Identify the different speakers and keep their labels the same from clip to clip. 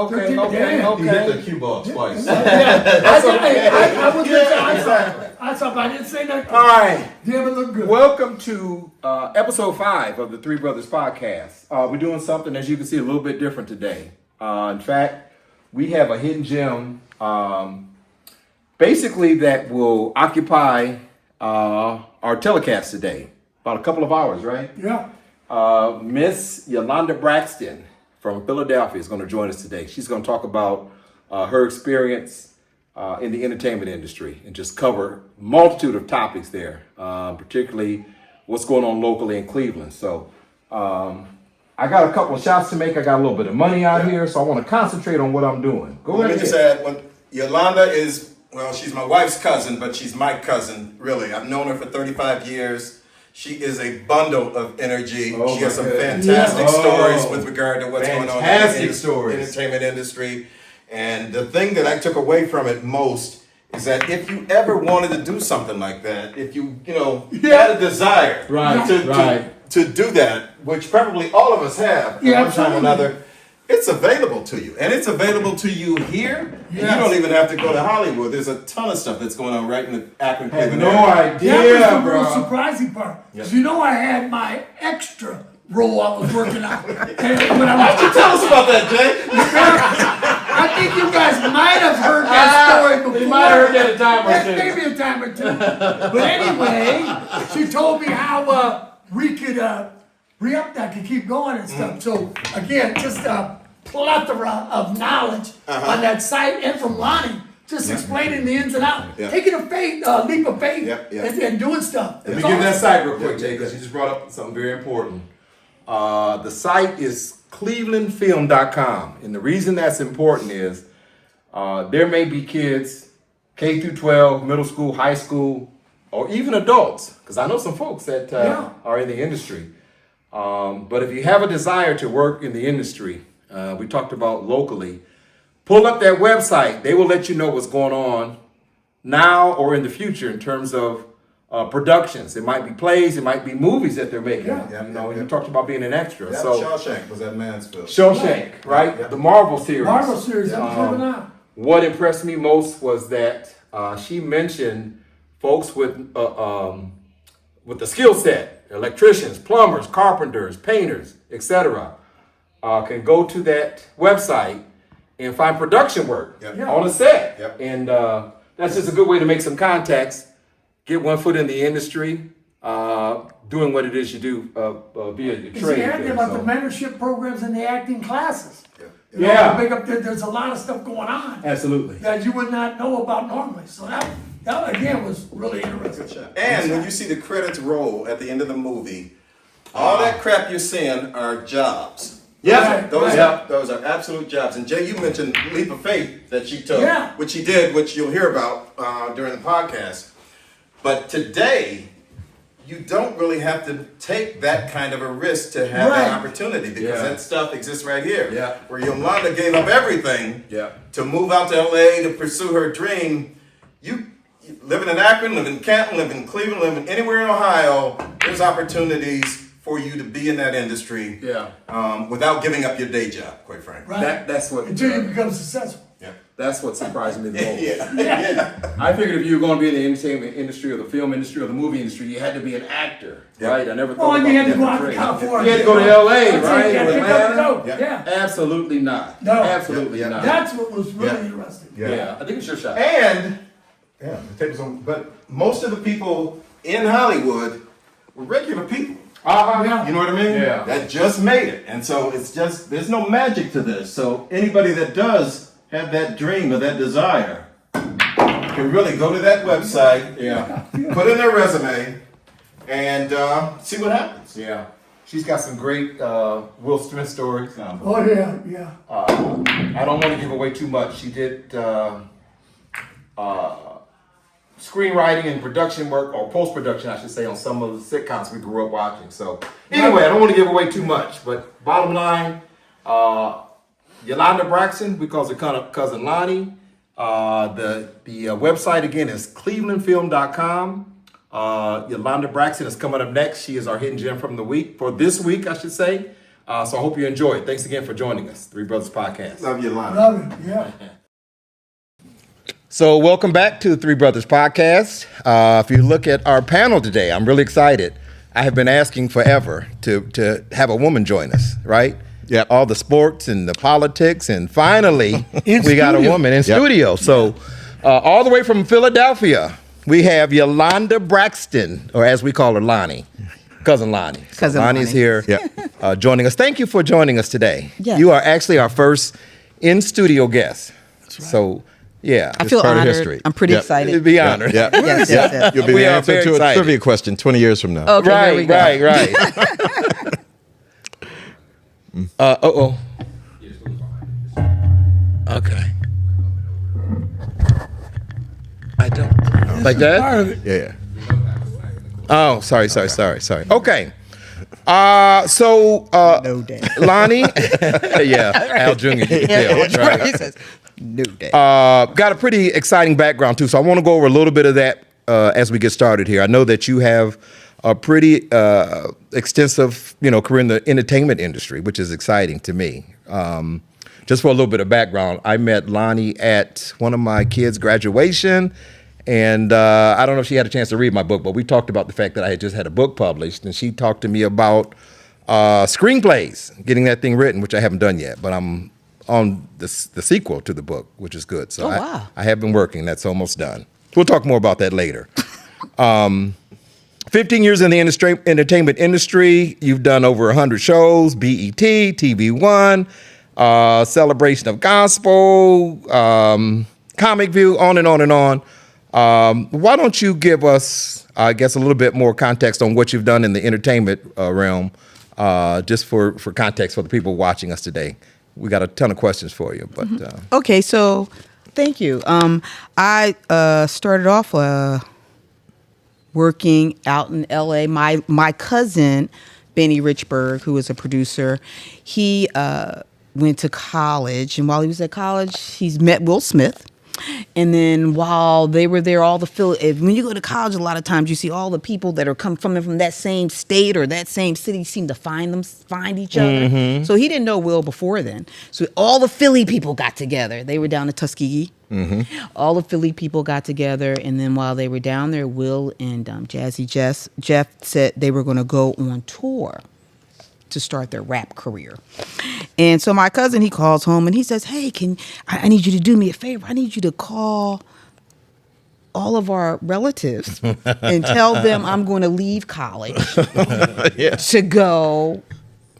Speaker 1: Okay.
Speaker 2: He hit
Speaker 3: the cue ball twice.
Speaker 2: That's okay. I was just I saw, but I didn't say that.
Speaker 1: All right.
Speaker 2: Damn, it looked good.
Speaker 1: Welcome to episode 5 of the Three Brothers podcast. We're doing something, as you can see, a little bit different today. In fact, we have a hidden gem, basically that will occupy our telecast today. About a couple of hours, right?
Speaker 2: Yeah.
Speaker 1: Miss YOLONDA BRAXTON from Philadelphia is going to join us today. She's going to talk about her experience in the entertainment industry and just cover a multitude of topics there, particularly what's going on locally in Cleveland. So I got a couple of shots to make. I got a little bit of money out here, so I want to concentrate on what I'm doing. Go ahead.
Speaker 3: Let me just add, Yolanda is, well, she's my wife's cousin, but she's my cousin, really. I've known her for 35 years. She is a bundle of energy. She has some fantastic stories with regard to what's going on in the entertainment industry. And the thing that I took away from it most is that if you ever wanted to do something like that, if you had a desire to do that, which probably all of us have at one time or another, it's available to you. And it's available to you here. And you don't even have to go to Hollywood. There's a ton of stuff that's going on right in the Akron, Cleveland area.
Speaker 1: No idea,
Speaker 2: That was the
Speaker 1: bro.
Speaker 2: real surprising part. Because I had my extra role I was working on. And when
Speaker 3: Why don't you tell us about that, Jay?
Speaker 2: I think you guys might have heard that story before.
Speaker 1: You might have heard that a time or two.
Speaker 2: Maybe a time or two. But anyway, she told me how we could re-up that, could keep going and stuff. So again, just a plethora of knowledge on that site and from Lonnie, just explaining the ins and outs, taking a leap of faith and doing stuff.
Speaker 1: Let me give that site real quick, Jay, because you just brought up something very important. The site is clevelandfilm.com. And the reason that's important is there may be kids, K through 12, middle school, high school, or even adults, because I know some folks that are in the industry. But if you have a desire to work in the industry, we talked about locally, pull up that website. They will let you know what's going on now or in the future in terms of productions. It might be plays, it might be movies that they're making. You talked about being an extra. So
Speaker 3: Shawshank was that man's film.
Speaker 1: Shawshank, right?
Speaker 3: Yeah.
Speaker 1: The Marvel series.
Speaker 2: Marvel series, that was coming out.
Speaker 1: What impressed me most was that she mentioned folks with the skill set, electricians, plumbers, carpenters, painters, etc. Can go to that website and find production work on a set. And that's just a good way to make some contacts, get one foot in the industry, doing what it is you do via your trade.
Speaker 2: It's about the mentorship programs and the acting classes. There's a lot of stuff going on.
Speaker 1: Absolutely.
Speaker 2: That you would not know about normally. So that again was really interesting.
Speaker 3: And when you see the credits roll at the end of the movie, all that crap you're seeing are jobs. Those are absolute jobs. And Jay, you mentioned leap of faith that she took, which she did, which you'll hear about during the podcast. But today, you don't really have to take that kind of a risk to have that opportunity, because that stuff exists right here. Where Yolanda gave up everything to move out to LA to pursue her dream. You living in Akron, living in Canton, living in Cleveland, living anywhere in Ohio, there's opportunities for you to be in that industry without giving up your day job, quite frankly.
Speaker 1: That's what
Speaker 2: until you become successful.
Speaker 1: That's what surprised me the most. I figured if you were going to be in the entertainment industry or the film industry or the movie industry, you had to be an actor, right? I never thought about
Speaker 2: you had to go out to California.
Speaker 1: You had to go to LA, right? Absolutely not.
Speaker 2: No.
Speaker 1: Absolutely not.
Speaker 2: That's what was really interesting.
Speaker 1: I think it's your shot.
Speaker 3: And the tape is on, but most of the people in Hollywood were regular people. You know what I mean? That just made it. And so it's just, there's no magic to this. So anybody that does have that dream or that desire can really go to that website, put in their resume, and see what happens.
Speaker 1: She's got some great Will Smith stories.
Speaker 2: I don't
Speaker 1: want to give away too much. She did screenwriting and production work, or post-production, I should say, on some of the sitcoms we grew up watching. So anyway, I don't want to give away too much, but bottom line, Yolonda BRAXTON, we call her cousin Lonnie. The website again is clevelandfilm.com. Yolonda BRAXTON is coming up next. She is our hidden gem from the week, for this week, I should say. So I hope you enjoy it. Thanks again for joining us, Three Brothers Podcast.
Speaker 3: Love you, Lonnie.
Speaker 2: Love it, yeah.
Speaker 1: So welcome back to the Three Brothers Podcast. If you look at our panel today, I'm really excited. I have been asking forever to have a woman join us, right?
Speaker 4: Yep.
Speaker 1: All the sports and the politics, and finally we got a woman in studio. So all the way from Philadelphia, we have Yolonda Braxton, or as we call her, Lonnie. Cousin Lonnie.
Speaker 5: Cousin
Speaker 1: Lonnie's
Speaker 5: Lonnie.
Speaker 1: here joining us. Thank you for joining us today.
Speaker 5: Yes.
Speaker 1: You are actually our first in-studio guest. That's right. So, yeah.
Speaker 5: I feel
Speaker 4: part of
Speaker 5: honored.
Speaker 4: history.
Speaker 5: I'm pretty
Speaker 4: Yep.
Speaker 5: excited.
Speaker 1: It'd be honored.
Speaker 4: Yeah.
Speaker 5: Yes.
Speaker 4: You'll be
Speaker 1: We
Speaker 4: the
Speaker 1: are
Speaker 4: answer
Speaker 1: very
Speaker 4: to
Speaker 1: excited.
Speaker 4: a trivia question 20 years from now.
Speaker 5: Okay, there we go.
Speaker 1: Right. Okay. I don't. Like that?
Speaker 2: Part of it.
Speaker 4: Yeah.
Speaker 1: Oh, sorry. Okay.
Speaker 5: No day.
Speaker 1: Lonnie, yeah, Al Jr. You can tell,
Speaker 5: That's
Speaker 1: right?
Speaker 5: right. He says, no day.
Speaker 1: Got a pretty exciting background too, so I want to go over a little bit of that as we get started here. I know that you have a pretty extensive, career in the entertainment industry, which is exciting to me. Just for a little bit of background, I met Lonnie at one of my kids' graduation, and I don't know if she had a chance to read my book, but we talked about the fact that I had just had a book published, and she talked to me about screenplays, getting that thing written, which I haven't done yet, but I'm on the sequel to the book, which is good. So
Speaker 5: wow.
Speaker 1: I have been working. That's almost done. We'll talk more about that later. 15 years in the entertainment industry. You've done over 100 shows, BET, TV One, Celebration of Gospel, Comic View, on and on and on. Why don't you give us, I guess, a little bit more context on what you've done in the entertainment realm, just for context for the people watching us today. We got a ton of questions for you, but
Speaker 5: Okay, so thank you. I started off working out in LA. My cousin, Benny Richburg, who was a producer, he went to college, and while he was at college, he's met Will Smith. And then while they were there, when you go to college, a lot of times you see all the people that are coming from that same state or that same city seem to find each other. Mm-hmm. So he didn't know Will before then. So all the Philly people got together. They were down in Tuskegee. Mm-hmm. All the Philly people got together, and then while they were down there, Will and Jazzy Jeff said they were going to go on tour to start their rap career. And so my cousin, he calls home and he says, hey, I need you to do me a favor. I need you to call all of our relatives and tell them I'm going to leave college to go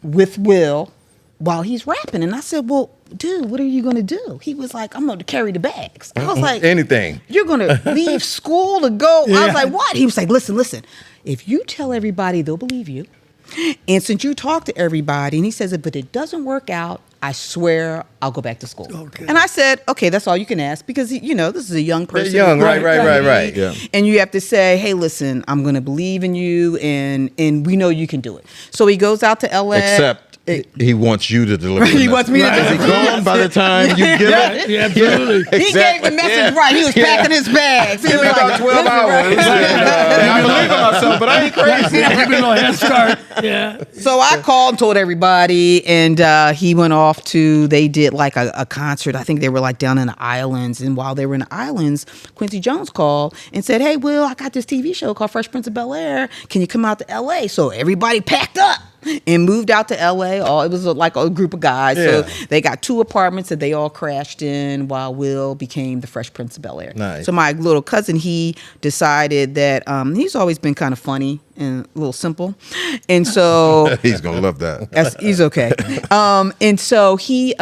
Speaker 5: with Will while he's rapping. And I said, well, dude, what are you going to do? He was like, I'm going to carry the bags. I was like,
Speaker 1: anything.
Speaker 5: You're going to leave school to go? I was like, what? He was like, listen, if you tell everybody, they'll believe you. And since you talk to everybody, and he says, but it doesn't work out, I swear I'll go back to school. Okay. And I said, okay, that's all you can ask, because, this is a young person.
Speaker 1: They're young, right.
Speaker 4: Yeah.
Speaker 5: And you have to say, hey, listen, I'm going to believe in you, and we know you can do it. So he goes out to LA.
Speaker 4: Except he wants you to deliver.
Speaker 5: He wants me to
Speaker 4: Is he gone by the time you give it?
Speaker 2: Yeah, absolutely.
Speaker 5: He gave the message right. He was packing his bags. He was
Speaker 1: about 12 hours.
Speaker 4: I believe in myself, but I ain't crazy.
Speaker 2: Give me a little head start. Yeah.
Speaker 5: So I called and told everybody, and he went off they did like a concert. I think they were like down in the islands. And while they were in the islands, Quincy Jones called and said, hey, Will, I got this TV show called Fresh Prince of Bel-Air. Can you come out to LA? So everybody packed up and moved out to LA. It was like a group of guys.
Speaker 1: Yeah.
Speaker 5: So they got 2 apartments that they all crashed in while Will became the Fresh Prince of Bel-Air.
Speaker 1: Nice.
Speaker 5: So my little cousin, he decided that he's always been kind of funny and a little simple. And so
Speaker 4: He's going to love that.
Speaker 5: he's okay. And so he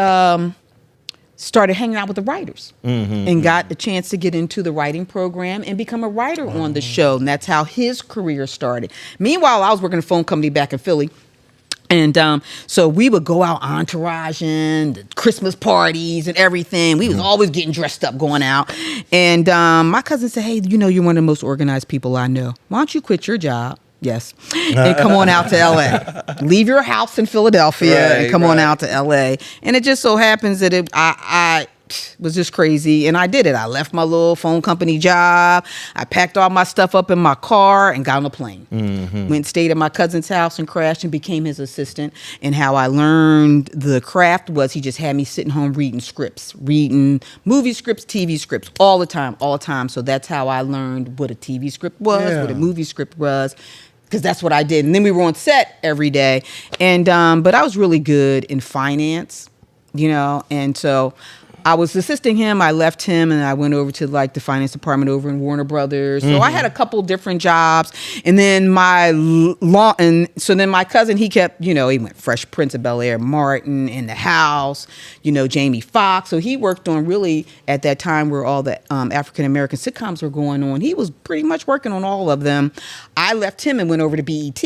Speaker 5: started hanging out with the writers and got a chance to get into the writing program and become a writer on the show. And that's how his career started. Meanwhile, I was working at a phone company back in Philly. And so we would go out entouraging, the Christmas parties and everything. We was always getting dressed up, going out. And my cousin said, hey, you're one of the most organized people I know. Why don't you quit your job? Yes. And come on out to LA. Leave your house in Philadelphia and come on out to LA. And it just so happens that I was just crazy. And I did it. I left my little phone company job. I packed all my stuff up in my car and got on a plane. Went and stayed at my cousin's house and crashed and became his assistant. And how I learned the craft was he just had me sitting home reading scripts, reading movie scripts, TV scripts, all the time. So that's how I learned what a TV script was, what a movie script was. Because that's what I did. And then we were on set every day. And but I was really good in finance, and so I was assisting him. I left him and I went over to like the finance department over in Warner Brothers. So I had a couple different jobs. And then my cousin, he kept, he went Fresh Prince of Bel-Air, Martin, In the House, Jamie Foxx. So he worked on really at that time where all the African-American sitcoms were going on. He was pretty much working on all of them. I left him and went over to BET.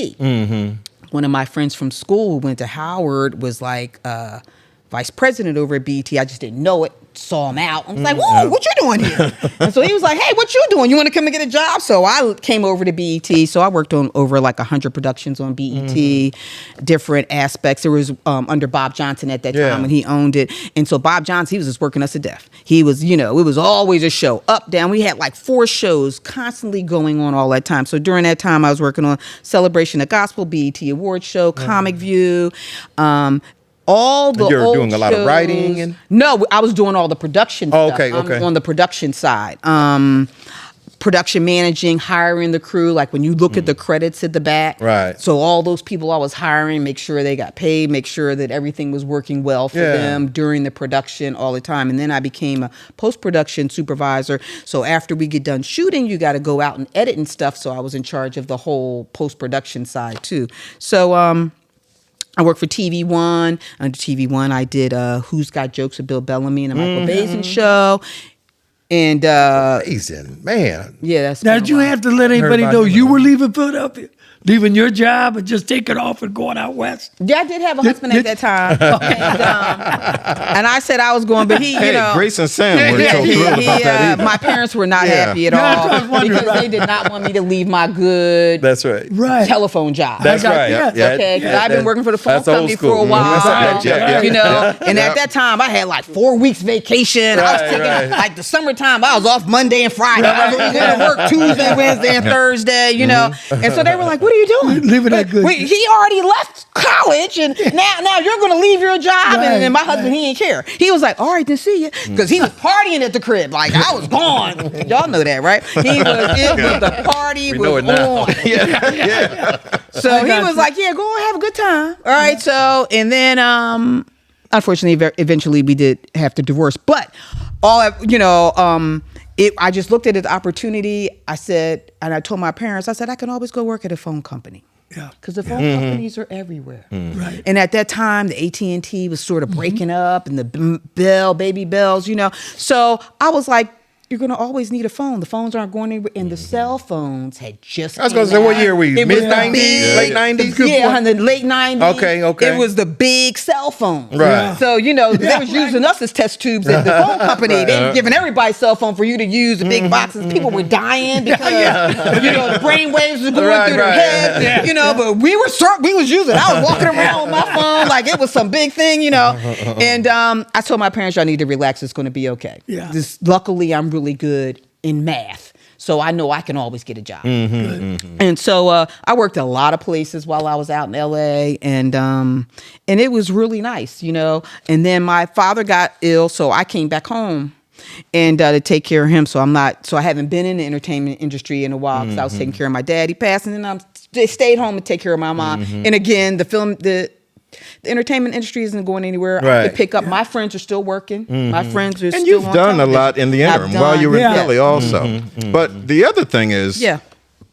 Speaker 5: One of my friends from school who went to Howard was like, vice president over at BET. I just didn't know it. Saw him out. I was like, whoa, what you doing here? And so he was like, hey, what you doing? You want to come and get a job? So I came over to BET. So I worked on over like 100 productions on BET, different aspects. It was under Bob Johnson at that time when he owned it. And so Bob Johnson, he was just working us to death. He was, it was always a show, up, down. We had like 4 shows constantly going on all that time. So during that time, I was working on Celebration of Gospel, BET Awards Show, Comic View, all the
Speaker 4: You're
Speaker 5: old
Speaker 4: doing a lot of
Speaker 5: shows.
Speaker 4: writing and
Speaker 5: No, I was doing all the production stuff.
Speaker 4: okay.
Speaker 5: I'm on the production side. Production managing, hiring the crew, like when you look at the credits at the back.
Speaker 4: Right.
Speaker 5: So all those people I was hiring, make sure they got paid, make sure that everything was working well for them during the production all the time. And then I became a post-production supervisor. So after we get done shooting, you got to go out and edit and stuff. So I was in charge of the whole post-production side too. So I worked for TV One. Under TV One, I did Who's Got Jokes with Bill Bellamy and the Michael Basin Show. And
Speaker 4: amazing, man.
Speaker 5: yeah, that's
Speaker 2: Now, did you have to let anybody know you were leaving Philadelphia? Leaving your job and just taking off and going out west?
Speaker 5: Yeah, I did have a husband at that time. And I said I was going, but he,
Speaker 4: Grace and Sam were so thrilled about that either.
Speaker 5: my parents were not happy at all because they did not want me to leave my good
Speaker 4: That's right.
Speaker 5: telephone job.
Speaker 4: That's right.
Speaker 5: Okay, because I've been working for the phone
Speaker 4: That's old
Speaker 5: company
Speaker 4: school.
Speaker 5: for a while,
Speaker 4: Yeah.
Speaker 5: and at that time I had like 4 weeks vacation. I was taking like the summertime. I was off Monday and Friday. I was going to work Tuesday, Wednesday, and Thursday. And so they were like, "What are you doing?
Speaker 2: Living that good."
Speaker 5: He already left college, and now you're going to leave your job." And my husband, he didn't care. He was like, "All right, then see you," because he was partying at the crib. Like I was gone. Y'all know that, right? The party was on. So he was like, "Yeah, go and have a good time." All right. So and then unfortunately, eventually we did have to divorce. But I just looked at the opportunity. I said, and I told my parents, I said, I can always go work at a phone company.
Speaker 2: Yeah.
Speaker 5: Because the phone companies are everywhere.
Speaker 2: Right.
Speaker 5: And at that time, the AT&T was sort of breaking up and the baby bells, So I was like, you're going to always need a phone. The phones aren't going anywhere. And the cell phones had just
Speaker 4: I was going to say, what year were you? Mid-90s? Late 90s?
Speaker 5: Yeah, in the late 90s.
Speaker 4: Okay.
Speaker 5: It was the big cell phone.
Speaker 4: Right.
Speaker 5: So, they was using us as test tubes at the phone company. They were giving everybody a cell phone for you to use, the big boxes. People were dying because, the brain waves were going through their head. But we was using it. I was walking around with my phone like it was some big thing, And I told my parents, y'all need to relax. It's going to be okay.
Speaker 2: Yeah.
Speaker 5: Luckily, I'm really good in math. So I know I can always get a job. And so I worked a lot of places while I was out in LA and it was really nice, And then my father got ill, so I came back home and to take care of him. So I haven't been in the entertainment industry in a while because I was taking care of my dad. He passed, and then I stayed home and take care of my mom. And again, the entertainment industry isn't going anywhere. I
Speaker 4: Right.
Speaker 5: could pick up. My friends are still working. My friends are
Speaker 4: And
Speaker 5: still
Speaker 4: you've
Speaker 5: on
Speaker 4: done a
Speaker 5: television.
Speaker 4: lot in the interim
Speaker 5: I've
Speaker 4: while you were in
Speaker 5: done-
Speaker 4: Philly also. But the other thing is,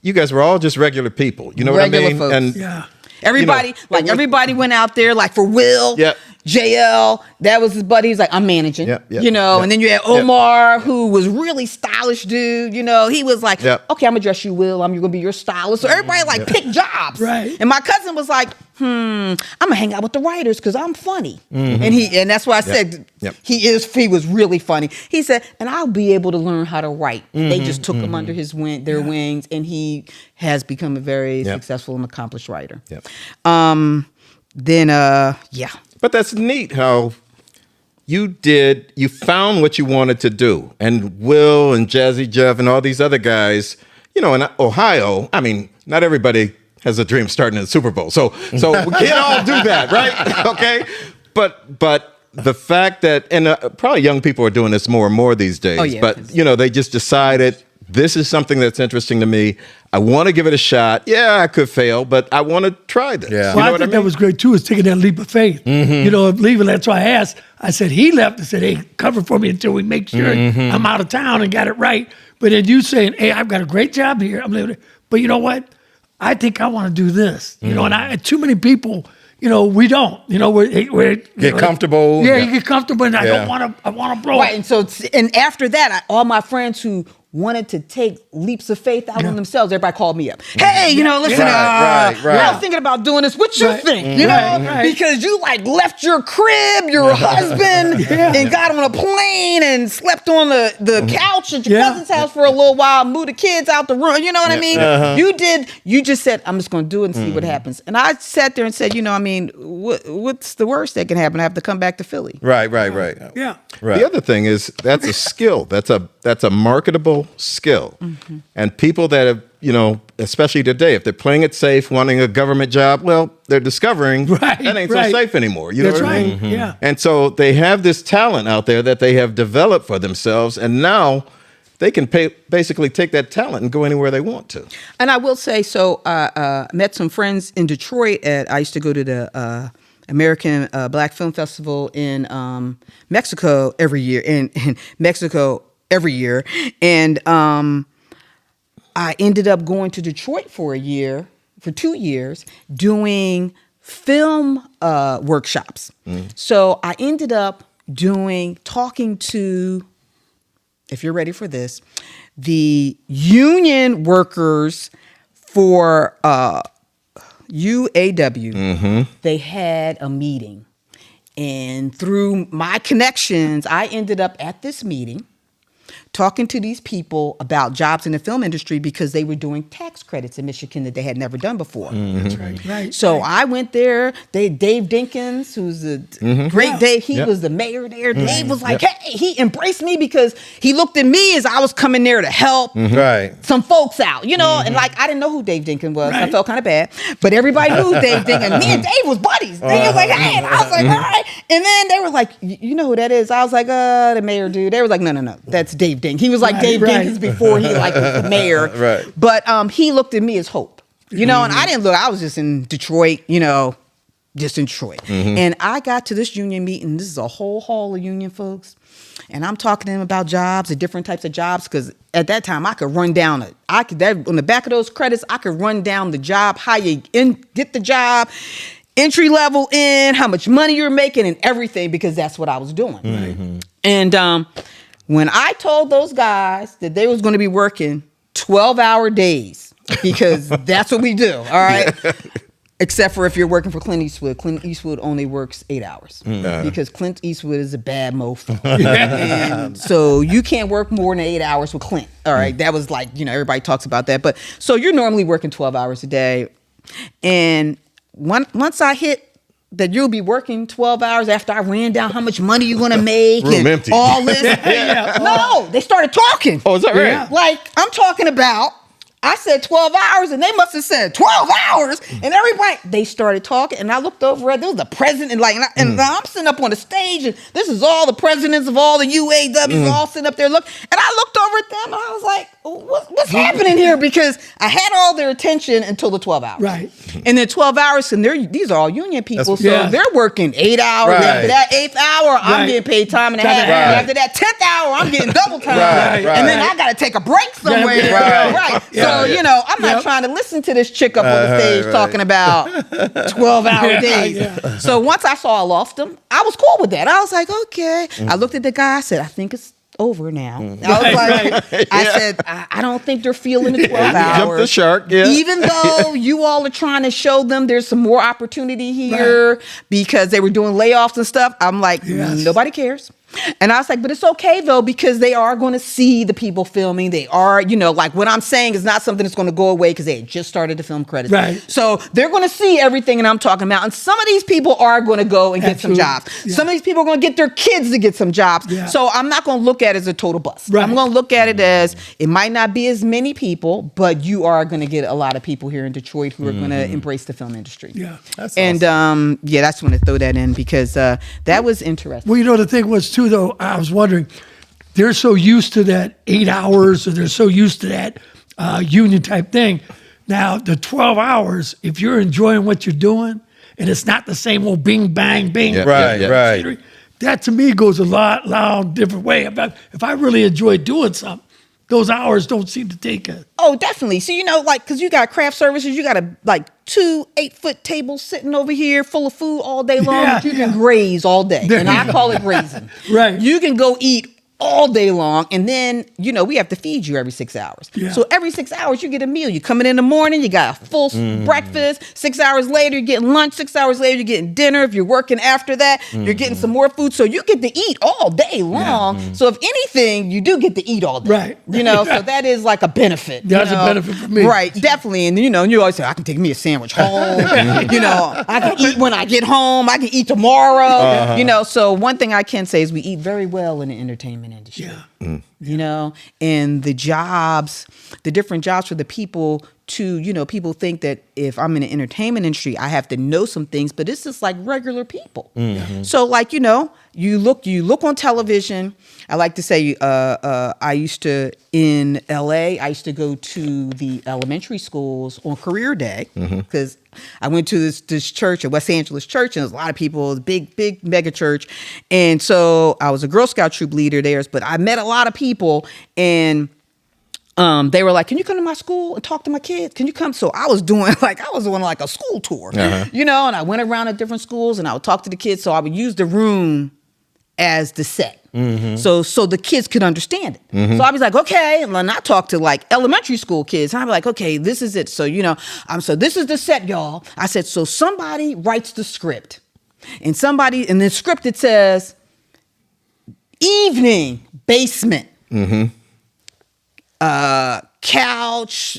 Speaker 4: you guys were all just regular people. You know
Speaker 5: Regular
Speaker 4: what I mean?
Speaker 5: folks.
Speaker 4: And
Speaker 2: Yeah.
Speaker 5: Everybody, everybody went out there, like for Will,
Speaker 4: Yep.
Speaker 5: JL, that was his buddy. He's like, I'm managing,
Speaker 4: Yep, yep,
Speaker 5: and then you had Omar, who was really stylish dude, he was like,
Speaker 4: Yep.
Speaker 5: okay, I'm gonna dress you, Will, I'm gonna be your stylist. So everybody picked jobs.
Speaker 2: Right.
Speaker 5: And my cousin was like, I'm gonna hang out with the writers because I'm funny. And that's why I said
Speaker 4: Yep.
Speaker 5: he was really funny. He said, and I'll be able to learn how to write. They just took him under their wings, and he has become a very successful and accomplished writer.
Speaker 4: Yep.
Speaker 5: Then
Speaker 4: But that's neat how you found what you wanted to do. And Will and Jazzy Jeff and all these other guys, in Ohio, I mean, not everybody has a dream starting in the Super Bowl. So we can't all do that, right? Okay. But the fact that, and probably young people are doing this more and more these days, but they just decided, this is something that's interesting to me. I want to give it a shot. Yeah, I could fail, but I want to try this.
Speaker 1: Yeah.
Speaker 2: Well, I think that was great too, is taking that leap of faith. Leaving. That's why I asked. I said, he left and said, hey, cover for me until we make sure I'm out of town and got it right. But then you saying, hey, I've got a great job here. I'm living. But you know what? I think I want to do this. And too many people, we don't. We're
Speaker 1: get comfortable.
Speaker 2: Yeah, you get comfortable, and I don't want to. I want to blow.
Speaker 5: Right, and after that, all my friends who wanted to take leaps of faith out on themselves, everybody called me up. Hey, listen, I was thinking about doing this. What you think? Because you left your crib, your husband, and got on a plane and slept on the couch at your cousin's house for a little while, moved the kids out the room. You know what I mean? You just said, I'm just going to do it and see what happens. And I sat there and said, what's the worst that can happen? I have to come back to Philly.
Speaker 1: Right.
Speaker 2: Yeah.
Speaker 1: Right.
Speaker 4: The other thing is, that's a skill. That's a marketable skill. And people that have, especially today, if they're playing it safe, wanting a government job, well, they're discovering that ain't so safe anymore. You know what I mean?
Speaker 2: Yeah.
Speaker 4: And so they have this talent out there that they have developed for themselves, and now they can basically take that talent and go anywhere they want to.
Speaker 5: And I will say, I met some friends in Detroit. I used to go to the American Black Film Festival in Mexico every year. And I ended up going to Detroit for 2 years, doing film workshops. So I ended up talking to, if you're ready for this, the union workers for UAW. They had a meeting. And through my connections, I ended up at this meeting talking to these people about jobs in the film industry because they were doing tax credits in Michigan that they had never done before.
Speaker 2: That's right.
Speaker 5: So I went there. Dave Dinkins, who's a great Dave, he was the mayor there. Dave was like, hey, he embraced me because he looked at me as I was coming there to help some folks out, and I didn't know who Dave Dinkins was. I felt kind of bad, but everybody knew Dave Dinkins. Me and Dave was buddies. They was like, hey, and I was like, all right. And then they were like, you know who that is? I was like, the mayor dude. They were like, no, that's Dave Dinkins. He was like Dave Dinkins before he was the mayor. But he looked at me as hope, and I didn't look. I was just in Detroit, just in Detroit. And I got to this union meeting. This is a whole hall of union folks. And I'm talking to them about jobs and different types of jobs because at that time I could run down on the back of those credits, I could run down the job, how you get the job, entry level in, how much money you're making and everything because that's what I was doing. And when I told those guys that they was going to be working 12-hour days, because that's what we do, all right? Except for if you're working for Clint Eastwood. Clint Eastwood only works 8 hours because Clint Eastwood is a bad mofo. And so you can't work more than 8 hours with Clint, all right? That was everybody talks about that. But so you're normally working 12 hours a day. And once I hit that you'll be working 12 hours after I ran down how much money you're going to make and
Speaker 4: empty.
Speaker 5: all this. No, they started talking.
Speaker 4: Oh, is that right?
Speaker 5: I'm talking about, I said 12 hours and they must have said 12 hours and everybody, they started talking and I looked over at, there was the president and I'm sitting up on the stage and this is all the presidents of all the UAWs all sitting up there and I looked over at them and I was like, what's happening here? Because I had all their attention until the 12 hours.
Speaker 2: Right.
Speaker 5: And then 12 hours, and these are all union people, so they're working 8 hours. After that 8th hour, I'm getting paid time and a half. After that 10th hour, I'm getting double time. And then I got to take a break somewhere. So, I'm not trying to listen to this chick up on the stage talking about 12-hour days. So once I saw I lost them, I was cool with that. I was like, okay. I looked at the guy, I said, I think it's over now. I was like, I said, I don't think they're feeling the 12 hours.
Speaker 4: Jump the shark,
Speaker 5: Even though you all are trying to show them there's some more opportunity here because they were doing layoffs and stuff. I'm like, nobody cares. And I was like, but it's okay though, because they are going to see the people filming. They are, like what I'm saying is not something that's going to go away because they had just started the film credits.
Speaker 2: Right.
Speaker 5: So they're going to see everything that I'm talking about. And some of these people are going to go and get some jobs.
Speaker 2: Yeah.
Speaker 5: Some of these people are going to get their kids to get some jobs.
Speaker 2: Yeah.
Speaker 5: So I'm not going to look at it as a total bust.
Speaker 2: Right.
Speaker 5: I'm going to look at it as it might not be as many people, but you are going to get a lot of people here in Detroit who are going to embrace the film industry.
Speaker 2: Yeah.
Speaker 5: That's awesome. I just want to throw that in because that was interesting.
Speaker 2: Well, the thing was too, though, I was wondering, they're so used to that 8 hours, or they're so used to that union type thing. Now, the 12 hours, if you're enjoying what you're doing, and it's not the same old bing, bang, bing.
Speaker 1: Right.
Speaker 2: That to me goes a lot different way. If I really enjoy doing something, those hours don't seem to take it.
Speaker 5: Oh, definitely. So, because you got craft services, you got two 8-foot tables sitting over here full of food all day long that you can graze all day. And I call it grazing.
Speaker 2: Right.
Speaker 5: You can go eat all day long, and then we have to feed you every 6 hours.
Speaker 2: Yeah.
Speaker 5: So every 6 hours you get a meal. You come in the morning, you got a full breakfast. 6 hours later you're getting lunch. 6 hours later you're getting dinner. If you're working after that, you're getting some more food. So you get to eat all day long. So if anything, you do get to eat all day.
Speaker 2: Right.
Speaker 5: So that is like a benefit.
Speaker 2: That's a benefit for me.
Speaker 5: Right, definitely. And you always say, I can take me a sandwich home. I can eat when I get home. I can eat tomorrow. So one thing I can say is we eat very well in the entertainment industry.
Speaker 2: Yeah.
Speaker 5: And the jobs, the different jobs for the people to, people think that if I'm in the entertainment industry, I have to know some things, but it's just like regular people. So you look on television. I like to say, I used to, in LA, I used to go to the elementary schools on career day because I went to this church, a West Angeles church, and there's a lot of people, big mega church. And so I was a Girl Scout troop leader there, but I met a lot of people, and they were like, can you come to my school and talk to my kids? Can you come? So I was doing like a school tour, and I went around to different schools and I would talk to the kids. So I would use the room as the set. So the kids could understand it. So I was like, okay, and then I talked to like elementary school kids, and I'd be like, okay, this is it. So so this is the set, y'all. I said, so somebody writes the script, and in the script it says, evening, basement, couch,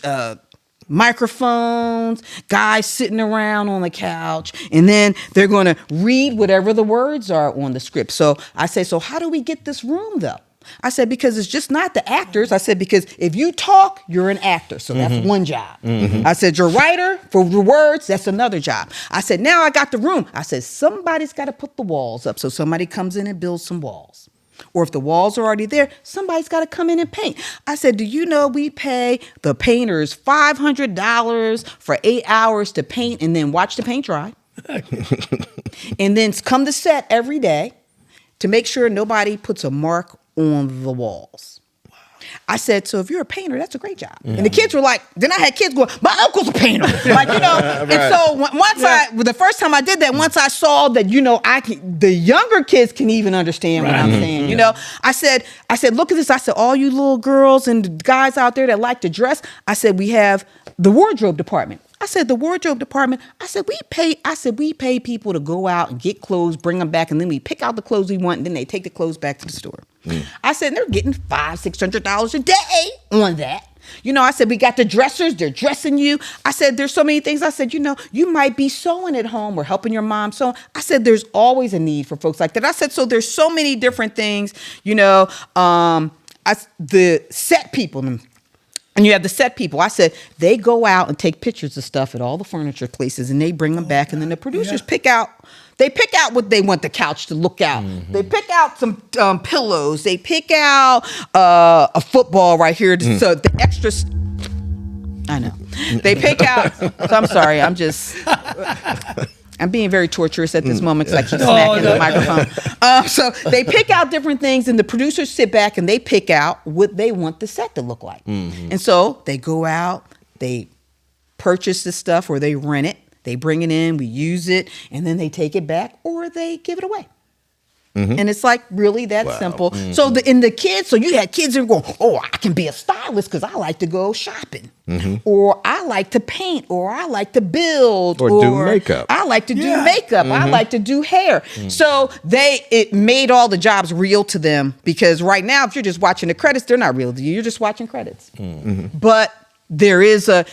Speaker 5: microphones, guys sitting around on the couch, and then they're going to read whatever the words are on the script. So I say, so how do we get this room though? I said, because it's just not the actors. I said, because if you talk, you're an actor. So that's one job. I said, you're a writer for the words. That's another job. I said, now I got the room. I said, somebody's got to put the walls up. So somebody comes in and builds some walls. Or if the walls are already there, somebody's got to come in and paint. I said, do you know we pay the painters $500 for 8 hours to paint and then watch the paint dry? And then come to set every day to make sure nobody puts a mark on the walls. I said, so if you're a painter, that's a great job. And the kids were like, then I had kids going, my uncle's a painter. And so the first time I did that, once I saw that, the younger kids can even understand what I'm saying. I said, look at this. I said, all you little girls and guys out there that like to dress, I said, we have the wardrobe department. I said, the wardrobe department, we pay people to go out and get clothes, bring them back, and then we pick out the clothes we want, and then they take the clothes back to the store. I said, they're getting $500-$600 a day on that. I said, we got the dressers, they're dressing you. I said, there's so many things. I said, you might be sewing at home or helping your mom sew. I said, there's always a need for folks like that. I said, so there's so many different things, the set people. And you have the set people. I said, they go out and take pictures of stuff at all the furniture places, and they bring them back, and then the producers pick out what they want the couch to look out. They pick out some pillows. They pick out a football right here. So the extras. I know. They pick out. So I'm sorry. I'm being very torturous at this moment because I keep smacking the microphone. So they pick out different things, and the producers sit back and they pick out what they want the set to look like. And so they go out, they purchase this stuff, or they rent it, they bring it in, we use it, and then they take it back or they give it away. And it's like really that simple. So the kids, so you had kids that were going, oh, I can be a stylist because I like to go shopping, or I like to paint, or I like to build,
Speaker 4: or do makeup.
Speaker 5: I like to do makeup. I like to do hair. So it made all the jobs real to them, because right now, if you're just watching the credits, they're not real to you. You're just watching credits. But there is a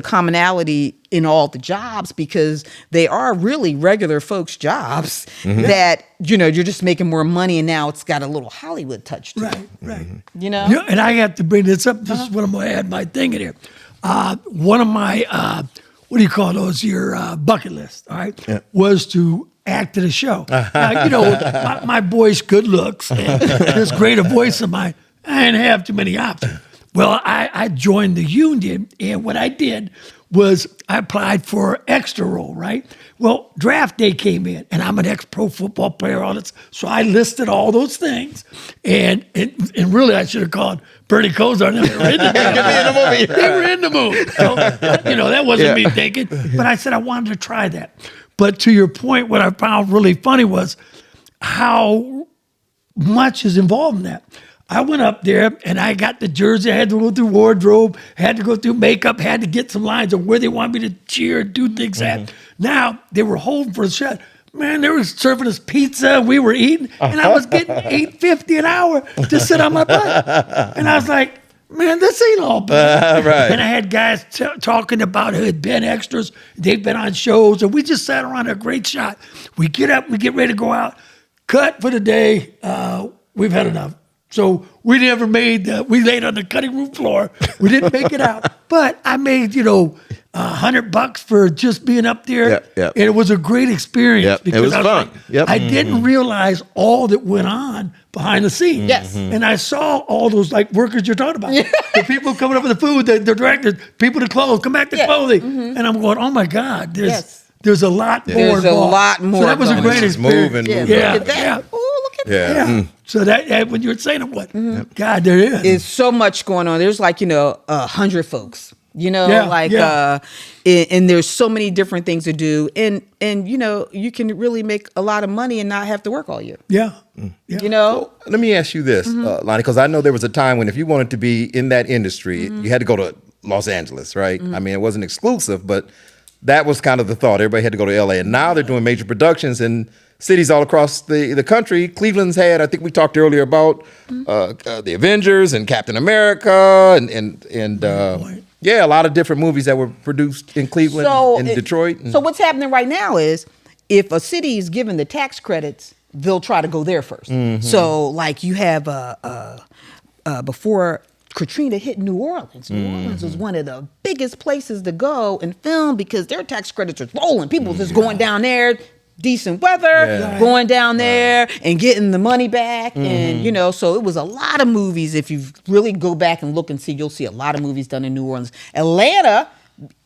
Speaker 5: commonality in all the jobs, because they are really regular folks' jobs that, you're just making more money, and now it's got a little Hollywood touch to it.
Speaker 2: Right.
Speaker 5: Yeah,
Speaker 2: and I have to bring this up. This is what I'm going to add my thing in here. One of my, what do you call those, your bucket list, all right, was to act at a show. Now, my boy's good looks and this great a voice of mine, I didn't have too many options. Well, I joined the union, and what I did was I applied for extra role, right? Well, draft day came in, and I'm an ex-pro football player on it, so I listed all those things, and really I should have called Bernie Kosar. They were in the movie. They were in the movie. So, that wasn't me thinking, but I said I wanted to try that. But to your point, what I found really funny was how much is involved in that. I went up there and I got the jersey. I had to go through wardrobe, had to go through makeup, had to get some lines of where they want me to cheer and do things at. Now, they were holding for a shot. Man, they were serving us pizza. We were eating, and I was getting $8.50 an hour to sit on my butt. And I was like, man, this ain't all bad. And I had guys talking about who had been extras. They've been on shows, and we just sat around a great shot. We get up, we get ready to go out. Cut for the day. We've had enough. So we never made, we laid on the cutting room floor. We didn't make it out. But I made, $100 for just being up there. And it was a great experience. Because
Speaker 4: it was fun.
Speaker 2: I didn't realize all that went on behind the scenes.
Speaker 5: Yes.
Speaker 2: And I saw all those workers you're talking about. The people coming up with the food, the directors, people to clothes, come back to clothing. And I'm going, oh my God, there's a lot more involved.
Speaker 5: There's a lot more.
Speaker 2: So that was a great experience.
Speaker 4: Moving.
Speaker 5: Look at that. Oh, look at that.
Speaker 2: So that when you were saying what, God, there is.
Speaker 5: There's so much going on. There's 100 folks. And there's so many different things to do, and you can really make a lot of money and not have to work all year.
Speaker 1: So, let me ask you this, Lonnie, because I know there was a time when if you wanted to be in that industry, you had to go to Los Angeles, right? I mean, it wasn't exclusive, but that was kind of the thought. Everybody had to go to LA, and now they're doing major productions in cities all across the country. Cleveland's had, I think we talked earlier about the Avengers and Captain America and a lot of different movies that were produced in Cleveland and Detroit.
Speaker 5: So what's happening right now is, if a city is given the tax credits, they'll try to go there first. So you have before Katrina hit New Orleans. New Orleans was one of the biggest places to go and film, because their tax credits are rolling. People just going down there, decent weather, going down there and getting the money back. And, so it was a lot of movies. If you really go back and look and see, you'll see a lot of movies done in New Orleans. Atlanta,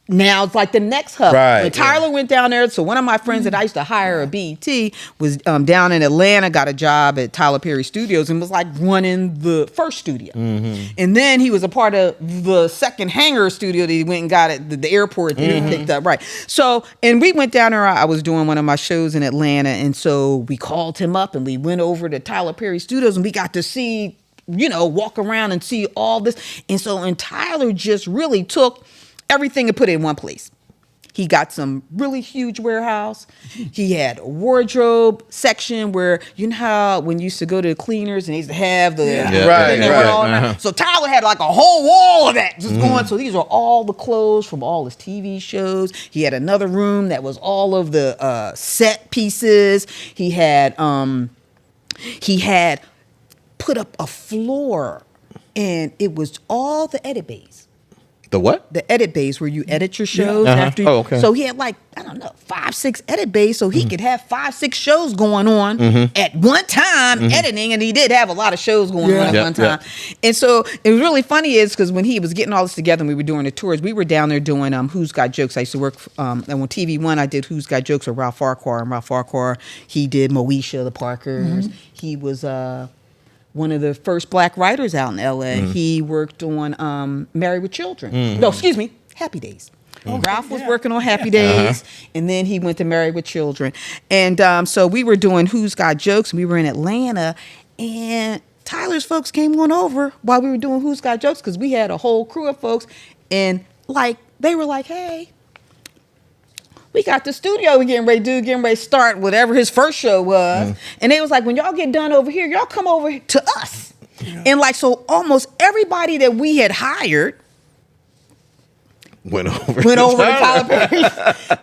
Speaker 5: now it's like the next hub. When Tyler went down there, so one of my friends that I used to hire at BET was down in Atlanta, got a job at Tyler Perry Studios, and was running the first studio. And then he was a part of the second hangar studio that he went and got at the airport that he picked up. So, and we went down there. I was doing one of my shows in Atlanta, and so we called him up and we went over to Tyler Perry Studios, and we got to see, walk around and see all this. And Tyler just really took everything and put it in one place. He got some really huge warehouse. He had a wardrobe section where, how when you used to go to the cleaners and they used to have the So Tyler had a whole wall of that just going. So these are all the clothes from all his TV shows. He had another room that was all of the set pieces. He had put up a floor, and it was all the edit bays.
Speaker 4: The what?
Speaker 5: The edit bays where you edit your shows after you. So he had 5, 6 edit bays, so he could have 5, 6 shows going on at one time editing, and he did have a lot of shows going on at one time. And so it was really funny because when he was getting all this together and we were doing the tours, we were down there doing Who's Got Jokes. I used to work on TV One. I did Who's Got Jokes with Ralph Farquhar, and Ralph Farquhar, he did Moesha, the Parkers. He was one of the first black writers out in LA. He worked on Married with Children. No, excuse me, Happy Days. Ralph was working on Happy Days, and then he went to Married with Children. And so we were doing Who's Got Jokes, and we were in Atlanta, and Tyler's folks came on over while we were doing Who's Got Jokes, because we had a whole crew of folks, and like they were like, hey, we got the studio we're getting ready to start whatever his first show was. And they was like, when y'all get done over here, y'all come over to us. And like, so almost everybody that we had hired
Speaker 4: went over
Speaker 5: to Tyler Perry.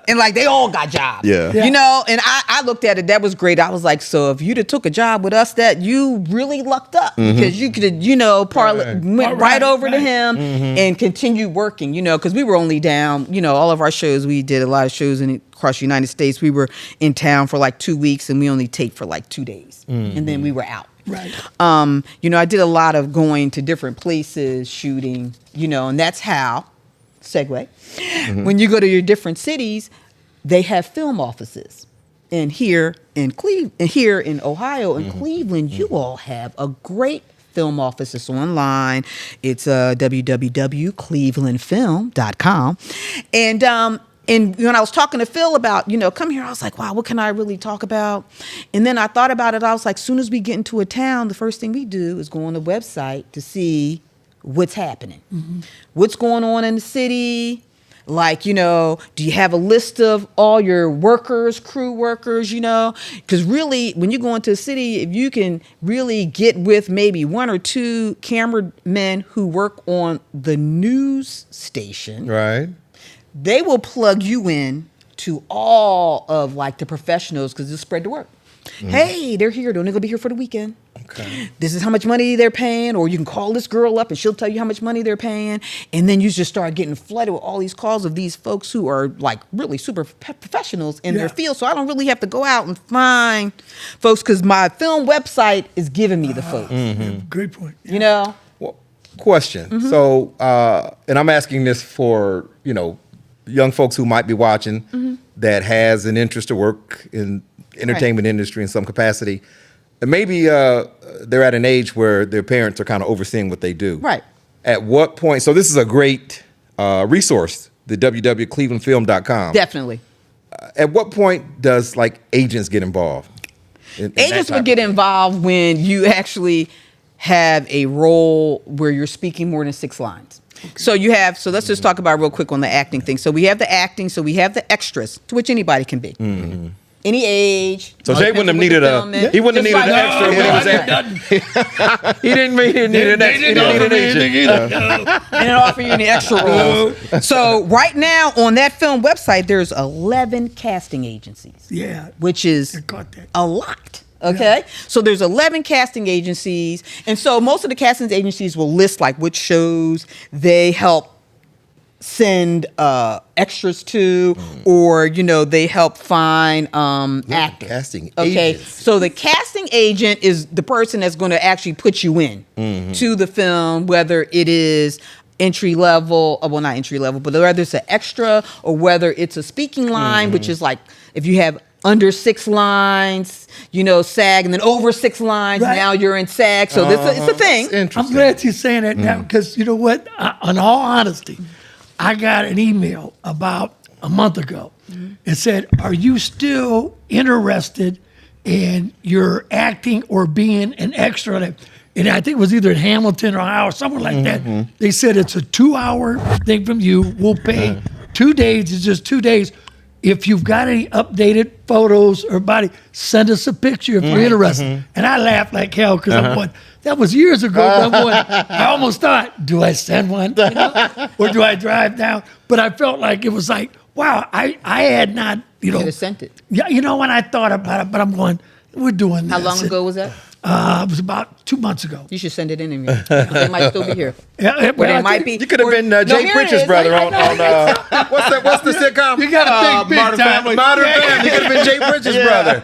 Speaker 5: And like, they all got jobs.
Speaker 4: Yeah.
Speaker 5: You know, and I looked at it, that was great. I was like, so if you'd have took a job with us, that you really lucked up, because you could have, you know, went right over to him and continued working, you know, because we were only down, you know, all of our shows, we did a lot of shows across the United States. We were in town for like 2 weeks, and we only taped for like 2 days. And then we were out.
Speaker 2: Right.
Speaker 5: You know, I did a lot of going to different places, shooting, you know, and that's how, segue, when you go to your different cities, they have film offices. And here in Ohio and Cleveland, you all have a great film office. It's online. It's www.clevelandfilm.com. And when I was talking to Phil about, you know, come here, I was like, wow, what can I really talk about? And then I thought about it. I was like, soon as we get into a town, the first thing we do is go on the website to see what's happening, what's going on in the city. Like, you know, do you have a list of all your workers, crew workers, you know? Because really, when you go into a city, if you can really get with maybe 1 or 2 cameramen who work on the news station,
Speaker 4: Right.
Speaker 5: they will plug you in to all of like the professionals, because they'll spread the work. Hey, they're here. They're only going to be here for the weekend. Okay. This is how much money they're paying, or you can call this girl up and she'll tell you how much money they're paying. And then you just start getting flooded with all these calls of these folks who are like really super professionals in their field. So I don't really have to go out and find folks, because my film website is giving me the folks.
Speaker 2: Great point.
Speaker 5: You know?
Speaker 4: Well, question. So, and I'm asking this for, you know, young folks who might be watching that has an interest to work in entertainment industry in some capacity. And maybe they're at an age where their parents are kind of overseeing what they do.
Speaker 5: Right.
Speaker 4: At what point? So this is a great resource, the www.clevelandfilm.com.
Speaker 5: Definitely.
Speaker 4: At what point does like agents get involved?
Speaker 5: Agents would get involved when you actually have a role where you're speaking more than 6 lines. So you have, so let's just talk about real quick on the acting thing. So we have the acting, so we have the extras, to which anybody can be. Any age.
Speaker 4: So Jay wouldn't have needed he wouldn't have needed an extra when he was acting. He didn't need an extra. He didn't need an agent.
Speaker 5: And then offer you any extra roles. So right now on that film website, there's 11 casting agencies.
Speaker 2: Yeah.
Speaker 5: Which is a lot. Okay. So there's 11 casting agencies. And so most of the casting agencies will list like which shows they help send extras to, or, you know, they help find actors.
Speaker 4: Casting
Speaker 5: agents. So the casting agent is the person that's going to actually put you in to the film, whether it is entry level, well, not entry level, but whether it's an extra or whether it's a speaking line, which is like if you have under 6 lines, you know, SAG, and then over 6 lines, now you're in SAG. So it's a thing.
Speaker 2: I'm glad you're saying that now, because you know what? In all honesty, I got an email about a month ago. It said, are you still interested in your acting or being an extra? And I think it was either in Hamilton or Ohio, somewhere like that. They said it's a 2-hour thing from you. We'll pay 2 days. It's just 2 days. If you've got any updated photos or body, send us a picture if you're interested. And I laughed like hell, because I'm going, that was years ago. I almost thought, do I send one? You know? Or do I drive down? But I felt like it was like, wow, I had not, you know.
Speaker 5: You could have sent it.
Speaker 2: Yeah, you know, when I thought about it, but I'm going, we're doing this.
Speaker 5: How long ago was that?
Speaker 2: It was about 2 months ago.
Speaker 5: You should send it in anyway. They might still be here.
Speaker 2: Yeah,
Speaker 5: They might be.
Speaker 4: You could have been Jay Pritchard's brother on what's the sitcom?
Speaker 2: You got to think
Speaker 4: Modern Family. Modern Family. You could have been Jay Pritchard's brother.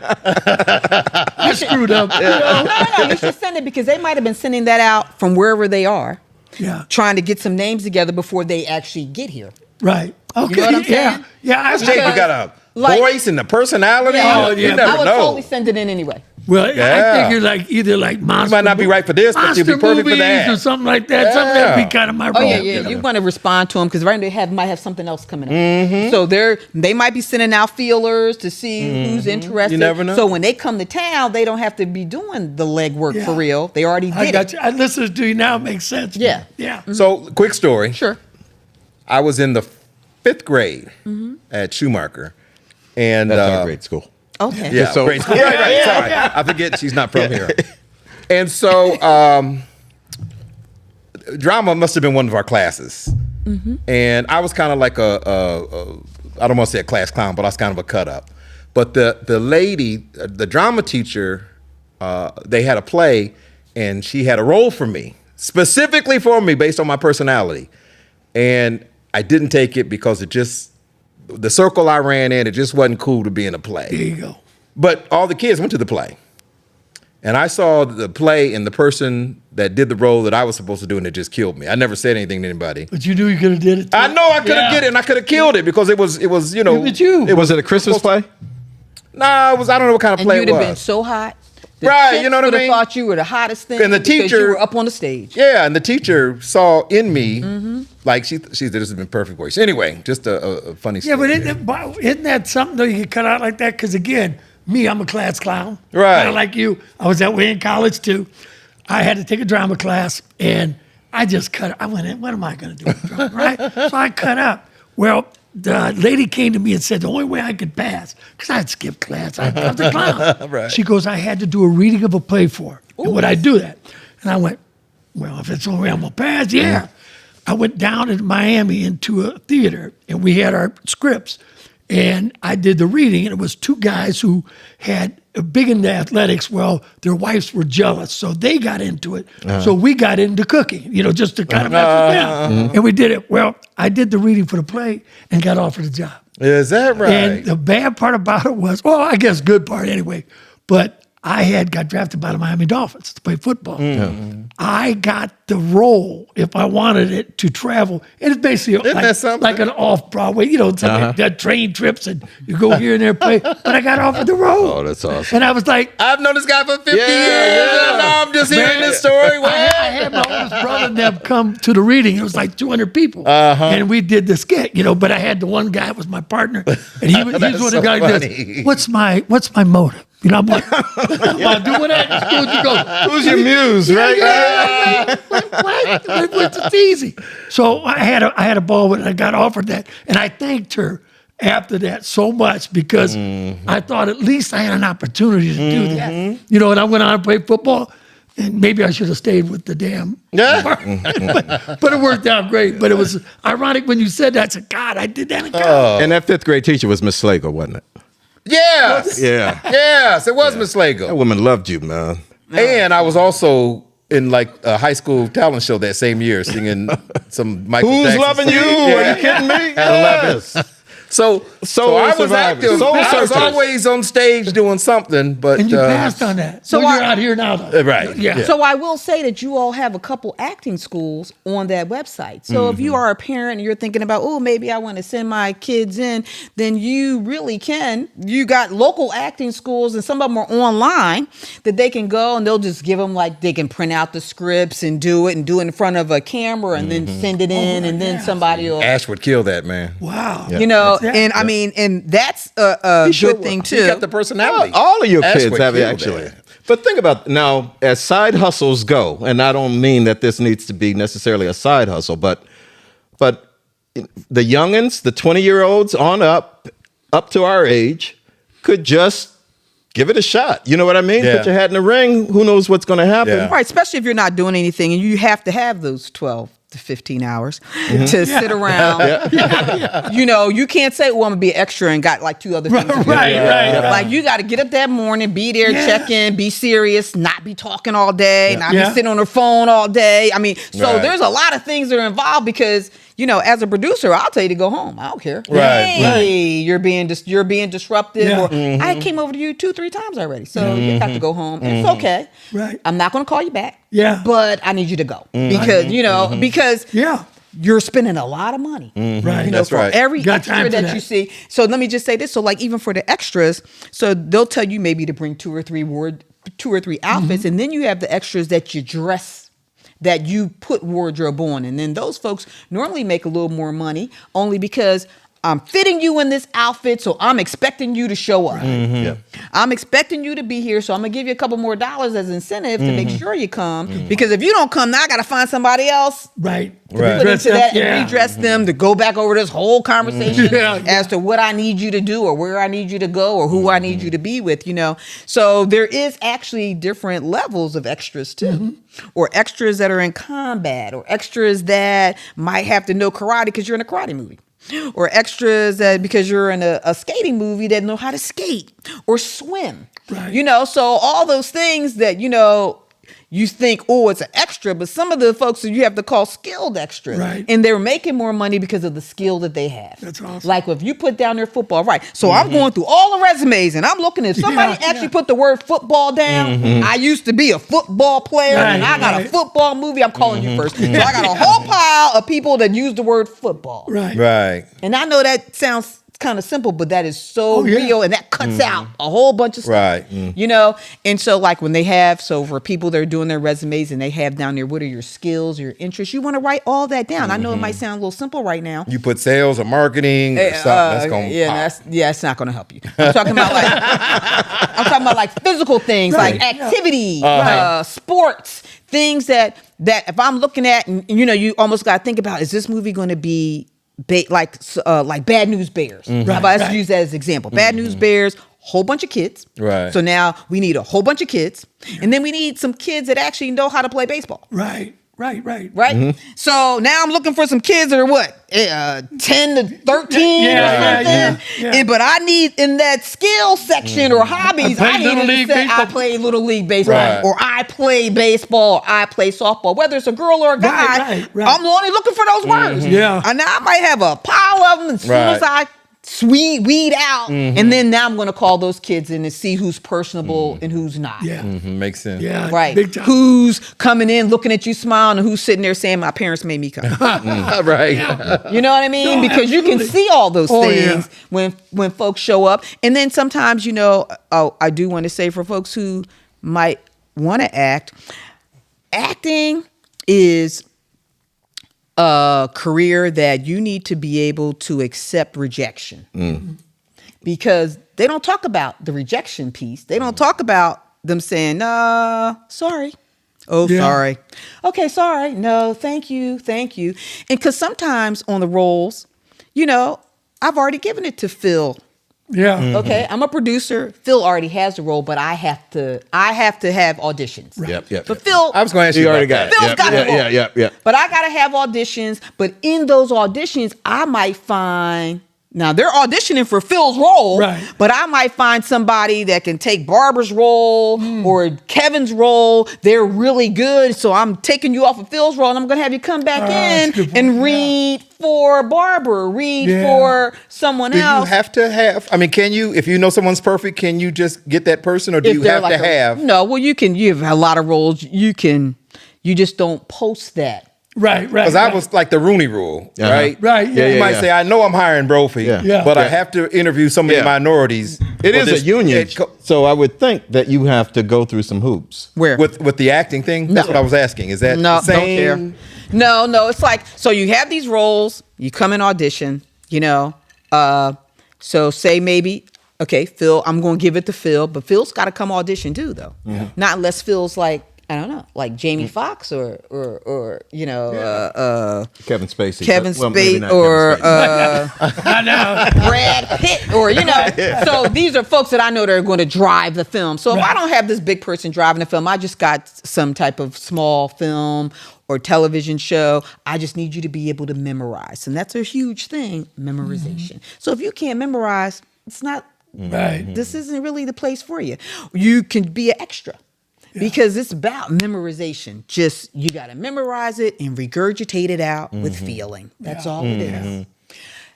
Speaker 2: I screwed up.
Speaker 5: No, you should send it, because they might have been sending that out from wherever they are.
Speaker 2: Yeah.
Speaker 5: Trying to get some names together before they actually get here.
Speaker 2: Right. Okay.
Speaker 5: You know what I'm saying?
Speaker 2: Yeah.
Speaker 4: Jay, you got a voice and a personality.
Speaker 2: Yeah.
Speaker 4: You never
Speaker 5: I would
Speaker 4: know.
Speaker 5: totally send it in anyway.
Speaker 2: Well, I think you're like either like monster.
Speaker 1: You might not be right for this, but you'll be perfect for that.
Speaker 2: Or something like that. Something that'd be kind of my role.
Speaker 5: Oh yeah. You want to respond to them because right now they might have something else coming up. So they might be sending out feelers to see who's interested.
Speaker 1: You never know.
Speaker 5: So when they come to town, they don't have to be doing the legwork for real. They already did it.
Speaker 2: I listen to you now. It makes sense.
Speaker 5: Yeah.
Speaker 2: Yeah.
Speaker 1: So, quick story.
Speaker 5: Sure.
Speaker 1: I was in the 5th grade at Schumacher, and
Speaker 4: That's our grade school.
Speaker 5: Okay.
Speaker 1: yeah,
Speaker 4: So-
Speaker 1: grade school. Right. Sorry, I forget she's not from here. And so, drama must have been one of our classes, and I was kind of like I don't want to say a class clown, but I was kind of a cut up. But the lady, the drama teacher, they had a play, and she had a role for me, specifically for me, based on my personality. And I didn't take it because the circle I ran in, it just wasn't cool to be in a play.
Speaker 2: There you go.
Speaker 1: But all the kids went to the play. And I saw the play and the person that did the role that I was supposed to do, and it just killed me. I never said anything to anybody.
Speaker 2: But you knew you could have did it. Too.
Speaker 1: I know I could have did it, and I could have killed it because it was you know.
Speaker 2: Look at you.
Speaker 4: Was it a Christmas play?
Speaker 1: Nah, it was. I don't know what kind of
Speaker 5: And
Speaker 1: play
Speaker 5: you'd
Speaker 1: it
Speaker 5: have been
Speaker 1: was.
Speaker 5: so hot. The
Speaker 1: Right,
Speaker 5: chicks
Speaker 1: you know what I
Speaker 5: would have
Speaker 1: mean?
Speaker 5: thought you were the hottest thing.
Speaker 1: And the
Speaker 5: because
Speaker 1: teacher-
Speaker 5: you were up on the stage.
Speaker 1: Yeah, and the teacher saw in me, like she said, this has been perfect for you. So anyway, just a funny
Speaker 2: Yeah,
Speaker 1: story.
Speaker 2: but isn't that something though? You get cut out like that because again, I'm a class clown.
Speaker 1: Right.
Speaker 2: Kind of like you. I was that way in college too. I had to take a drama class, and I just cut. I went in. What am I going to do? With drama, right. So I cut up. Well, the lady came to me and said the only way I could pass, because I had skipped class. I was a clown.
Speaker 1: Right.
Speaker 2: She goes, I had to do a reading of a play for her. And would I do that? And I went, well, if it's the only way I'm going to pass, yeah. I went down in Miami into a theater, and we had our scripts. And I did the reading, and it was 2 guys who had big into athletics. Well, their wives were jealous, so they got into it. So we got into cooking, just to kind of mess with them. And we did it. Well, I did the reading for the play and got offered a job.
Speaker 1: Is that right?
Speaker 2: And the bad part about it was, well, I guess good part anyway, but I got drafted by the Miami Dolphins to play football. I got the role, if I wanted it, to travel. And it's basically like an off-Broadway, that train trips and you go here and there and play. But I got offered the role.
Speaker 4: Oh, that's awesome.
Speaker 2: And I was like,
Speaker 1: I've known this guy for 50 years,
Speaker 4: yeah.
Speaker 1: and now I'm just hearing this story.
Speaker 2: I had my oldest brother and them come to the reading. It was like 200 people. And we did the skit, but I had the one guy that was my partner. And he was one of the guys that goes, what's my motive? I'm like, I'm doing that.
Speaker 4: Who's your muse, right?
Speaker 2: What? It's easy. So I had a ball with it. I got offered that, and I thanked her after that so much because I thought at least I had an opportunity to do that. And I went on and played football, and maybe I should have stayed with the damn. But it worked out great. But it was ironic when you said that. I said, God, I did that in college.
Speaker 4: And that 5th grade teacher was Miss Slagle, wasn't it?
Speaker 1: Yes.
Speaker 4: Yeah.
Speaker 1: Yes, it was Miss
Speaker 4: That
Speaker 1: Slagle.
Speaker 4: woman loved you, man.
Speaker 1: And I was also in like a high school talent show that same year singing some Michael
Speaker 4: Who's
Speaker 1: Jackson
Speaker 4: loving you?
Speaker 1: song.
Speaker 4: Are you kidding me?
Speaker 1: At 11. So I was
Speaker 4: survivors.
Speaker 1: active.
Speaker 4: Soul
Speaker 1: I was
Speaker 4: searchers.
Speaker 1: always on stage doing something, but
Speaker 2: And you passed on that. So you're out here now, though.
Speaker 1: right.
Speaker 2: Yeah.
Speaker 5: So I will say that you all have a couple acting schools on that website. So if you are a parent and you're thinking about, oh, maybe I want to send my kids in, then you really can. You got local acting schools, and some of them are online that they can go and they'll just give them they can print out the scripts and do it in front of a camera and then send it in, and then somebody will.
Speaker 1: Ash would kill that, man.
Speaker 2: Wow.
Speaker 5: And I mean, and that's a good thing too.
Speaker 1: He got the personality.
Speaker 4: All of your
Speaker 1: Ash
Speaker 4: kids
Speaker 1: would
Speaker 4: have it,
Speaker 1: kill
Speaker 4: actually.
Speaker 1: that.
Speaker 4: But think about now, as side hustles go, and I don't mean that this needs to be necessarily a side hustle, but the youngins, the 20-year-olds on up to our age, could just give it a shot. You know what I mean?
Speaker 1: Yeah.
Speaker 4: Put your hat in the ring. Who knows what's going to happen?
Speaker 1: Yeah.
Speaker 5: Right, especially if you're not doing anything and you have to have those 12 to 15 hours to sit around. You can't say, well, I'm going to be an extra and got 2 other things. to do.
Speaker 2: Right.
Speaker 5: You got to get up that morning, be there, check in, be serious, not be talking all day, not be sitting on her phone all day. I mean, so there's a lot of things that are involved because, as a producer, I'll tell you to go home. I don't care.
Speaker 1: Right.
Speaker 5: Hey, you're being disruptive.
Speaker 2: Yeah.
Speaker 5: Or I came over to you 2-3 times already. So you have to go home. And it's okay.
Speaker 2: Right.
Speaker 5: I'm not going to call you back.
Speaker 2: Yeah.
Speaker 5: But I need you to go because, because you're spending a lot of money.
Speaker 2: Right.
Speaker 1: That's
Speaker 5: for
Speaker 1: right.
Speaker 5: every
Speaker 2: Got time
Speaker 5: extra
Speaker 2: for
Speaker 5: that you
Speaker 2: that.
Speaker 5: see. So let me just say this. So even for the extras, so they'll tell you maybe to bring 2 or 3 word 2 or 3 outfits, and then you have the extras that you dress, that you put wardrobe on, and then those folks normally make a little more money only because I'm fitting you in this outfit, so I'm expecting you to show up. I'm expecting you to be here, so I'm gonna give you a couple more dollars as incentive to make sure you come. Because if you don't come, now I gotta find somebody else.
Speaker 2: Right.
Speaker 5: To put into that and redress them to go back over this whole conversation as to what I need you to do or where I need you to go or who I need you to be with, you know. So there is actually different levels of extras too. Or extras that are in combat, or extras that might have to know karate because you're in a karate movie. Or extras that because you're in a skating movie that know how to skate or swim.
Speaker 2: Right.
Speaker 5: You know, so all those things that, you know, you think, oh, it's an extra, but some of the folks that you have to call skilled extras.
Speaker 2: Right.
Speaker 5: And they're making more money because of the skill that they have.
Speaker 2: That's awesome.
Speaker 5: Like if you put down their football, right. So I'm going through all the resumes and I'm looking, if somebody actually put the word football down, I used to be a football player and I got a football movie, I'm calling you first. So I got a whole pile of people that use the word football.
Speaker 4: Right.
Speaker 5: And I know that sounds kind of simple, but that is so real, and that cuts out a whole bunch of stuff. You know? And so like when they have, so for people that are doing their resumes and they have down there, what are your skills, your interests, you want to write all that down. I know it might sound a little simple right now.
Speaker 4: You put sales or marketing or something, that's going to pop.
Speaker 5: It's not going to help you. I'm talking about like physical things, like activity, sports, things that if I'm looking at, and you know, you almost got to think about, is this movie going to be like Bad News Bears? Let's use that as an example. Bad News Bears, whole bunch of kids.
Speaker 4: Right.
Speaker 5: So now we need a whole bunch of kids, and then we need some kids that actually know how to play baseball.
Speaker 2: Right.
Speaker 5: So now I'm looking for some kids that are what, 10 to 13 or something. But I need in that skill section or hobbies, I need to say I play Little League Baseball, or I play baseball, or I play softball. Whether it's a girl or a guy, I'm only looking for those words. And now I might have a pile of them as soon as I weed out, and then now I'm going to call those kids in and see who's personable and who's not.
Speaker 4: Makes sense.
Speaker 5: Right.
Speaker 2: Big time.
Speaker 5: Who's coming in, looking at you, smiling, and who's sitting there saying, "My parents made me come."
Speaker 4: Right.
Speaker 5: You know what I mean?
Speaker 2: No,
Speaker 5: because you can see all those things when folks show up, and then sometimes, you know, I do want to say for folks who might want to act, acting is a career that you need to be able to accept rejection, because they don't talk about the rejection piece. They don't talk about them saying, sorry. Oh, sorry. Okay, sorry. No, thank you. And because sometimes on the roles, you know, I've already given it to Phil. Okay, I'm a producer. Phil already has the role, but I have to have auditions.
Speaker 4: Yep.
Speaker 5: But Phil,
Speaker 4: I was going to ask you
Speaker 5: already
Speaker 4: about
Speaker 5: got it. Phil's got the role.
Speaker 4: Yeah.
Speaker 5: But I got to have auditions. But in those auditions, I might find, now they're auditioning for Phil's role, but I might find somebody that can take Barbara's role or Kevin's role. They're really good. So I'm taking you off of Phil's role and I'm going to have you come back in and read for Barbara, read for someone else.
Speaker 4: Do you have to have, I mean, can you, if you know someone's perfect, can you just get that person, or do you have to have?
Speaker 5: No, well, you have a lot of roles. You just don't post that.
Speaker 2: Right.
Speaker 4: Because I was like the Rooney Rule, right? You might say, I know I'm hiring Brophy, but I have to interview some of the minorities. It is a union, so I would think that you have to go through some hoops.
Speaker 5: Where?
Speaker 4: With the acting thing? That's what I was asking. Is that the same?
Speaker 5: Don't care. No, it's like, so you have these roles, you come in audition, you know, so say maybe, okay, Phil, I'm going to give it to Phil, but Phil's got to come audition too, though. Not unless Phil's like, I don't know, like Jamie Foxx or you know,
Speaker 4: Kevin Spacey.
Speaker 2: I know.
Speaker 5: Brad Pitt, or you know. So these are folks that I know that are going to drive the film. So if I don't have this big person driving the film, I just got some type of small film or television show. I just need you to be able to memorize, and that's a huge thing, memorization. So if you can't memorize, it's not. This isn't really the place for you. You can be an extra. Because it's about memorization. Just, you got to memorize it and regurgitate it out with feeling. That's all it is.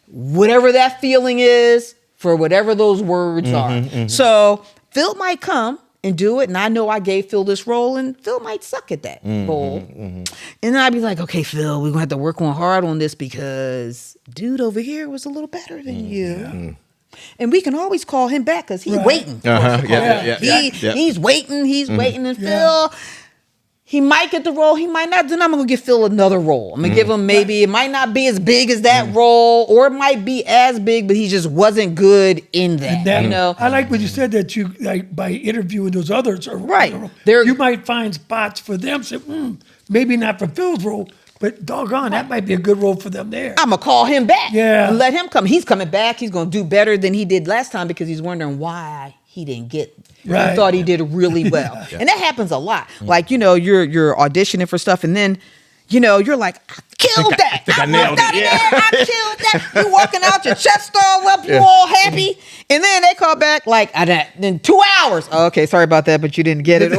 Speaker 5: Whatever that feeling is, for whatever those words are. So Phil might come and do it, and I know I gave Phil this role, and Phil might suck at that role. And then I'd be like, okay, Phil, we're going to have to work on hard on this because dude over here was a little better than you. And we can always call him back because he's waiting. He's waiting. He's waiting. And Phil, he might get the role. He might not. Then I'm going to give Phil another role. I'm going to give him maybe, it might not be as big as that role, or it might be as big, but he just wasn't good in that. You know?
Speaker 2: I like what you said, that you, like, by interviewing those others, or,
Speaker 5: Right.
Speaker 2: you might find spots for them. Say, maybe not for Phil's role, but doggone, that might be a good role for them there.
Speaker 5: I'm going to call him back.
Speaker 2: Yeah.
Speaker 5: And let him come. He's coming back. He's going to do better than he did last time because he's wondering why he didn't get.
Speaker 2: Right.
Speaker 5: He thought he did really well. And that happens a lot. Like, you know, you're auditioning for stuff and then, you know, you're like, I killed that. I
Speaker 4: nailed
Speaker 5: walked out
Speaker 4: it.
Speaker 5: of there. I killed that. You walking out, your chest all up, you all happy. And then they call back like, in 2 hours. Oh, okay, sorry about that, but you didn't get it.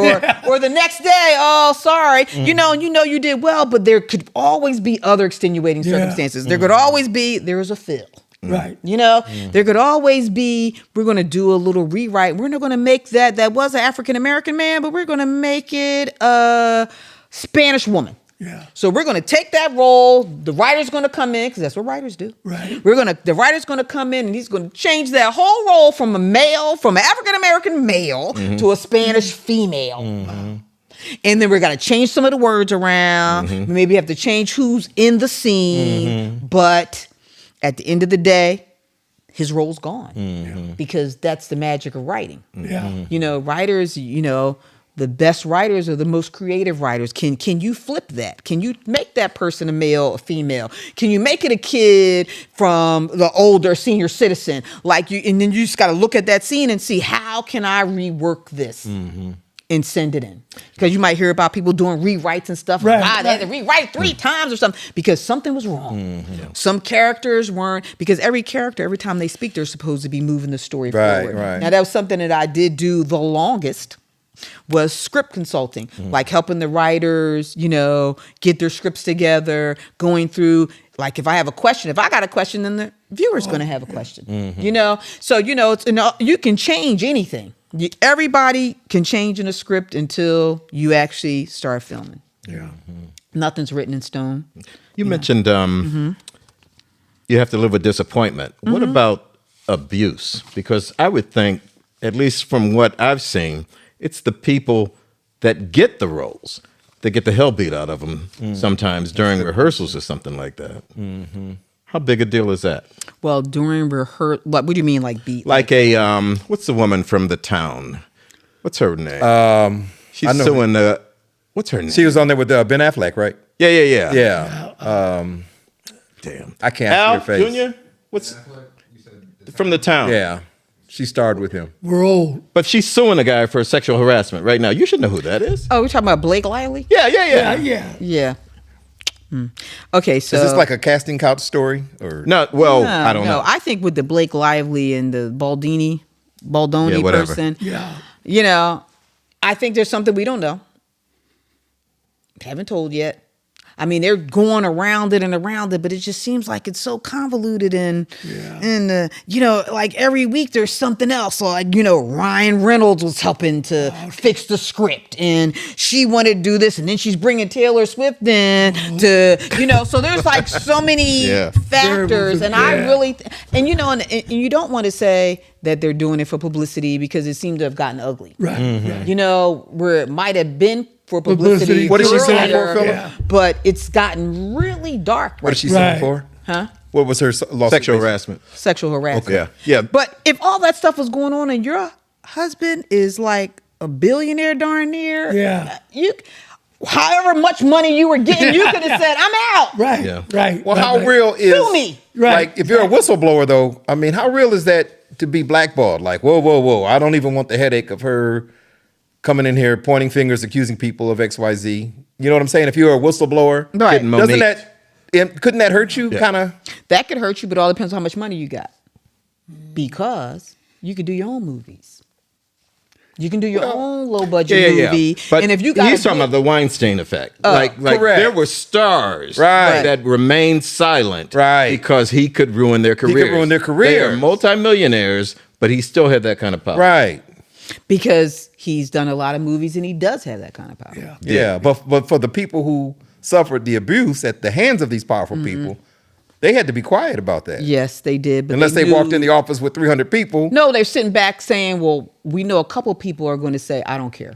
Speaker 5: Or the next day, oh, sorry. You know you did well, but there could always be other extenuating circumstances. There could always be, there was a Phil.
Speaker 2: Right.
Speaker 5: You know, there could always be, we're going to do a little rewrite. We're not going to make that was an African-American man, but we're going to make it a Spanish woman.
Speaker 2: Yeah.
Speaker 5: So we're going to take that role. The writer's going to come in, because that's what writers do.
Speaker 2: Right.
Speaker 5: The writer's going to come in and he's going to change that whole role from an African-American male to a Spanish female. And then we're going to change some of the words around. We maybe have to change who's in the scene. But at the end of the day, his role's gone because that's the magic of writing.
Speaker 2: Yeah.
Speaker 5: You know, writers, you know, the best writers are the most creative writers. Can you flip that? Can you make that person a male, a female? Can you make it a kid from the older senior citizen? And then you just got to look at that scene and see, how can I rework this? And send it in, because you might hear about people doing rewrites and stuff. They had to rewrite 3 times or something because something was wrong. Some characters weren't, because every character, every time they speak, they're supposed to be moving the story forward. Now that was something that I did do the longest, was script consulting, like helping the writers, you know, get their scripts together, going through, like, if I have a question, if I got a question, then the viewer's going to have a question, you know? So, you know, you can change anything. Everybody can change in a script until you actually start filming.
Speaker 2: Yeah.
Speaker 5: Nothing's written in stone.
Speaker 4: You mentioned you have to live with disappointment. What about abuse? Because I would think, at least from what I've seen, it's the people that get the roles that get the hell beat out of them sometimes during rehearsals or something like that. How big a deal is that? Well,
Speaker 5: during rehearsal, what do you mean, like beat?
Speaker 4: Like a what's the woman from the town? What's her name? She's suing what's her name?
Speaker 1: She was on there with Ben Affleck, right?
Speaker 4: Yeah.
Speaker 1: Damn, I can't see her face.
Speaker 4: Jr. What's from the town?
Speaker 1: Yeah, she starred with him.
Speaker 2: We're old.
Speaker 4: But she's suing a guy for sexual harassment right now. You should know who that is.
Speaker 5: Oh, we're talking about Blake Lively?
Speaker 2: Yeah.
Speaker 5: Okay, so
Speaker 1: is this like a casting couch story, or
Speaker 4: no? Well, I don't know.
Speaker 5: I think with the Blake Lively and the Baldoni person, you know, I think there's something we don't know. Haven't told yet. I mean, they're going around it and around it, but it just seems like it's so convoluted and you know, like every week there's something else. So, like, you know, Ryan Reynolds was helping to fix the script and she wanted to do this, and then she's bringing Taylor Swift in to, you know, so there's like so many factors, and I really, and you know, and you don't want to say that they're doing it for publicity because it seemed to have gotten ugly.
Speaker 2: Right.
Speaker 5: You know, where it might have been for publicity.
Speaker 1: What is she suing for, Philip?
Speaker 5: But it's gotten really dark.
Speaker 1: What is she suing for?
Speaker 5: Huh?
Speaker 1: What was her lawsuit?
Speaker 4: Sexual harassment.
Speaker 5: Sexual harassment.
Speaker 4: Okay. Yeah.
Speaker 5: But if all that stuff was going on and your husband is like a billionaire darn near, however much money you were getting, you could have said, I'm out.
Speaker 2: Right.
Speaker 4: Yeah.
Speaker 2: Right.
Speaker 1: Well, how real is
Speaker 5: Sue me.
Speaker 1: Like, if you're a whistleblower, though, I mean, how real is that to be blackballed? Like, whoa. I don't even want the headache of her coming in here, pointing fingers, accusing people of XYZ. You know what I'm saying? If you're a whistleblower, couldn't that hurt you? Kind of.
Speaker 5: That could hurt you, but it all depends on how much money you got. Because you could do your own movies. You can do your own low budget movie.
Speaker 4: But
Speaker 5: and if you got
Speaker 4: he's talking about the Weinstein effect. Like there were stars that remained silent because he could ruin their careers.
Speaker 1: He could ruin their careers.
Speaker 4: They are multimillionaires, but he still had that kind of power.
Speaker 1: Right.
Speaker 5: Because he's done a lot of movies and he does have that kind of power.
Speaker 1: Yeah. But for the people who suffered the abuse at the hands of these powerful people, They had to be quiet about that.
Speaker 5: Yes, they did. But
Speaker 1: Unless they
Speaker 5: knew-
Speaker 1: walked in the office with 300 people.
Speaker 5: No, they're sitting back saying, well, we know a couple people are going to say, I don't care.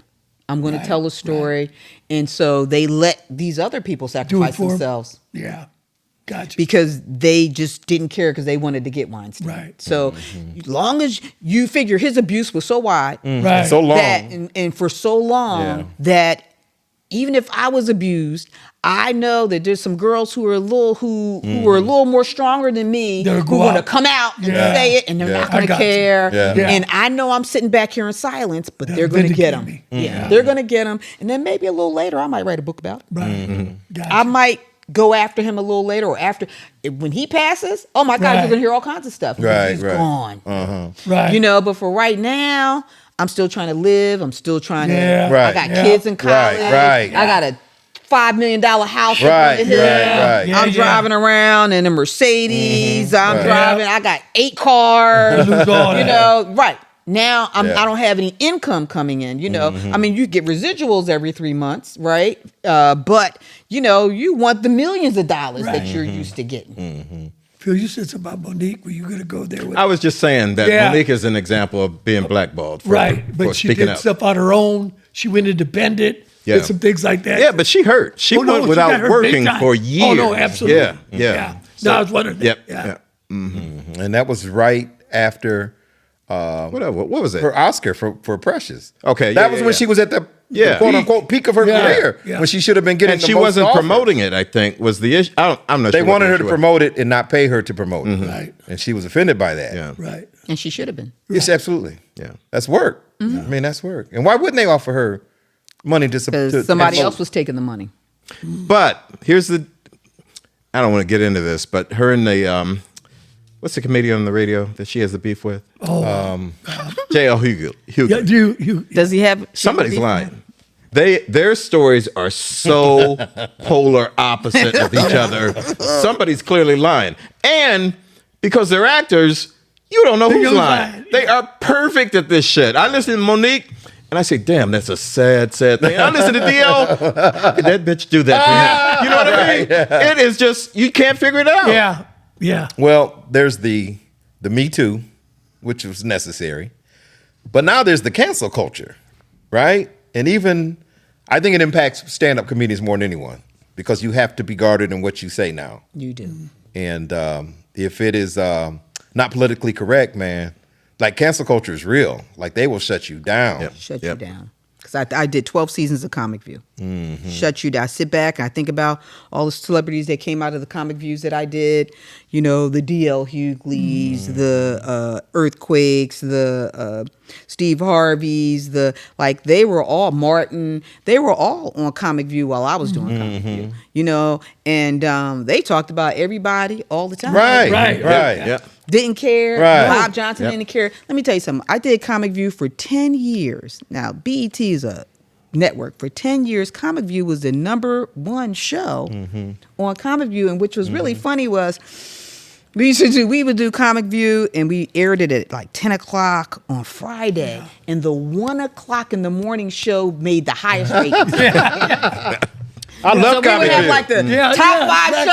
Speaker 5: I'm going to tell a story. And so they let these other people sacrifice
Speaker 2: for 'em.
Speaker 5: themselves.
Speaker 2: Yeah. Gotcha.
Speaker 5: Because they just didn't care because they wanted to get Weinstein.
Speaker 2: Right.
Speaker 5: So as long as you figure his abuse was so wide
Speaker 2: Right.
Speaker 1: So long.
Speaker 5: that, and for so long that even if I was abused, I know that there's some girls who are a little who are a little more stronger than me
Speaker 2: They'll
Speaker 5: who
Speaker 2: go
Speaker 5: want to
Speaker 2: out.
Speaker 5: come out and
Speaker 2: Yeah.
Speaker 5: say it, and they're
Speaker 1: Yeah.
Speaker 5: not
Speaker 2: I
Speaker 5: going to
Speaker 2: got you.
Speaker 5: care.
Speaker 1: Yeah.
Speaker 2: Yeah.
Speaker 5: And I know I'm sitting back here in silence, but they're going to get him.
Speaker 2: vindicate me.
Speaker 5: Yeah, they're going to get him, and then maybe a little later I might write a book about it.
Speaker 2: Right. Gotcha.
Speaker 5: I might go after him a little later, or after when he passes. Oh my God,
Speaker 2: Right.
Speaker 5: you're gonna hear all kinds of stuff. Because
Speaker 1: Right,
Speaker 5: he's
Speaker 1: right.
Speaker 5: gone.
Speaker 2: Right.
Speaker 5: You know, but for right now, I'm still trying to live. I'm still trying
Speaker 2: Yeah.
Speaker 5: to.
Speaker 1: Right.
Speaker 5: I got
Speaker 2: Yeah.
Speaker 5: kids in college.
Speaker 1: Right.
Speaker 5: I got a $5 million house.
Speaker 1: Right,
Speaker 5: up on the hill.
Speaker 1: right.
Speaker 2: Yeah,
Speaker 5: I'm
Speaker 2: yeah.
Speaker 5: driving around in a Mercedes. I'm
Speaker 1: Right.
Speaker 5: driving. I got 8 cars.
Speaker 2: Lose all
Speaker 5: You
Speaker 2: that.
Speaker 5: know, right. Now
Speaker 1: Yeah.
Speaker 5: I don't have any income coming in. You know, I mean, you get residuals every 3 months, right? But you know, you want the millions of dollars that you're used to getting.
Speaker 2: Phil, you said something about Monique. Were you going to go there with
Speaker 4: I was just saying that
Speaker 2: Yeah.
Speaker 4: Monique is an example of being blackballed. For,
Speaker 2: Right.
Speaker 4: for
Speaker 2: But she
Speaker 4: speaking
Speaker 2: did
Speaker 4: out.
Speaker 2: stuff on her own. She went independent.
Speaker 4: Yeah.
Speaker 2: Did some things like that.
Speaker 4: Yeah, but she hurt. She
Speaker 2: Oh, no,
Speaker 4: went
Speaker 2: she
Speaker 4: without
Speaker 2: got her big
Speaker 4: working
Speaker 2: time.
Speaker 4: for years.
Speaker 2: Oh, no, absolutely.
Speaker 4: Yeah.
Speaker 2: No, I was wondering that.
Speaker 4: Yep.
Speaker 2: Yeah.
Speaker 4: Yeah.
Speaker 1: And that was right after
Speaker 4: What was it?
Speaker 1: her Oscar for Precious.
Speaker 4: Okay,
Speaker 1: That
Speaker 4: yeah,
Speaker 1: was
Speaker 4: yeah,
Speaker 1: when
Speaker 4: yeah.
Speaker 1: she was at the
Speaker 4: Yeah.
Speaker 1: quote unquote peak of her
Speaker 2: Yeah.
Speaker 1: career.
Speaker 2: Yeah.
Speaker 1: When she should have been getting
Speaker 4: And
Speaker 1: the
Speaker 4: she
Speaker 1: most
Speaker 4: wasn't
Speaker 1: offers.
Speaker 4: promoting it, I think, was the issue. I'm not
Speaker 1: They
Speaker 4: sure. what
Speaker 1: wanted
Speaker 4: the
Speaker 1: her to
Speaker 4: issue was.
Speaker 1: promote it and not pay her to promote it.
Speaker 2: Right.
Speaker 1: And she was offended by that.
Speaker 4: Yeah.
Speaker 2: Right.
Speaker 5: And she should have been.
Speaker 1: Yes, absolutely.
Speaker 4: Yeah.
Speaker 1: That's work. I mean, that's work. And why wouldn't they offer her money to
Speaker 5: Because somebody else was taking the money.
Speaker 4: But here's the. I don't want to get into this, but her and the what's the comedian on the radio that she has the beef with? J.L. Hughley.
Speaker 2: Yeah, you
Speaker 5: Does he have?
Speaker 4: Somebody's lying. Their stories are so polar opposite of each other. Somebody's clearly lying. And because they're actors, you don't know who's
Speaker 2: who's
Speaker 4: lying.
Speaker 2: lying.
Speaker 4: They are perfect at this shit. I listen to Monique and I say, damn, that's a sad thing. I listen to DL. How could that bitch do that to him? You know what I mean? It is just, you can't figure it out.
Speaker 2: Yeah. Yeah.
Speaker 1: Well, there's the Me Too, which was necessary. But now there's the cancel culture, right? And even, I think it impacts stand-up comedians more than anyone because you have to be guarded in what you say now.
Speaker 5: You do.
Speaker 1: And if it is not politically correct, man, like cancel culture is real. Like they will shut you down.
Speaker 4: Yep.
Speaker 5: Shut
Speaker 4: Yep.
Speaker 5: you down. Because I did 12 seasons of Comic View. Shut you down. I sit back and I think about all the celebrities that came out of the Comic Views that I did. You know, the D.L. Hughleys, the Earthquakes, the Steve Harveys, they were all Martin. They were all on Comic View while I was doing Comic View. You know, and they talked about everybody all the time.
Speaker 1: Right.
Speaker 2: Right.
Speaker 4: Yeah.
Speaker 5: Didn't care.
Speaker 1: Right.
Speaker 5: Bob Johnson
Speaker 4: Yep.
Speaker 5: didn't care. Let me tell you something. I did Comic View for 10 years. Now, BET is a network. For 10 years, Comic View was the #1 show on Comic View. And which was really funny was we would do Comic View and we aired it at like 10 o'clock on Friday. And the 1 o'clock in the morning show made the highest ratings.
Speaker 4: I love
Speaker 5: So we would
Speaker 4: Comic
Speaker 5: have
Speaker 4: View.
Speaker 5: like the
Speaker 2: Yeah,
Speaker 5: top
Speaker 2: yeah,
Speaker 5: five
Speaker 2: exactly.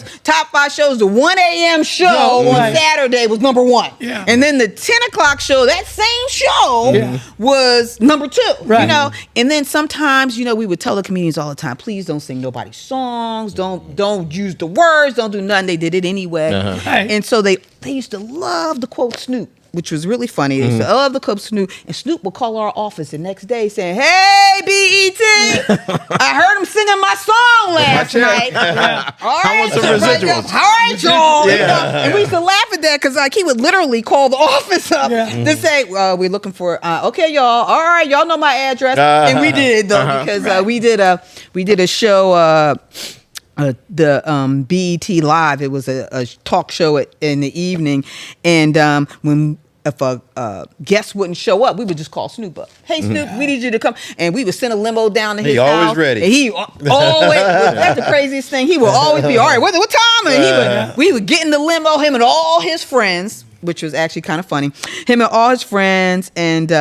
Speaker 5: shows. Top 5 shows. The 1 a.m. show
Speaker 2: Yeah,
Speaker 5: on
Speaker 2: right.
Speaker 5: Saturday was #1.
Speaker 2: Yeah.
Speaker 5: And then the 10 o'clock show, that same show was #2.
Speaker 2: Right.
Speaker 5: You know, and then sometimes, you know, we would tell the comedians all the time, please don't sing nobody's songs. Don't use the words. Don't do nothing. They did it anyway.
Speaker 2: Right.
Speaker 5: And so they used to love to quote Snoop, which was really funny. They used to love the quote Snoop. And Snoop would call our office the next day saying, hey, BET, I heard him singing my song last night. All right,
Speaker 4: How was the
Speaker 5: so right
Speaker 4: residuals?
Speaker 5: up. All right, y'all. You know? And we used to laugh at that because like he would literally call the office up to say, we're looking for, okay, y'all. All right, y'all know my address. And we did though because we did a show. The BET Live. It was a talk show in the evening, and if a guest wouldn't show up, we would just call Snoop up. Hey Snoop, we need you to come, and we would send a limo down to his house.
Speaker 1: always ready.
Speaker 5: And he always. That's the craziest thing. He would always be all right. What time? And we would get in the limo. Him and all his friends, which was actually kind of funny. Him and all his friends, and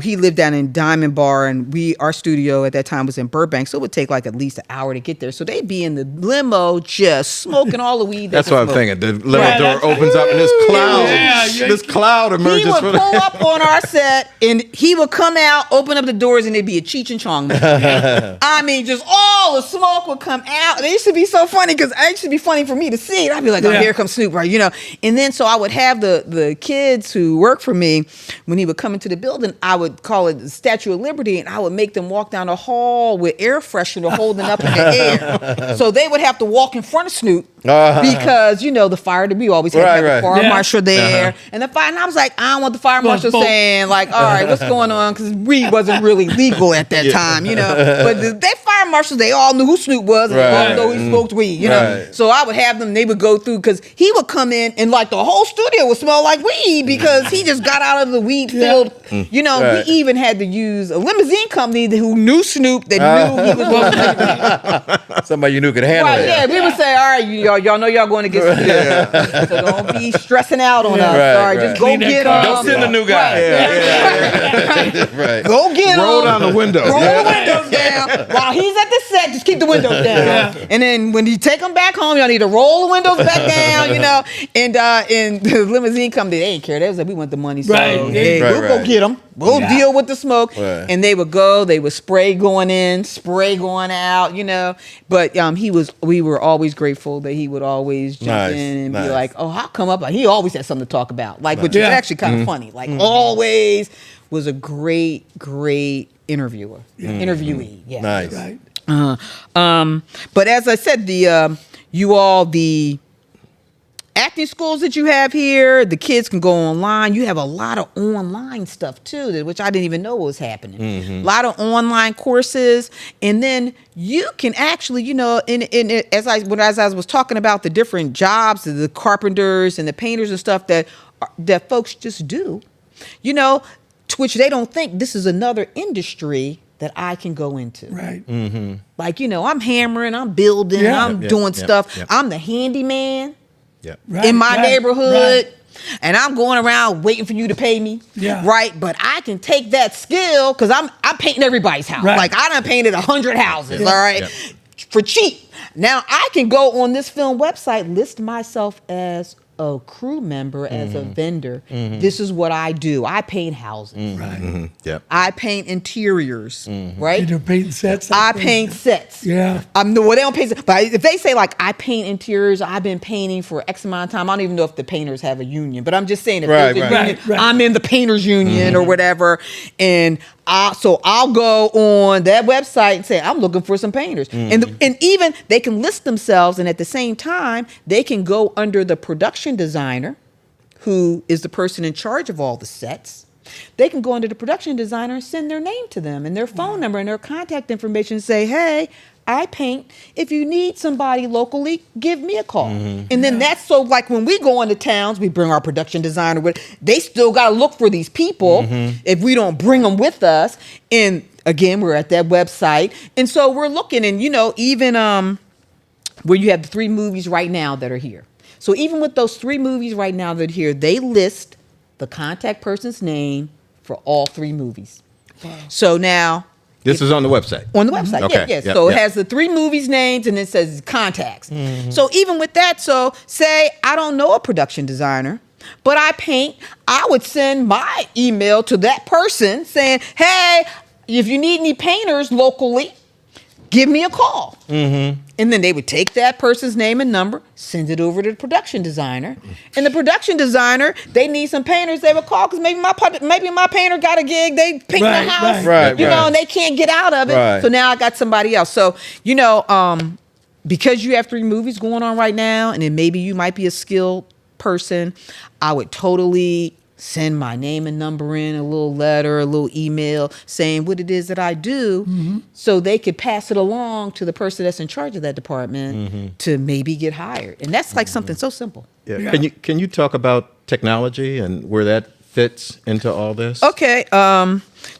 Speaker 5: he lived down in Diamond Bar, and our studio at that time was in Burbank, so it would take like at least an hour to get there. So they'd be in the limo just smoking all the weed.
Speaker 4: That's what I'm thinking. The limo door opens up and this cloud, this cloud emerges.
Speaker 5: He would
Speaker 4: from
Speaker 5: pull up on our set, and he would come out, open up the doors, and there'd be a Cheech and Chong movie. I mean, just all the smoke would come out. And it used to be so funny because it used to be funny for me to see it. I'd be like, oh, here comes Snoop, right? You know. And then so I would have the kids who worked for me, when he would come into the building, I would call it the Statue of Liberty, and I would make them walk down the hall with air freshener holding up in the air. So they would have to walk in front of Snoop because, you know, the fire, we always had the fire marshal there. And and I was like, I don't want the fire marshal saying like, all right, what's going on? Because weed wasn't really legal at that time, you know. But they fire marshals, they all knew who Snoop was, and they all know he smoked weed, you know. So I would have them, they would go through, because he would come in and like the whole studio would smell like weed because he just got out of the weed field. You know, we even had to use a limousine company who knew Snoop, that knew he was going to make
Speaker 4: somebody you knew could handle it.
Speaker 5: Yeah, we would say, all right, y'all know y'all going to get Snoop. So don't be stressing out on us. All right, just go get him.
Speaker 4: Don't send the new guy.
Speaker 5: Go get him.
Speaker 4: Roll down the window.
Speaker 5: Roll the windows down. While he's at the set, just keep the windows down. And then when you take him back home, y'all need to roll the windows back down, you know. And the limousine company, they didn't care. They was like, we want the money. So hey, we'll go get them. We'll deal with the smoke. And they would go, they would spray going in, spray going out, you know. But we were always grateful that he would always jump in and be like, oh, how come up? He always had something to talk about. Like, which is actually kind of funny. Like, always was a great interviewer. Interviewee. Yeah.
Speaker 4: Nice.
Speaker 5: Right. But as I said, the acting schools that you have here, the kids can go online. You have a lot of online stuff too, which I didn't even know was happening. A lot of online courses, and then you can actually, you know, as I was talking about the different jobs, the carpenters and the painters and stuff that folks just do, you know, to which they don't think this is another industry that I can go into.
Speaker 2: Right.
Speaker 5: Like, you know, I'm hammering, I'm building, I'm doing stuff. I'm the handyman. In my neighborhood, and I'm going around waiting for you to pay me, right? But I can take that skill because I'm painting everybody's house. Like I done painted 100 houses, all right, for cheap. Now I can go on this film website, list myself as a crew member, as a vendor. This is what I do. I paint houses. I paint interiors. Right.
Speaker 2: You paint sets.
Speaker 5: I paint sets.
Speaker 2: Yeah.
Speaker 5: Well, they don't paint. But if they say like I paint interiors, I've been painting for X amount of time. I don't even know if the painters have a union, but I'm just saying if there's a union, I'm in the painters union or whatever, and so I'll go on that website and say I'm looking for some painters, and even they can list themselves, and at the same time they can go under the production designer, who is the person in charge of all the sets. They can go under the production designer and send their name to them and their phone number and their contact information and say, hey, I paint. If you need somebody locally, give me a call. And then that's so like when we go into towns, we bring our production designer with, they still got to look for these people if we don't bring them with us. And again, we're at that website. And so we're looking, and you know, even where you have the 3 movies right now that are here. So even with those 3 movies right now that are here, they list the contact person's name for all 3 movies. So now
Speaker 4: this is on the website.
Speaker 5: On the website,
Speaker 4: okay.
Speaker 5: yes. So it has the 3 movies' names and it says contacts. So even with that, so say I don't know a production designer, but I paint, I would send my email to that person saying, hey, if you need any painters locally, give me a call. And then they would take that person's name and number, send it over to the production designer. And the production designer, they need some painters, they would call because maybe my painter got a gig, they paint the house, you know, and they can't get out of it. So now I got somebody else. So, you know, because you have 3 movies going on right now, and then maybe you might be a skilled person, I would totally send my name and number in, a little letter, a little email saying what it is that I do, so they could pass it along to the person that's in charge of that department to maybe get hired. And that's like something so simple.
Speaker 4: Can you talk about technology and where that fits into all this?
Speaker 5: Okay.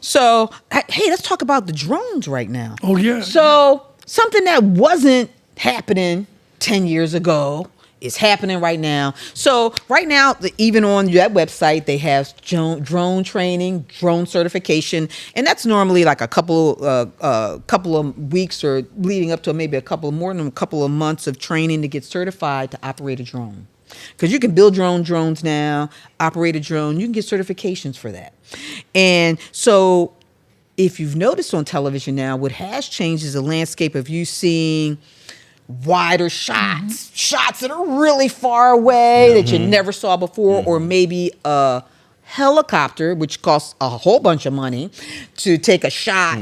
Speaker 5: So, hey, let's talk about the drones right now.
Speaker 2: Oh, yeah.
Speaker 5: So something that wasn't happening 10 years ago is happening right now. So right now, even on that website, they have drone training, drone certification, and that's normally like a couple of weeks or leading up to maybe more than a couple of months of training to get certified to operate a drone. Because you can build your own drones now, operate a drone, you can get certifications for that. And so if you've noticed on television now, what has changed is the landscape of you seeing wider shots, shots that are really far away that you never saw before, or maybe a helicopter, which costs a whole bunch of money to take a shot,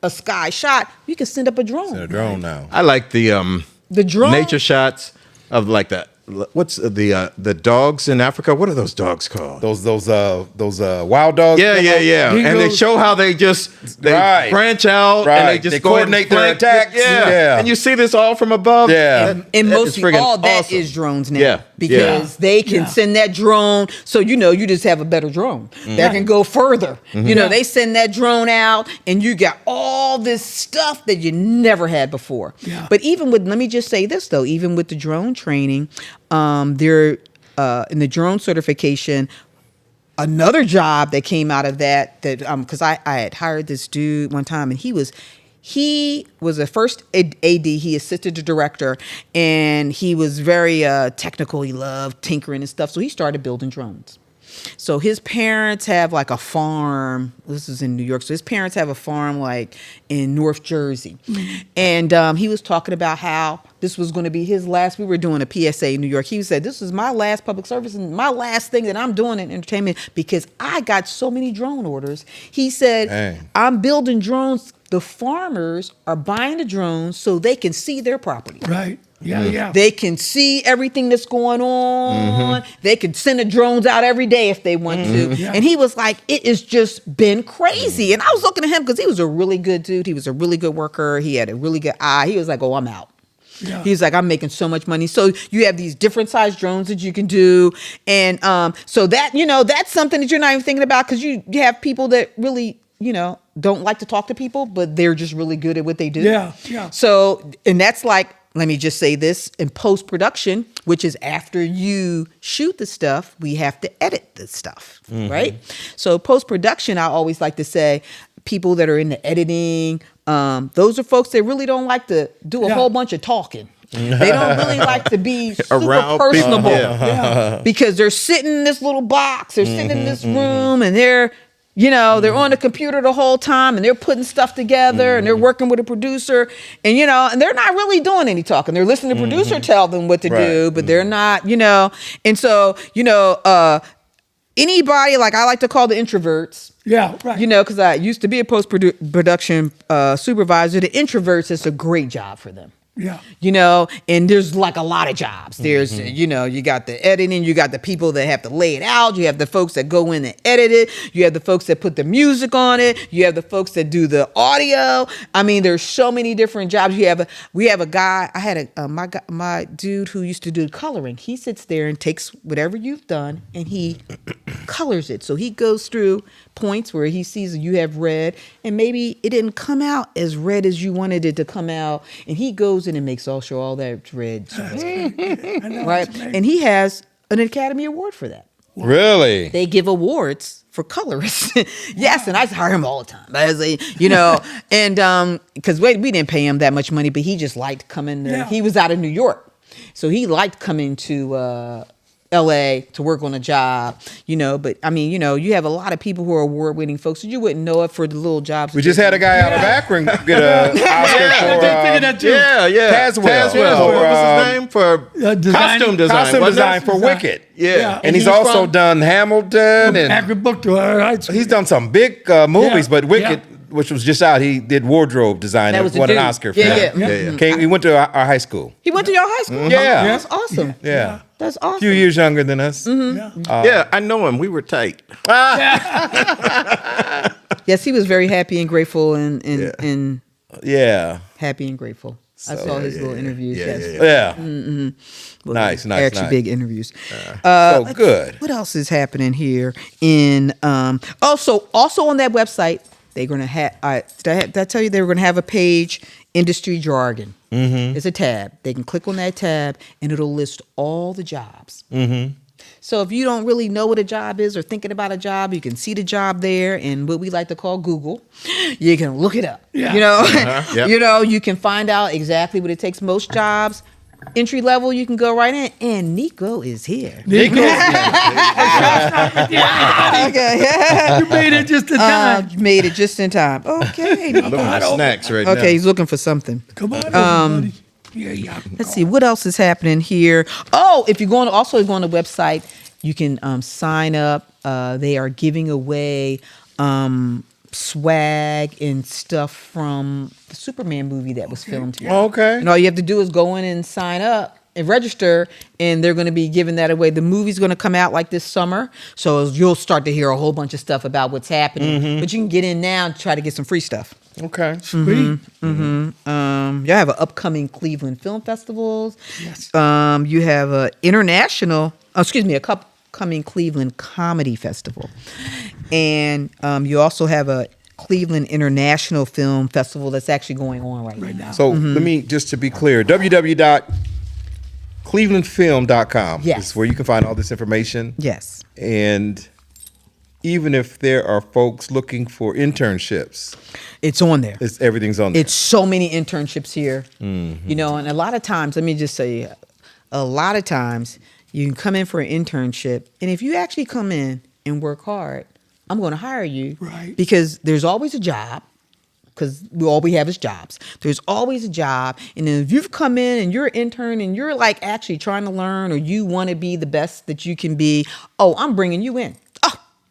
Speaker 5: a sky shot. You can send up a drone.
Speaker 4: A drone now. I like the
Speaker 5: drone
Speaker 4: nature shots of like that. What's the dogs in Africa? What are those dogs called?
Speaker 1: Those wild dogs.
Speaker 4: Yeah. And they show how they branch out and they just
Speaker 1: coordinate their attacks.
Speaker 4: Yeah. And you see this all from above.
Speaker 1: Yeah.
Speaker 5: And mostly all that is drones now. Because they can send that drone. So, you just have a better drone that can go further. They send that drone out and you got all this stuff that you never had before. Yeah. But let me just say this though, even with the drone training, they're in the drone certification, another job that came out of that because I had hired this dude one time and he was the first AD. He assisted the director, and he was very technical. He loved tinkering and stuff, so he started building drones. So his parents have like a farm. This is in New York. So his parents have a farm like in North Jersey. And he was talking about how this was going to be his last. We were doing a PSA in New York. He said, this is my last public service and my last thing that I'm doing in entertainment because I got so many drone orders. He said, I'm building drones. The farmers are buying the drones so they can see their property.
Speaker 2: Right. Yeah.
Speaker 5: They can see everything that's going on. They can send the drones out every day if they want to. Yeah. And he was like, it has just been crazy. And I was looking at him because he was a really good dude. He was a really good worker. He had a really good eye. He was like, oh, I'm out. Yeah. He's like, I'm making so much money. So you have these different size drones that you can do. And so that, that's something that you're not even thinking about because you have people that really, don't like to talk to people, but they're just really good at what they do.
Speaker 2: Yeah.
Speaker 5: So, and that's like, let me just say this, in post-production, which is after you shoot the stuff, we have to edit the stuff, right? So post-production, I always like to say, people that are in the editing, those are folks that really don't like to do a whole bunch of talking. They don't really like to be super
Speaker 4: around
Speaker 5: personable because they're sitting in this little box, they're sitting in this room, and they're they're on the computer the whole time and they're putting stuff together and they're working with a producer and, and they're not really doing any talking. They're listening to the producer tell them what to do, but they're not, And so, anybody, like I like to call the introverts.
Speaker 2: Yeah, right.
Speaker 5: Because I used to be a post-production supervisor. The introverts, it's a great job for them.
Speaker 2: Yeah.
Speaker 5: And there's like a lot of jobs. There's, you got the editing, you got the people that have to lay it out, you have the folks that go in and edit it, you have the folks that put the music on it, you have the folks that do the audio. I mean, there's so many different jobs. We have a guy, I had my dude who used to do coloring. He sits there and takes whatever you've done and he colors it. So he goes through points where he sees you have red and maybe it didn't come out as red as you wanted it to come out, and he goes in and makes sure all that red, right? And he has an Academy Award for that.
Speaker 1: Really?
Speaker 5: They give awards for colorists. Yes, and I hire him all the time. I say, and because we didn't pay him that much money, but he just liked coming. He was out of New York, so he liked coming to LA to work on a job, but I mean, you have a lot of people who are award-winning folks, so you wouldn't know it for the little jobs.
Speaker 1: We just had a guy out of Akron get an Oscar for
Speaker 4: Tazewell. What was his name? For costume design.
Speaker 1: Costume design for Wicked.
Speaker 4: Yeah.
Speaker 1: And he's also done Hamilton and
Speaker 2: Akron Book Tour.
Speaker 1: He's done some big movies, but Wicked, which was just out, he did wardrobe design and won an Oscar for that. He went to our high school.
Speaker 5: He went to your high school?
Speaker 1: Yeah.
Speaker 5: That's awesome.
Speaker 1: Yeah.
Speaker 5: That's awesome.
Speaker 1: A few years younger than us.
Speaker 4: Yeah, I know him. We were tight.
Speaker 5: Yes, he was very happy and grateful and happy and grateful. I saw his little interviews.
Speaker 1: Nice.
Speaker 5: Actually, big interviews.
Speaker 1: So good.
Speaker 5: What else is happening here? Also on that website, they're going to have. Did I tell you they were going to have a page, industry jargon? It's a tab. They can click on that tab, and it'll list all the jobs. So if you don't really know what a job is or thinking about a job, you can see the job there in what we like to call Google. You can look it up.
Speaker 2: Yeah.
Speaker 5: You know,
Speaker 4: Yep.
Speaker 5: you know, you can find out exactly what it takes. Most jobs, entry level, you can go right in. And Nico is here.
Speaker 2: Nico.
Speaker 5: Okay.
Speaker 2: You made it just in time.
Speaker 5: Made it just in time. Okay.
Speaker 4: Looking for snacks right now.
Speaker 5: Okay, he's looking for something.
Speaker 2: Come on, everybody. Yeah.
Speaker 5: Let's see what else is happening here. Oh, if you're going to also go on the website, you can sign up. They are giving away swag and stuff from the Superman movie that was filmed here.
Speaker 4: Okay.
Speaker 5: And all you have to do is go in and sign up and register, and they're going to be giving that away. The movie's going to come out like this summer, so you'll start to hear a whole bunch of stuff about what's happening. But you can get in now and try to get some free stuff.
Speaker 4: Okay.
Speaker 2: Sweet.
Speaker 5: You have an upcoming Cleveland Film Festivals.
Speaker 2: Yes.
Speaker 5: You have a upcoming Cleveland Comedy Festival, and you also have a Cleveland International Film Festival that's actually going on right now.
Speaker 4: So let me, just to be clear, www.clevelandfilm.com
Speaker 5: Yes.
Speaker 4: is where you can find all this information.
Speaker 5: Yes.
Speaker 4: And even if there are folks looking for internships,
Speaker 5: It's on there.
Speaker 4: everything's on there.
Speaker 5: It's so many internships here, you know, and a lot of times, let me just say, a lot of times you can come in for an internship, and if you actually come in and work hard, I'm going to hire you,
Speaker 2: Right.
Speaker 5: Because there's always a job, because all we have is jobs. There's always a job, and then if you've come in and you're an intern and you're like actually trying to learn, or you want to be the best that you can be, oh, I'm bringing you in.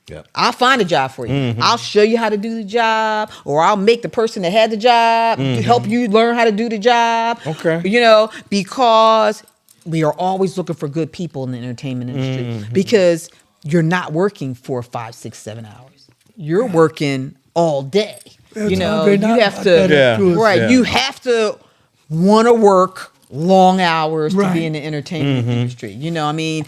Speaker 4: Yep.
Speaker 5: I'll find a job for you. I'll show you how to do the job, or I'll make the person that had the job to help you learn how to do the job.
Speaker 4: Okay.
Speaker 5: You know, because we are always looking for good people in the entertainment industry, because you're not working 4, 5, 6, 7 hours. You're working all day. You know, you have to,
Speaker 4: Yeah.
Speaker 5: you have to want to work long hours to
Speaker 2: Right.
Speaker 5: be in the entertainment industry. You know, I mean,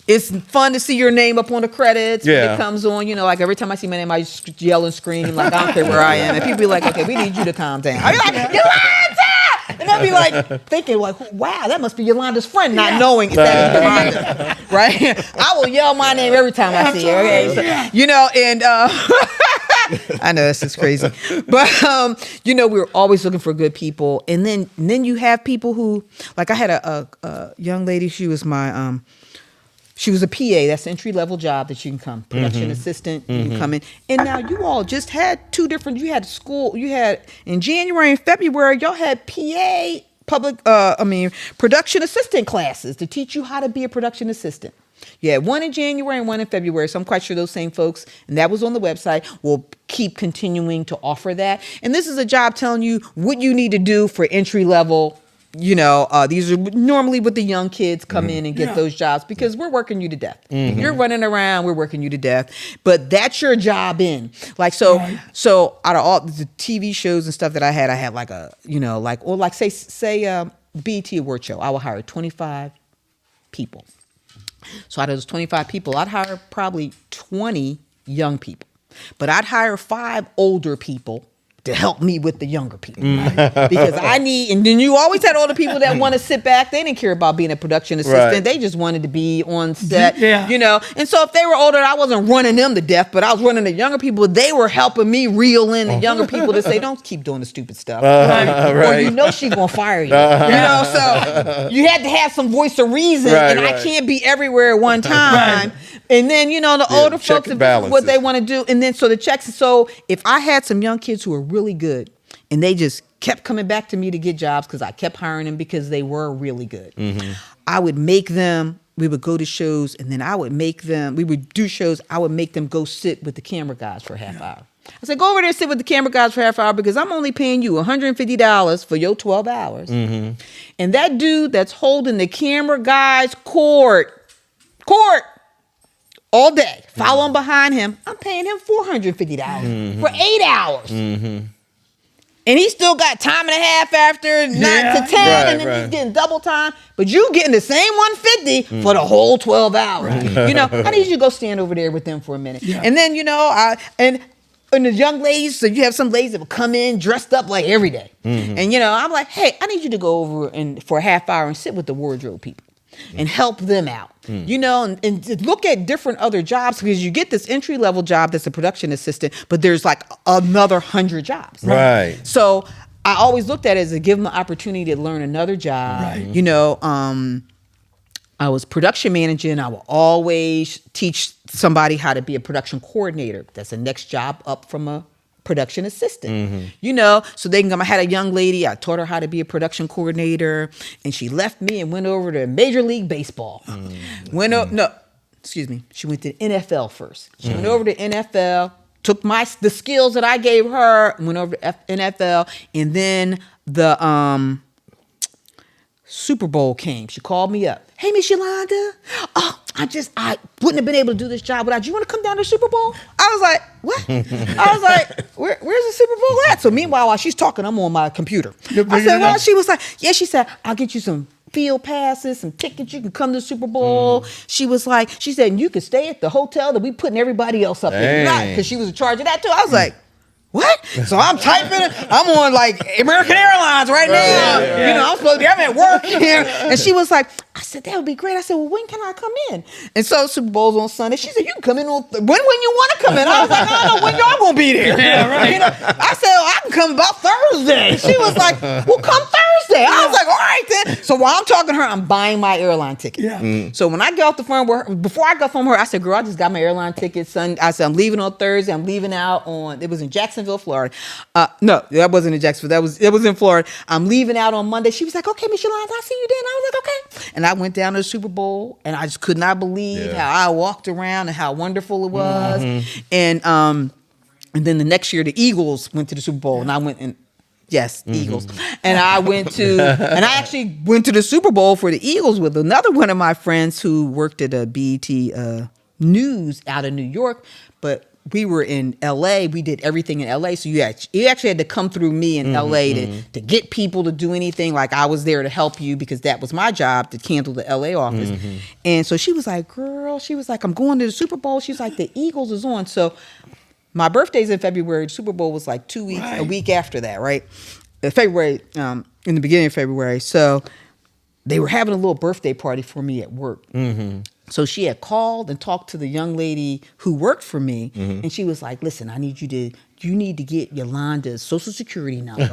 Speaker 5: it's fun to see your name up on the credits when
Speaker 4: Yeah.
Speaker 5: it comes on. You know, like every time I see my name, I just yell and scream, like, I don't care where I am. And people be like, okay, we need you to calm down. I'll be like, Yolanda! And I'll be like, thinking, like, wow, that must be Yolanda's friend, not knowing if that is Yolanda. Right? I will yell my name every time I see her. Okay? So, you know, and I know this is crazy. But, you know, we're always looking for good people. And then you have people who, like I had a young lady, she was my... She was a PA. That's an entry-level job that you can come. Production assistant, you can come in. And now you all just had two different, you had school, you had, in January and February, y'all had production assistant classes to teach you how to be a production assistant. You had one in January and one in February. So I'm quite sure those same folks, and that was on the website, will keep continuing to offer that. And this is a job telling you what you need to do for entry-level. You know, these are normally what the young kids come in and get those jobs, because we're working you to death. You're running around, we're working you to death. But that's your job in. Like, so out of all the TV shows and stuff that I had like a, you know, like, or like say BET Award Show, I would hire 25 people. So out of those 25 people, I'd hire probably 20 young people. But I'd hire 5 older people to help me with the younger people. Because I need, and then you always had all the people that want to sit back. They didn't care about being a production assistant.
Speaker 4: Right.
Speaker 5: They just wanted to be on set,
Speaker 2: Yeah.
Speaker 5: you know. And so if they were older, I wasn't running them to death, but I was running the younger people. They were helping me reel in the younger people to say, don't keep doing the stupid stuff. Or you know she's going to fire you. You know, so you had to have some voice of reason,
Speaker 4: Right,
Speaker 5: and I
Speaker 4: right.
Speaker 5: can't be everywhere at one time. And then, you know, the older
Speaker 4: check
Speaker 5: folks,
Speaker 4: and
Speaker 5: if this is what
Speaker 4: balances.
Speaker 5: they want to do. And then, so the checks. So if I had some young kids who were really good, and they just kept coming back to me to get jobs because I kept hiring them because they were really good, I would make them, we would go to shows, and then I would make them, we would do shows, I would make them go sit with the camera guys for a half hour. I said, go over there and sit with the camera guys for a half hour, because I'm only paying you $150 for your 12 hours. And that dude that's holding the camera guys court, all day, following behind him, I'm paying him $450 for 8 hours. And he still got time and a half after 9 to 10, and then he's getting double time. But you getting the same 150 for the whole 12 hours. You know, I need you to go stand over there with them for a minute. And then, you know, and and the young ladies, so you have some ladies that will come in dressed up like every day. And, you know, I'm like, hey, I need you to go over and for a half hour and sit with the wardrobe people and help them out, you know, and look at different other jobs, because you get this entry level job that's a production assistant, but there's like another 100 jobs.
Speaker 4: Right.
Speaker 5: So I always looked at it as to give them an opportunity to learn another job.
Speaker 2: Right.
Speaker 5: You know, I was production manager, and I will always teach somebody how to be a production coordinator. That's the next job up from a production assistant. You know, so they can come. I had a young lady, I taught her how to be a production coordinator, and she left me and went over to Major League Baseball. She went to the NFL first. She went over to NFL, took the skills that I gave her, went over to NFL, and then the Super Bowl came. She called me up. Hey, Miss Yolanda. Oh, I wouldn't have been able to do this job without you. Want to come down to the Super Bowl? I was like, what? I was like, where's the Super Bowl at? So meanwhile, while she's talking, I'm on my computer. I said, well, she was like, yeah, she said, I'll get you some field passes, some tickets. You can come to the Super Bowl. She said, you could stay at the hotel that we putting everybody else up in. Because she was in charge of that too. I was like, what? So I'm typing it. I'm on like American Airlines right now. You know, I'm at work here. And she was like, I said, that would be great. I said, well, when can I come in? And so Super Bowl's on Sunday. She said, you can come in on when you want to come in. I was like, I don't know when y'all gonna be there. Yeah, right. You know, I said, I can come about Thursday. She was like, well, come Thursday. I was like, all right then. So while I'm talking to her, I'm buying my airline ticket. Yeah. So when I get off the phone with her, before I got from her, I said, girl, I just got my airline ticket. Son, I said, I'm leaving on Thursday. I'm leaving out on, it was in Jacksonville, Florida. No, that wasn't in Jacksonville. It was in Florida. I'm leaving out on Monday. She was like, okay, Miss Yolanda, I'll see you then. I was like, okay. And I went down to the Super Bowl, and I just could not believe how I walked around and how wonderful it was. And then the next year, the Eagles went to the Super Bowl, and I went and Eagles. And I actually went to the Super Bowl for the Eagles with another one of my friends who worked at a BET News out of New York, but we were in LA. We did everything in LA. So you actually had to come through me in LA to get people to do anything. Like I was there to help you because that was my job to handle the LA office. And so she was like, girl, I'm going to the Super Bowl. She's like, the Eagles is on. So my birthday's in February. The Super Bowl was like 2 weeks, a week after that, right? February, in the beginning of February. So they were having a little birthday party for me at work. So she had called and talked to the young lady who worked for me, and she was like, listen, you need to get Yolanda's social security number,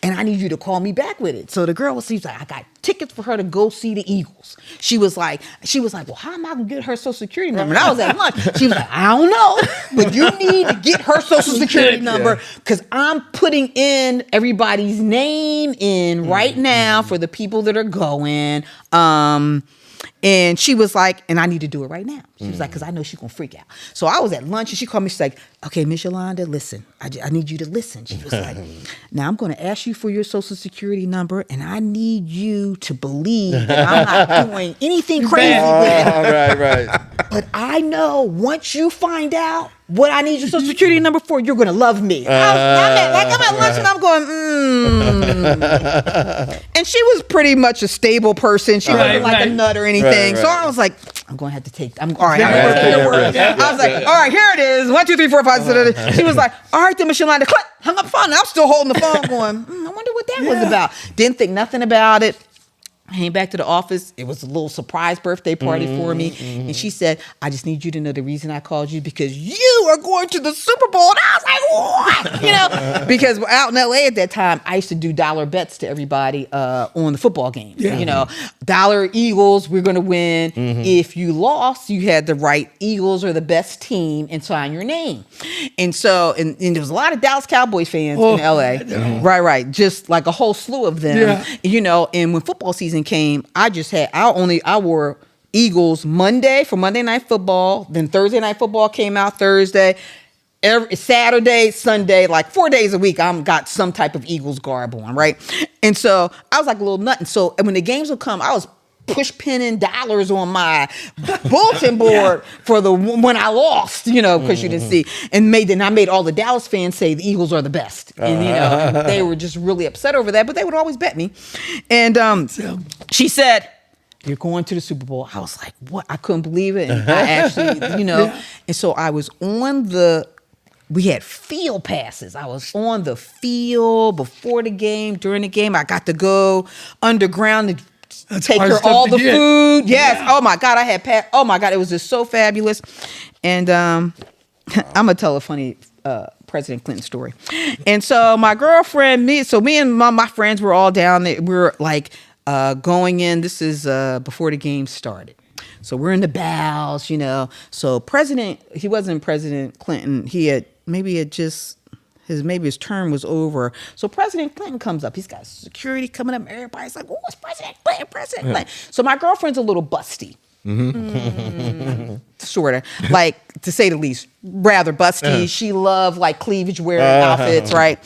Speaker 5: and I need you to call me back with it. So the girl was like, I got tickets for her to go see the Eagles. She was like, well, how am I gonna get her social security number? And I was at lunch. She was like, I don't know, but you need to get her social security number because I'm putting in everybody's name in right now for the people that are going. And she was like, and I need to do it right now. She was like, because I know she's going to freak out. So I was at lunch and she called me. She's like, okay, Miss Yolanda, listen. I need you to listen. She was like, now I'm going to ask you for your social security number and I need you to believe that I'm not doing anything crazy with it. Right. But I know once you find out what I need your social security number for, you're going to love me. I'm at lunch and I'm going, And she was pretty much a stable person. She wasn't like a nut or anything. So I was like, I'm going to have to take, all right, I'm going to take your word. I was like, all right, here it is. 1, 2, 3, 4, 5, 6. She was like, all right, then, Miss Yolanda, click, hung up the phone. I'm still holding the phone going, I wonder what that was about. Didn't think nothing about it. I came back to the office. It was a little surprise birthday party for me. And she said, I just need you to know the reason I called you because you are going to the Super Bowl. And I was like, what? You know, because out in LA at that time, I used to do dollar bets to everybody on the football games. You know, dollar Eagles, we're going to win. If you lost, you had to write Eagles are the best team and sign your name. And so, and there was a lot of Dallas Cowboys fans in LA. Right. Just like a whole slew of them. You know, and when football season came, I wore Eagles Monday for Monday Night Football. Then Thursday Night Football came out Thursday. Every Saturday, Sunday, like 4 days a week, I'm got some type of Eagles garb on, right? And so I was like a little nut. And so when the games would come, I was push pinning dollars on my bulletin board for when I lost, you know, because you didn't see. And I made all the Dallas fans say the Eagles are the best. And, you know, they were just really upset over that, but they would always bet me. And she said, you're going to the Super Bowl. I was like, what? I couldn't believe it. And I actually, you know, and so I was on we had field passes. I was on the field before the game, during the game. I got to go underground to take her all the food. Yes. Yeah. Oh my God, I had oh my God, it was just so fabulous. And I'm gonna tell a funny President Clinton story. And so my girlfriend, me and my friends were all down there. We were like going in. This is before the game started. So we're in the bows, you know. So he wasn't President Clinton. Maybe his term was over. So President Clinton comes up. He's got security coming up. Everybody's like, oh, it's President Clinton, President Clinton. So my girlfriend's a little busty. Sort of, like, to say the least, rather busty. She loved like cleavage wearing outfits, right?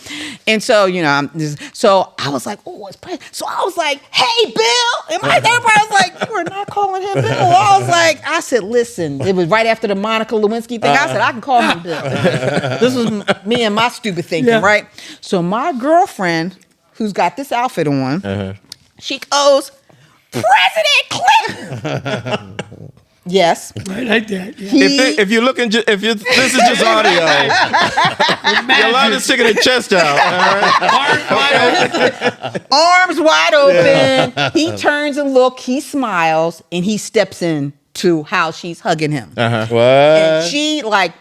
Speaker 5: And so, you know, so I was like, oh, it's President. So I was like, hey, Bill. And everybody was like, you are not calling him Bill. I said, listen, it was right after the Monica Lewinsky thing. I said, I can call him Bill. This was me and my stupid thinking, right? So my girlfriend, who's got this outfit on, she goes, President Clinton. Yes.
Speaker 2: Right like that. Yeah.
Speaker 4: If you're looking, this is just audio. Yolanda's sticking her chest out.
Speaker 5: Arms wide open. He turns and he smiles, and he steps in to how she's hugging him.
Speaker 4: What?
Speaker 5: And she like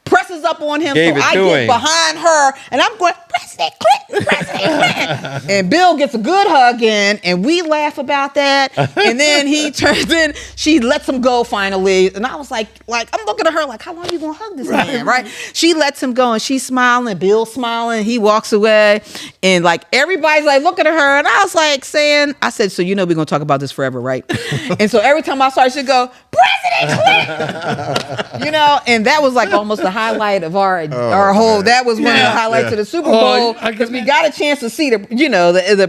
Speaker 5: presses up on him, so I get behind her, and I'm going, President Clinton, President Clinton. And Bill gets a good hug in, and we laugh about that. And then he turns in, she lets him go finally. And I was like I'm looking at her like, how long are you gonna hug this man, right? She lets him go, and she's smiling, Bill's smiling, he walks away, and like everybody's like looking at her, and I was like I said, so you know we're gonna talk about this forever, right? And so every time I saw her, she'd go, President Clinton. You know, and that was like almost the highlight of our whole. Man. That was one of the highlights of the Super Bowl, because we got a chance to see the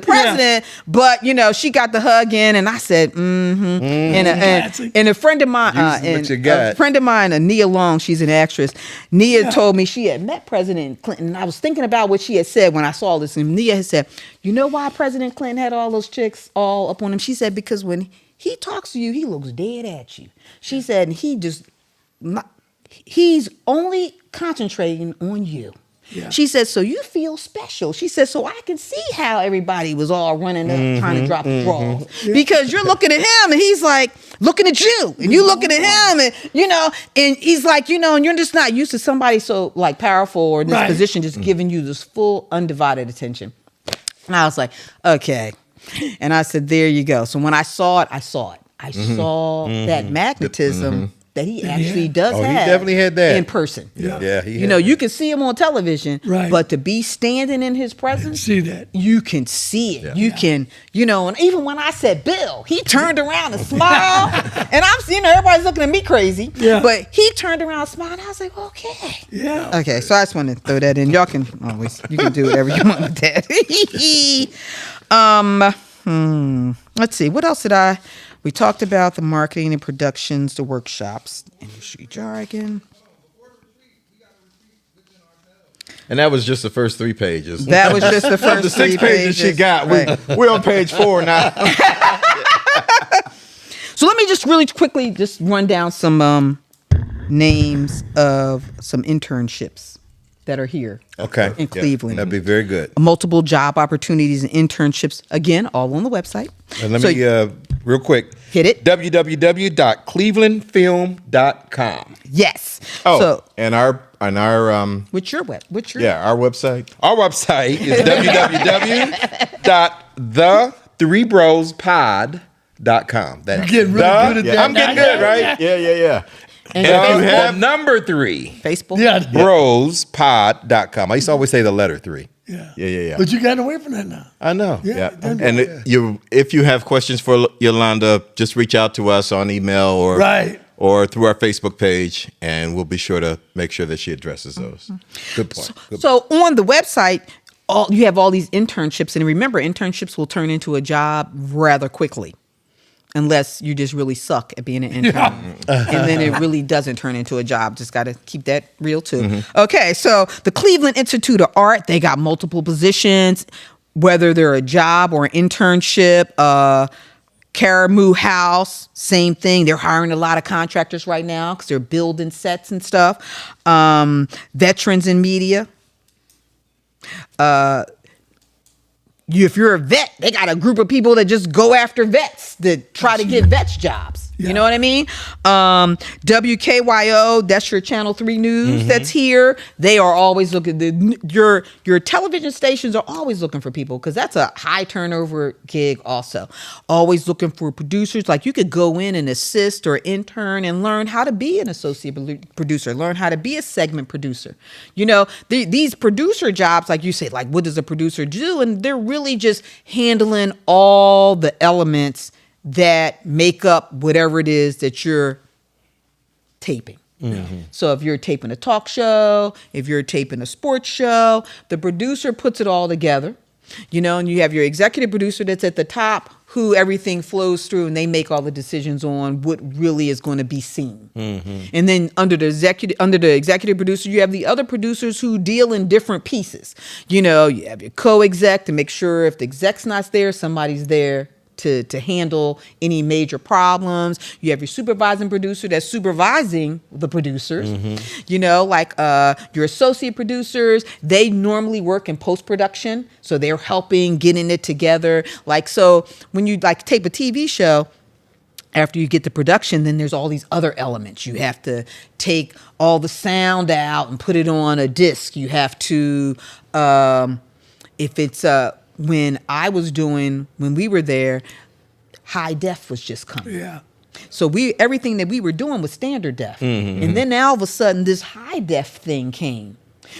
Speaker 5: president. But you know, she got the hug in, and I said, and a friend of mine, Nia Long, she's an actress. Nia told me she had met President Clinton. And I was thinking about what she had said when I saw this, and Nia had said, you know why President Clinton had all those chicks all up on him? She said, because when he talks to you, he looks dead at you. She said, he's only concentrating on you. Yeah. She said, so you feel special. She said, so I can see how everybody was all running up trying to drop the draws. Yeah. Because you're looking at him, and he's like looking at you, and you looking at him, and you know, and he's like, you know, and you're just not used to somebody so like powerful or in this position just giving you this full undivided attention. And I was like, okay. And I said, there you go. So when I saw it. I saw that magnetism that he actually does have. He
Speaker 4: definitely had that
Speaker 5: in person.
Speaker 4: Yeah.
Speaker 5: You know, you can see him on television, but to be standing in his presence,
Speaker 2: see that.
Speaker 5: You can see it. Yeah. You can, you know, and even when I said Bill, he turned around and smiled, and I'm seeing everybody's looking at me crazy, but he turned around and smiled, and I was like, okay. Yeah. Okay, so I just wanted to throw that in. Y'all can you can do whatever you want with that. Let's see, what else did we talked about the marketing and productions, the workshops, industry jargon.
Speaker 4: And that was just the first 3 pages.
Speaker 5: That was just the first
Speaker 4: 6 pages she got. Right. We're on page 4 now.
Speaker 5: So let me just really quickly just run down some names of some internships that are here in Cleveland.
Speaker 4: That'd be very good.
Speaker 5: Multiple job opportunities and internships, again, all on the website.
Speaker 4: And let me, real quick.
Speaker 5: Hit it.
Speaker 4: www.clevelandfilm.com.
Speaker 5: Yes.
Speaker 4: Oh, so, and our
Speaker 5: what's your web?
Speaker 4: Our website. Our website is www.the3brospod.com.
Speaker 2: You're getting really good at that.
Speaker 4: I'm getting good, right? Yeah.
Speaker 5: And
Speaker 4: you have number 3.
Speaker 5: Facebook.
Speaker 4: Brospod.com. I used to always say the letter 3. Yeah.
Speaker 2: But you got away from that now.
Speaker 4: I know. Yeah. And if you have questions for Yolanda, just reach out to us on email or through our Facebook page, and we'll be sure to make sure that she addresses those. Good point.
Speaker 5: So on the website, you have all these internships, and remember, internships will turn into a job rather quickly. Unless you just really suck at being an intern. And then it really doesn't turn into a job. Just got to keep that real too. Okay, so the Cleveland Institute of Art, they got multiple positions, whether they're a job or an internship. Caramoo House, same thing. They're hiring a lot of contractors right now because they're building sets and stuff. Veterans in media. If you're a vet, they got a group of people that just go after vets that try to get vets jobs. You know what I mean? WKYO, that's your Channel 3 news that's here. They are always looking. Your television stations are always looking for people because that's a high turnover gig also. Always looking for producers. Like you could go in and assist or intern and learn how to be an associate producer, learn how to be a segment producer. You know, these producer jobs, like you say, like what does a producer do? And they're really just handling all the elements that make up whatever it is that you're taping. So if you're taping a talk show, if you're taping a sports show, the producer puts it all together, you know, and you have your executive producer that's at the top who everything flows through and they make all the decisions on what really is going to be seen. And then under the executive producer, you have the other producers who deal in different pieces. You know, you have your co-exec to make sure if the exec's not there, somebody's there to handle any major problems. You have your supervising producer that's supervising the producers. You know, like your associate producers, they normally work in post-production, so they're helping getting it together. Like, so when you like tape a TV show, after you get the production, then there's all these other elements. You have to take all the sound out and put it on a disc. You have to, if it's when we were there, high def was just coming.
Speaker 2: Yeah.
Speaker 5: So everything that we were doing was standard def. And then now all of a sudden this high def thing came.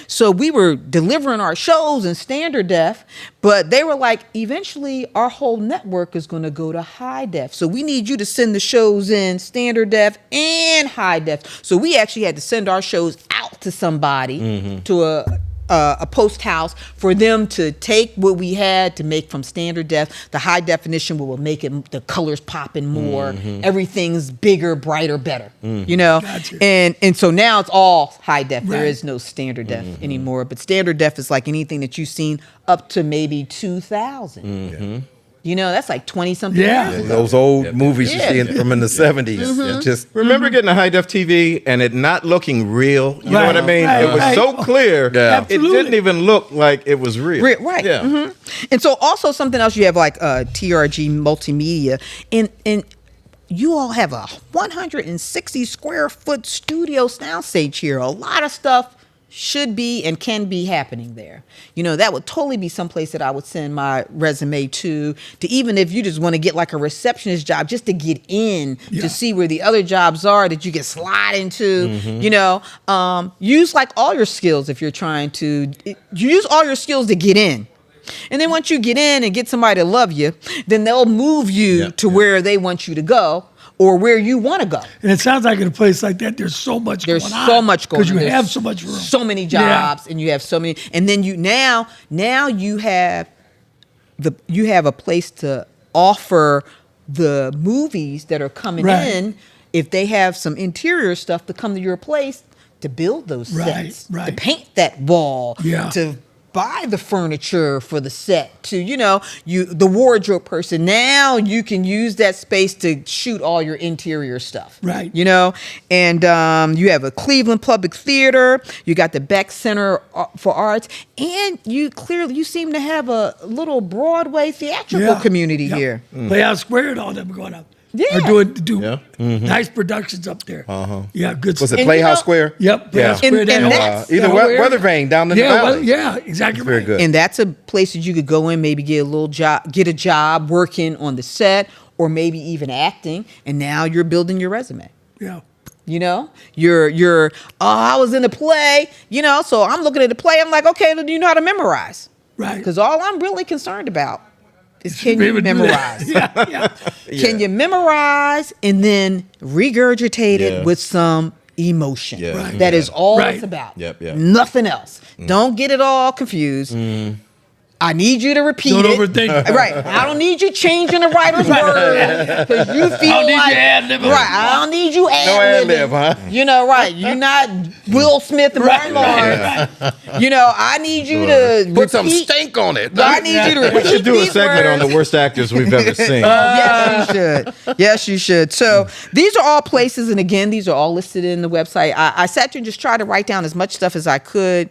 Speaker 5: So we were delivering our shows in standard def, but they were like, eventually our whole network is going to go to high def. So we need you to send the shows in standard def and high def. So we actually had to send our shows out to somebody, to a post house, for them to take what we had to make from standard def. The high definition will make it, the colors popping more, everything's bigger, brighter, better, you know.
Speaker 2: Gotcha.
Speaker 5: And so now it's all high def. There is no standard def anymore, but standard def is like anything that you've seen up to maybe 2000. You know, that's like 20 something years ago.
Speaker 4: Those old movies you see from in the 70s. Just remember getting a high def TV and it not looking real. You know what I mean? It was so clear. It didn't even look like it was real.
Speaker 5: Right. Yeah. And so also something else, you have like TRG Multimedia, and you all have a 160 square foot studio soundstage here. A lot of stuff should be and can be happening there. You know, that would totally be someplace that I would send my resume to even if you just want to get like a receptionist job, just to get in to see where the other jobs are that you can slide into. You know, use like all your skills if you're trying to use all your skills to get in. And then once you get in and get somebody to love you, then they'll move you to where they want you to go, or where you want to go.
Speaker 2: And it sounds like in a place like that, there's so much going on.
Speaker 5: There's so much going on.
Speaker 2: Because you have so much room.
Speaker 5: So many jobs, and you have so many. And then you have a place to offer the movies that are coming in, if they have some interior stuff, to come to your place to build those sets, to paint that wall, to buy the furniture for the set, to, you know, the wardrobe person. Now you can use that space to shoot all your interior stuff. You know, and you have a Cleveland Public Theater, you got the Beck Center for Arts, and you seem to have a little Broadway theatrical community here.
Speaker 2: Playhouse Square and all them going up.
Speaker 5: Yeah.
Speaker 2: Are doing nice productions up there. Yeah, good
Speaker 4: Was
Speaker 2: stuff.
Speaker 4: it Playhouse Square?
Speaker 2: Yep, Playhouse Square.
Speaker 5: And that's
Speaker 4: either Weather Vane down in the valley.
Speaker 2: Exactly.
Speaker 4: Very good.
Speaker 5: And that's a place that you could go in, maybe get a job working on the set, or maybe even acting. And now you're building your resume.
Speaker 2: Yeah.
Speaker 5: You know, I was in a play, you know, so I'm looking at the play. I'm like, okay, do you know how to memorize?
Speaker 2: Right.
Speaker 5: Because all I'm really concerned about is, can you memorize? Can you memorize and then regurgitate it with some emotion? That is all it's about. Nothing else. Don't get it all confused. I need you to repeat
Speaker 2: Don't
Speaker 5: it.
Speaker 2: overthink it.
Speaker 5: Right. I don't need you changing the writer's word because you feel
Speaker 2: I don't need you
Speaker 5: like
Speaker 2: ad-libbing.
Speaker 5: right. I don't need you
Speaker 4: ad-lib, huh?
Speaker 5: You know, right? You're not Will Smith and Martin Lawrence. You know, I need you to
Speaker 4: Put some
Speaker 5: repeat-
Speaker 4: stink on it.
Speaker 5: I need you to repeat
Speaker 4: We should do a
Speaker 5: these
Speaker 4: segment on
Speaker 5: words.
Speaker 4: the worst actors we've ever seen.
Speaker 5: Yes, you should. Yes, you should. So these are all places, and again, these are all listed in the website. I sat there and just tried to write down as much stuff as I could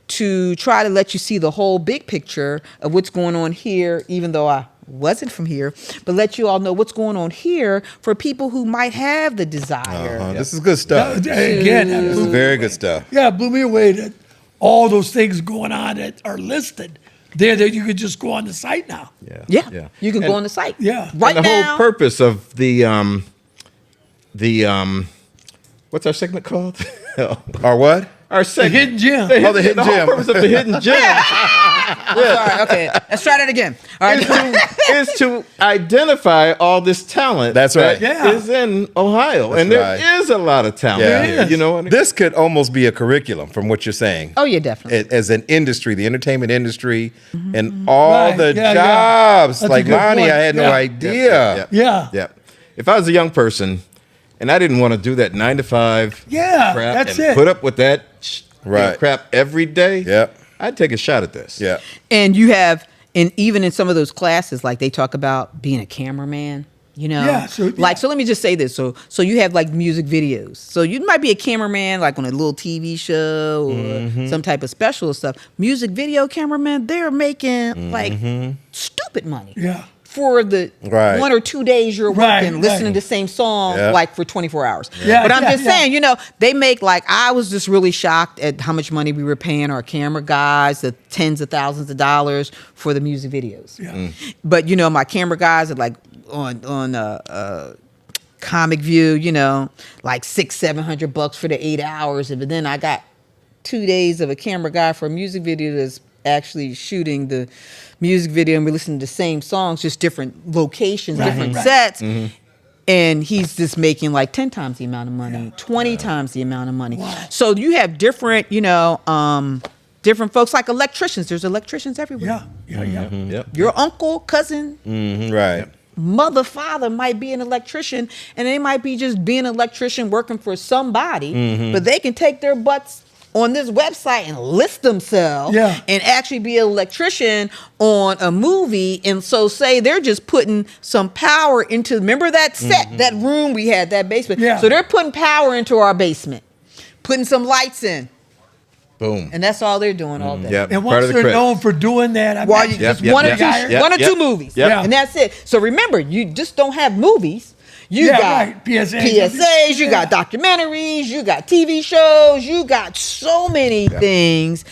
Speaker 5: to try to let you see the whole big picture of what's going on here, even though I wasn't from here, but let you all know what's going on here for people who might have the desire.
Speaker 4: This is good stuff.
Speaker 2: Again,
Speaker 4: This is very good stuff.
Speaker 2: yeah, it blew me away that all those things going on that are listed there that you could just go on the site now.
Speaker 5: Yeah. You can go on the site.
Speaker 2: Yeah.
Speaker 5: Right
Speaker 4: And the
Speaker 5: now.
Speaker 4: whole purpose of the what's our segment called?
Speaker 1: Or what?
Speaker 4: Our segment.
Speaker 2: Hidden gem.
Speaker 1: Oh, the hidden
Speaker 4: The whole
Speaker 1: gem.
Speaker 4: purpose of the hidden gem
Speaker 5: Sorry, okay. Let's try that again. All right.
Speaker 4: is to identify all this talent.
Speaker 1: That's right.
Speaker 2: Yeah.
Speaker 4: Is in Ohio,
Speaker 1: That's
Speaker 4: and there
Speaker 1: right.
Speaker 4: is a lot of talent.
Speaker 1: Yeah.
Speaker 4: Here, you know, and
Speaker 1: This could almost be a curriculum from what you're saying.
Speaker 5: Oh, yeah, definitely.
Speaker 1: As an industry, the entertainment industry, and all
Speaker 2: Right.
Speaker 1: the
Speaker 2: Yeah, yeah.
Speaker 1: jobs.
Speaker 2: That's a
Speaker 1: Like
Speaker 2: good
Speaker 1: Lonnie,
Speaker 2: point.
Speaker 1: I had no
Speaker 2: Yeah.
Speaker 1: idea.
Speaker 2: Yeah.
Speaker 1: Yeah.
Speaker 4: if I was a young person and I didn't want to do that 9 to 5
Speaker 2: Yeah,
Speaker 4: crap
Speaker 2: that's
Speaker 4: and
Speaker 2: it.
Speaker 4: put up with that
Speaker 1: Right.
Speaker 4: crap every day,
Speaker 1: Yep.
Speaker 4: I'd take a shot at this.
Speaker 1: Yeah.
Speaker 5: And you have, and even in some of those classes, like they talk about being a cameraman. You know,
Speaker 2: Yeah, so-
Speaker 5: like, so let me just say this. So you have like music videos. So you might be a cameraman, like on a little TV show or some type of special stuff. Music video cameraman, they're making like stupid money.
Speaker 2: Yeah.
Speaker 5: For the
Speaker 1: Right.
Speaker 5: 1 or 2 days you're
Speaker 2: Right,
Speaker 5: working, listening
Speaker 2: right.
Speaker 5: to the same song,
Speaker 1: Yeah.
Speaker 5: like for 24 hours.
Speaker 2: Yeah,
Speaker 5: But I'm
Speaker 2: yeah,
Speaker 5: just
Speaker 2: yeah.
Speaker 5: saying, you know, they make like, I was just really shocked at how much money we were paying our camera guys, the tens of thousands of dollars for the music videos.
Speaker 2: Yeah.
Speaker 5: But, you know, my camera guys are like on Comic View, you know, like $600-700 for the 8 hours. But then I got 2 days of a camera guy for a music video that's actually shooting the music video, and we're listening to the same songs, just different locations, different sets. And he's just making like 10 times the amount of money, 20 times the amount of money. So you have different, you know, different folks, like electricians. There's electricians everywhere.
Speaker 2: Yeah.
Speaker 4: Yep.
Speaker 5: Your uncle, cousin,
Speaker 1: Right.
Speaker 5: mother, father might be an electrician, and they might be just being an electrician working for somebody, but they can take their butts on this website and list themselves and actually be an electrician on a movie. And so say they're just putting some power into, remember that set, that room we had, that basement.
Speaker 2: Yeah.
Speaker 5: So they're putting power into our basement, putting some lights in.
Speaker 1: Boom.
Speaker 5: And that's all they're doing all day.
Speaker 1: Yep.
Speaker 2: And
Speaker 1: Part
Speaker 2: once
Speaker 1: of the
Speaker 2: they're
Speaker 1: credit.
Speaker 2: known for doing that, I
Speaker 5: While
Speaker 2: mean,
Speaker 5: you
Speaker 1: Yep,
Speaker 5: just
Speaker 1: yep,
Speaker 5: one or
Speaker 1: yep,
Speaker 5: two,
Speaker 1: yep,
Speaker 5: one or
Speaker 1: yep,
Speaker 5: two movies,
Speaker 1: yep.
Speaker 5: and that's it. So remember, you just don't have movies. You
Speaker 2: Yeah,
Speaker 5: got
Speaker 2: right.
Speaker 5: PSAs, you got documentaries, you got TV shows, you got so many things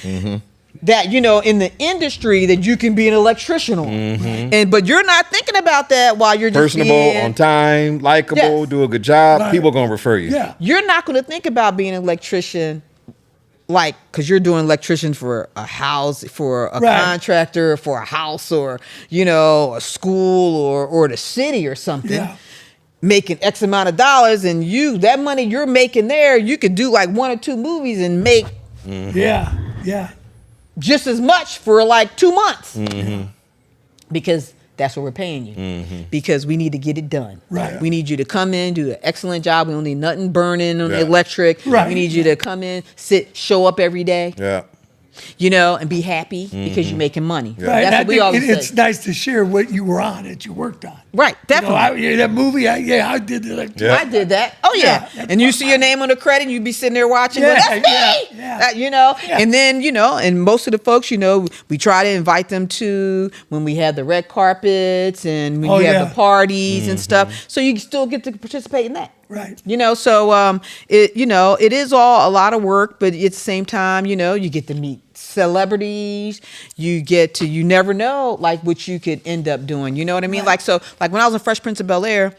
Speaker 5: that, you know, in the industry that you can be an electrician on. And but you're not thinking about that while you're just
Speaker 1: Personable,
Speaker 5: being,
Speaker 1: on time, likable,
Speaker 5: Yes.
Speaker 1: do a good job.
Speaker 2: Right.
Speaker 1: People are gonna refer you.
Speaker 2: yeah.
Speaker 5: you're not going to think about being an electrician like, because you're doing electrician for a house, for a
Speaker 2: Right.
Speaker 5: contractor, for a house, or, you know, a school, or the city or something.
Speaker 2: Yeah.
Speaker 5: Making X amount of dollars, and that money you're making there, you could do like 1 or 2 movies and make
Speaker 2: Yeah. Yeah.
Speaker 5: just as much for like 2 months. Because that's what we're paying you. Because we need to get it done.
Speaker 2: Right.
Speaker 5: We need you to come in, do an excellent job. We don't need nothing burning on the
Speaker 1: Yeah.
Speaker 5: electric.
Speaker 2: Right.
Speaker 5: We need you to come in, show up every day,
Speaker 1: Yeah.
Speaker 5: you know, and be happy because you're making money.
Speaker 2: Right.
Speaker 5: That's
Speaker 2: and I
Speaker 5: what we
Speaker 2: think
Speaker 5: always
Speaker 2: it's
Speaker 5: say.
Speaker 2: nice to share what you were on, that you worked on.
Speaker 5: Right,
Speaker 2: You know,
Speaker 5: definitely.
Speaker 2: that movie, I did it. Like,
Speaker 1: Yeah.
Speaker 5: I did that. Oh yeah,
Speaker 2: Yeah, that's
Speaker 5: and you
Speaker 2: fun.
Speaker 5: see your name on the credit, and you be sitting there watching.
Speaker 2: Yeah,
Speaker 5: Going, that's me.
Speaker 2: yeah, yeah.
Speaker 5: You know,
Speaker 2: Yeah.
Speaker 5: and then, you know, and most of the folks, you know, we try to invite them to when we have the red carpets and when you have the parties and stuff. So you still get to participate in that.
Speaker 2: Right.
Speaker 5: You know, so it is all a lot of work, but at the same time, you know, you get to meet celebrities. You never know like what you could end up doing. You know what I mean?
Speaker 2: Right.
Speaker 5: Like, so like when I was in Fresh Prince of Bel-Air,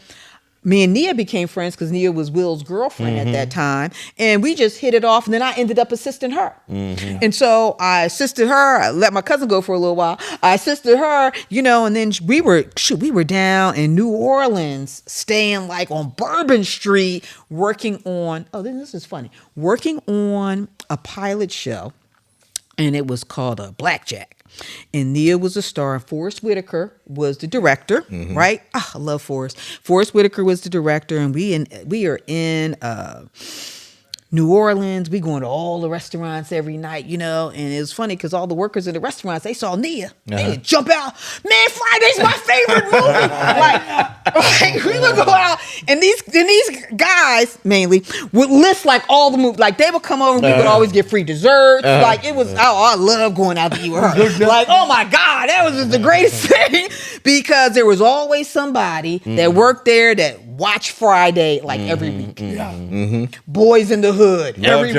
Speaker 5: me and Nia became friends because Nia was Will's girlfriend at that time. And we just hit it off. And then I ended up assisting her. And so I assisted her. I let my cousin go for a little while. I assisted her, you know, and then we were down in New Orleans, staying like on Bourbon Street, working on, this is funny, working on a pilot show. And it was called Blackjack. And Nia was a star. And Forrest Whitaker was the director, right? Oh, I love Forrest. Forrest Whitaker was the director, and we are in New Orleans. We going to all the restaurants every night, and it was funny because all the workers in the restaurants, they saw Nia. They jump out. Man, Friday's my favorite movie. like we would go out, and these guys mainly would list like all the movies. Like they would come over, and we would always get free desserts. Like it was, I love going out to eat with her. Like, oh my God, that was just the greatest thing because there was always somebody that worked there that watched Friday like every week. Boys in the Hood. Every week,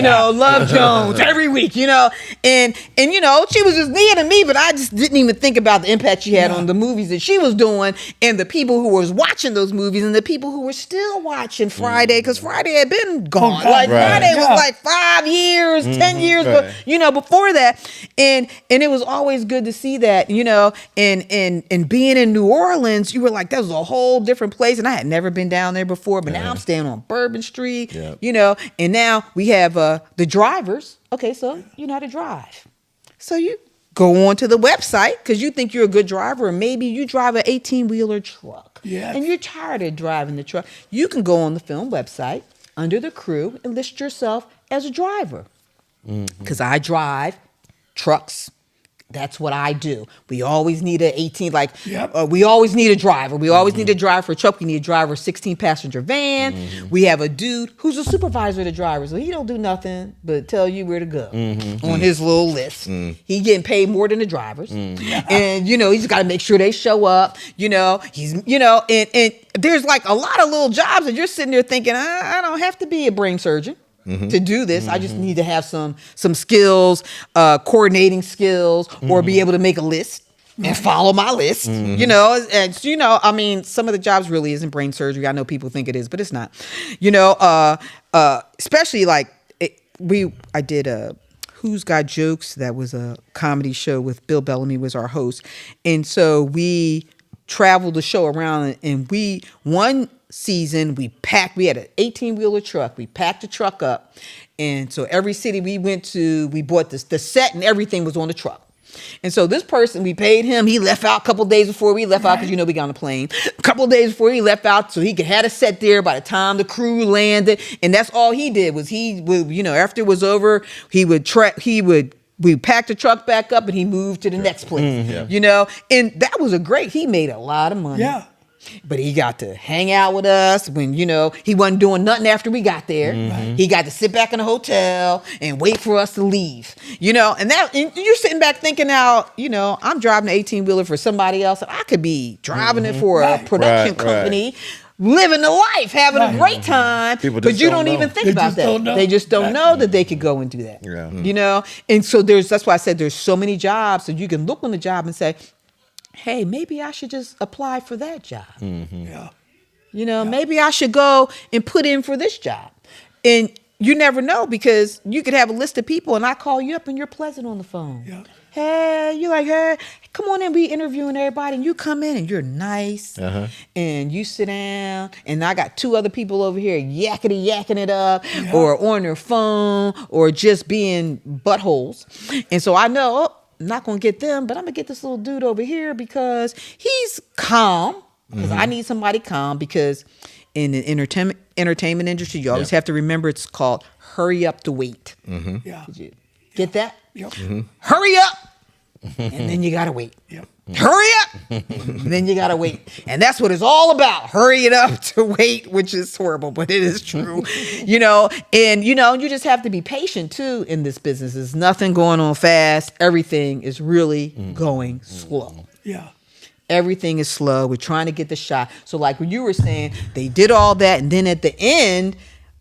Speaker 5: Love Jones every week, and she was just Nia to me, but I just didn't even think about the impact she had on the movies that she was doing and the people who was watching those movies and the people who were still watching Friday because Friday had been gone. Friday was like 5 years, 10 years, but before that, and it was always good to see that, and being in New Orleans, you were like that was a whole different place, and I had never been down there before, but now I'm staying on Bourbon Street, and now we have the drivers. Okay, so you know how to drive. So you go onto the website because you think you're a good driver, or maybe you drive an 18-wheeler truck. And you're tired of driving the truck. You can go on the film website under the crew and list yourself as a driver. Because I drive trucks. That's what I do. We always need an 18, we always need a driver. We always need a driver for a truck. We need a driver, 16-passenger van. We have a dude who's a supervisor of the drivers. So he don't do nothing but tell you where to go on his little list. He getting paid more than the drivers. And, he's got to make sure they show up. He's, and there's like a lot of little jobs that you're sitting there thinking, I don't have to be a brain surgeon. To do this, I just need to have some skills, coordinating skills, or be able to make a list and follow my list. And some of the jobs really isn't brain surgery. I know people think it is, but it's not. Especially like I did a Who's Got Jokes. That was a comedy show with Bill Bellamy was our host, and so we traveled the show around, and one season we had an 18-wheeler truck. We packed the truck up, and so every city we went to, we bought the set and everything was on the truck. And so this person, we paid him. He left out a couple days before we left out because we got on the plane. A couple of days before he left out, so he could have a set there by the time the crew landed. And that's all he did was he would, after it was over, we packed the truck back up and he moved to the next place. And that was he made a lot of money. But he got to hang out with us when, he wasn't doing nothing after we got there. He got to sit back in the hotel and wait for us to leave, and you're sitting back thinking now, I'm driving an 18-wheeler for somebody else. I could be driving it for a production company. Living the life, having a great time, but you don't even think about that. They just don't know that they could go and do that. And so that's why I said there's so many jobs, so you can look on the job and say, hey, maybe I should just apply for that job. Maybe I should go and put in for this job. And you never know because you could have a list of people and I call you up and you're pleasant on the phone. Hey, you're like, hey, come on in, we interviewing everybody. And you come in and you're nice. And you sit down and I got 2 other people over here yakking it up or on their phone or just being buttholes. And so I know, I'm not going to get them, but I'm going to get this little dude over here because he's calm. Because I need somebody calm because in the entertainment industry, you always have to remember it's called hurry up to wait. Did you get that? Hurry up. And then you got to wait. Hurry up. And then you got to wait. And that's what it's all about. Hurry it up to wait, which is horrible, but it is true. And you just have to be patient too in this business. There's nothing going on fast. Everything is really going slow. Everything is slow. We're trying to get the shot. So like when you were saying, they did all that. And then at the end,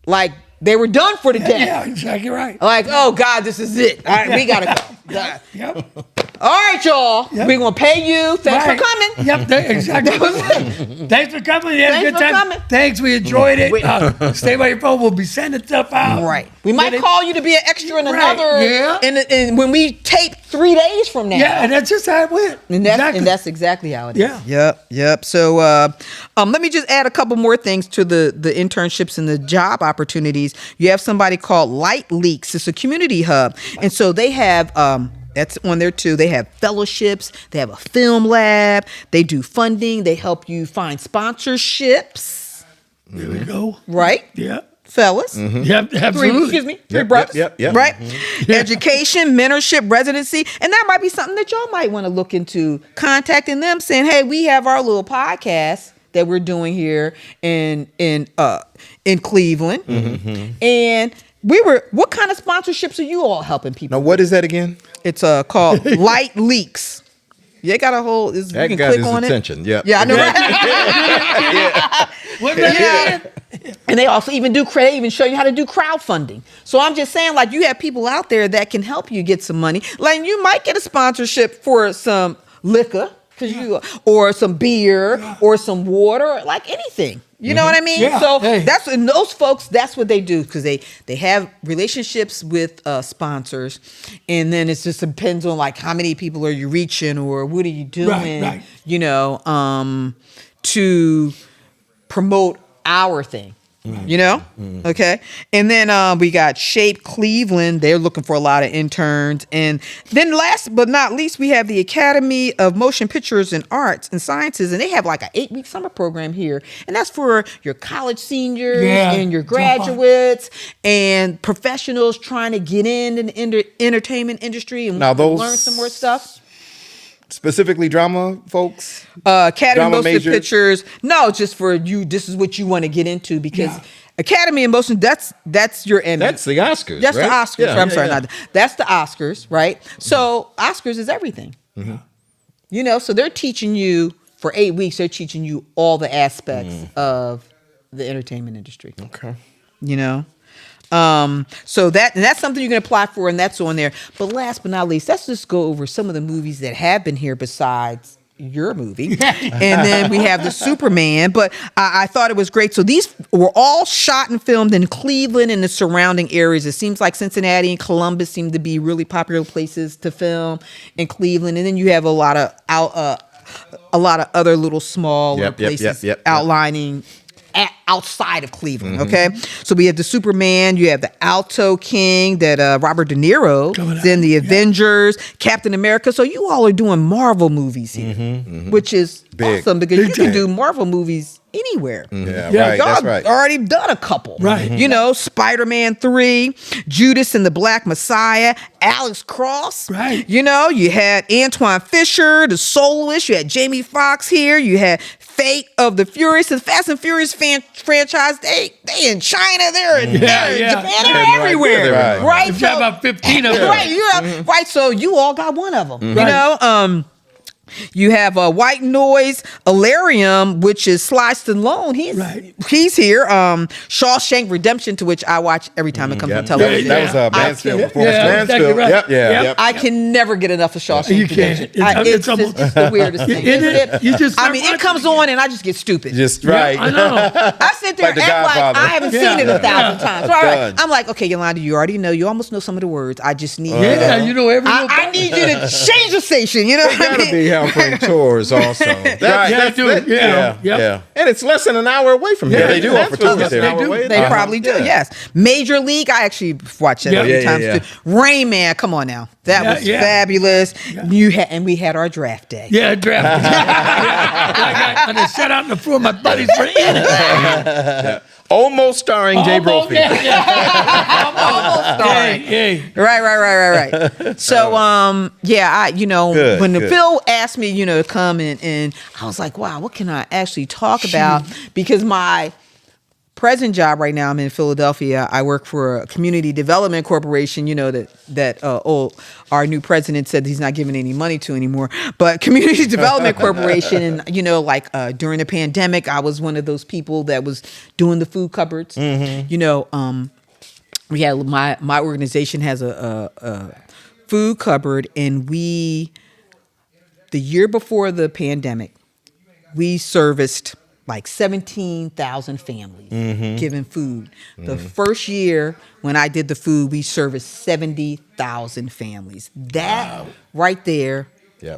Speaker 5: like they were done for the day.
Speaker 2: Yeah, exactly right.
Speaker 5: Like, oh God, this is it. All right, we got to go. All right, y'all. We're going to pay you. Thanks for coming.
Speaker 2: Exactly. Thanks for coming. You had a good time. Thanks. We enjoyed it. Stay by your phone. We'll be sending stuff out.
Speaker 5: Right. We might call you to be an extra in another. And when we tape 3 days from now.
Speaker 2: And that's just how it went.
Speaker 5: And that's exactly how it is. Yep. So let me just add a couple more things to the internships and the job opportunities. You have somebody called Light Leaks. It's a community hub. And so they have That's on there too. They have fellowships. They have a film lab. They do funding. They help you find sponsorships.
Speaker 2: There we go.
Speaker 5: Right?
Speaker 2: Yeah.
Speaker 5: Fellas.
Speaker 2: Yep, absolutely.
Speaker 5: Three brothers.
Speaker 4: Yep.
Speaker 5: Right? Education, mentorship, residency. And that might be something that y'all might want to look into. Contacting them saying, hey, we have our little podcast that we're doing here in Cleveland. And what kind of sponsorships are you all helping people?
Speaker 4: Now, what is that again?
Speaker 5: It's called Light Leaks. You got a whole. You
Speaker 4: That
Speaker 5: can
Speaker 4: got
Speaker 5: click
Speaker 4: his
Speaker 5: on
Speaker 4: attention.
Speaker 5: it.
Speaker 4: Yep.
Speaker 5: Yeah, I know. Right? And they also even they even show you how to do crowdfunding. So I'm just saying, like, you have people out there that can help you get some money. Like, you might get a sponsorship for some liquor, or some beer, or some water, like anything. You know what I mean?
Speaker 2: Yeah.
Speaker 5: So
Speaker 2: Hey.
Speaker 5: and those folks, that's what they do, because they have relationships with sponsors, and then it just depends on like how many people are you reaching, or what are you doing,
Speaker 2: Right.
Speaker 5: you know, to promote our thing. You know? Okay. And then we got Shape Cleveland. They're looking for a lot of interns. And then last but not least, we have the Academy of Motion Pictures and Arts and Sciences. And they have like an 8-week summer program here. And that's for your college seniors and your graduates and professionals trying to get in the entertainment industry and learn some more stuff.
Speaker 4: Specifically drama folks?
Speaker 5: Academy
Speaker 4: Drama
Speaker 5: of Motion
Speaker 4: majors?
Speaker 5: Pictures. No, just for you. This is what you want to get into, because Academy of Motion, that's your Emmy.
Speaker 4: That's the Oscars.
Speaker 5: That's
Speaker 4: right?
Speaker 5: the Oscars.
Speaker 4: Yeah.
Speaker 5: I'm sorry, not that's the Oscars, right? So Oscars is everything. You know, so they're teaching you for 8 weeks. They're teaching you all the aspects of the entertainment industry.
Speaker 4: Okay.
Speaker 5: You know. So that's something you can apply for, and that's on there. But last but not least, let's just go over some of the movies that have been here besides your movie. And then we have the Superman. But I thought it was great. So these were all shot and filmed in Cleveland and the surrounding areas. It seems like Cincinnati and Columbus seem to be really popular places to film in Cleveland. And then you have a lot of other little small places outlining outside of Cleveland, okay? So we have the Superman, you have the Alto King, that Robert De Niro, then the Avengers, Captain America. So you all are doing Marvel movies here, which is awesome, because you can do Marvel movies anywhere.
Speaker 4: Yeah, right.
Speaker 5: Y'all
Speaker 4: That's right.
Speaker 5: already done a couple.
Speaker 2: Right.
Speaker 5: You know, Spider-Man 3, Judas and the Black Messiah, Alex Cross.
Speaker 2: Right.
Speaker 5: You know, you had Antoine Fisher, the Soloist. You had Jamie Foxx here. You had Fate of the Furious. The Fast and Furious franchise, they in China, they're in Japan, they're everywhere. Right.
Speaker 2: You've got about 15 of them.
Speaker 5: Right. Right. So you all got one of them. You know, you have White Noise, Alarium, which is Sly Stallone. He's here. Shawshank Redemption, to which I watch every time it comes on television.
Speaker 4: That was Mansfield.
Speaker 2: Mansfield.
Speaker 4: Yep.
Speaker 5: Yep. I can never get enough of Shawshank
Speaker 2: You can't.
Speaker 5: Redemption. It's the weirdest thing. It comes on and I just get stupid.
Speaker 4: Just right.
Speaker 2: I know.
Speaker 5: I sit there
Speaker 4: Like the
Speaker 5: and act like
Speaker 4: Godfather.
Speaker 5: I haven't seen it 1,000 times. All right.
Speaker 4: Done.
Speaker 5: I'm like, okay, Yolanda, you already know. You almost know some of the words. I just need
Speaker 2: You know every little
Speaker 5: I need you to change the station. You know what I
Speaker 4: Gotta
Speaker 5: mean?
Speaker 4: be helping tours also.
Speaker 2: Yeah.
Speaker 4: And it's less than an hour away from here.
Speaker 2: Yeah,
Speaker 4: They do offer
Speaker 2: absolutely.
Speaker 4: tours there.
Speaker 2: They do.
Speaker 5: They probably do, yes. Major League, I actually watched that a few times too. Rain Man, come on now. That was fabulous. We had our draft day.
Speaker 2: Yeah, draft. I just sat out on the floor. My buddies were in it.
Speaker 4: Almost starring Jay Brophy.
Speaker 5: Almost starring. Right. So, when Phil asked me, to come and I was like, wow, what can I actually talk about? Because my present job right now, I'm in Philadelphia. I work for a community development corporation, our new president said he's not giving any money to anymore, but community development corporation. And, during the pandemic, I was one of those people that was doing the food cupboards. We had my organization has a food cupboard, and the year before the pandemic, we serviced like 17,000 families giving food. The first year when I did the food, we serviced 70,000 families. That right there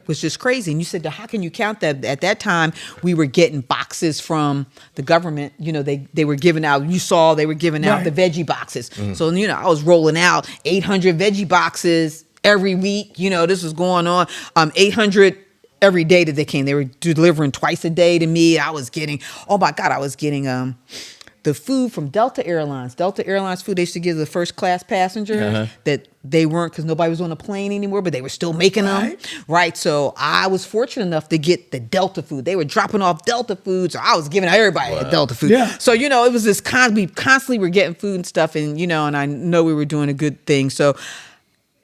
Speaker 5: was just crazy. And you said, how can you count that? At that time, we were getting boxes from the government. They were giving out, they were giving out the veggie boxes. So, I was rolling out 800 veggie boxes every week. You know, this was going on. 800 every day that they came. They were delivering twice a day to me. I was getting, oh my God, I was getting the food from Delta Airlines. Delta Airlines food, they used to give the first class passenger that they weren't, because nobody was on a plane anymore, but they were still making them. Right. So I was fortunate enough to get the Delta food. They were dropping off Delta food. So I was giving everybody the Delta food. Yeah. So, you know, it was this we constantly were getting food and stuff, and, you know, and I know we were doing a good thing. So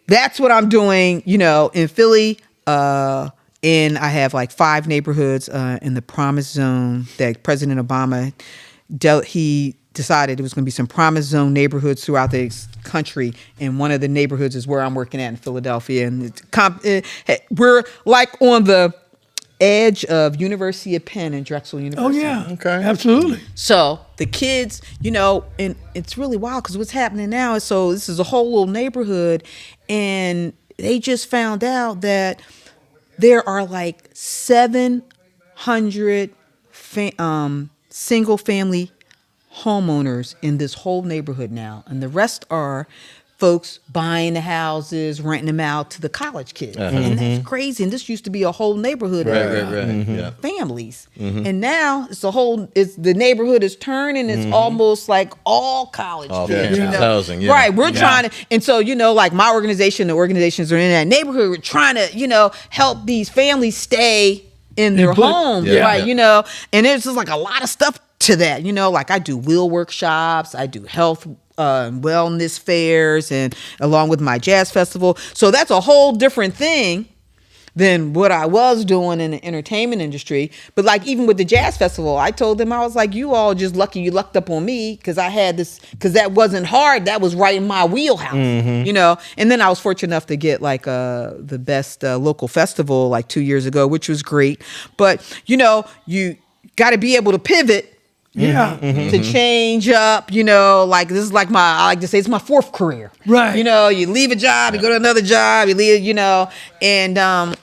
Speaker 5: that's what I'm doing, you know, in Philly. And I have like 5 neighborhoods in the Promise Zone that President Obama he decided there was going to be some Promise Zone neighborhoods throughout the country, and one of the neighborhoods is where I'm working at in Philadelphia. And we're like on the edge of University of Penn and Drexel University.
Speaker 2: Oh yeah,
Speaker 1: Okay.
Speaker 2: absolutely.
Speaker 5: So the kids, you know, and it's really wild because what's happening now is, so this is a whole little neighborhood, and they just found out that there are like 700 single family homeowners in this whole neighborhood now, and the rest are folks buying the houses, renting them out to the college kids. And that's crazy. And this used to be a whole neighborhood of families. And now it's the neighborhood is turning. It's almost like all college kids. You know?
Speaker 4: Housing,
Speaker 5: Right. We're trying to, and so, you know, like my organization, the organizations are in that neighborhood, we're trying to, you know, help these families stay in their homes, right? You know, and there's just like a lot of stuff to that, you know, like I do wheel workshops, I do health wellness fairs, and along with my jazz festival. So that's a whole different thing than what I was doing in the entertainment industry. But like even with the jazz festival, I told them, I was like, you all just lucky you lucked up on me, because I had this, because that wasn't hard, that was right in my wheelhouse, you know. And then I was fortunate enough to get like the best local festival like 2 years ago, which was great. But you know, you got to be able to pivot. To change up, you know, like this is like I like to say it's my 4th career. Right. You know, you leave a job, you go to another job, you leave, you know, and,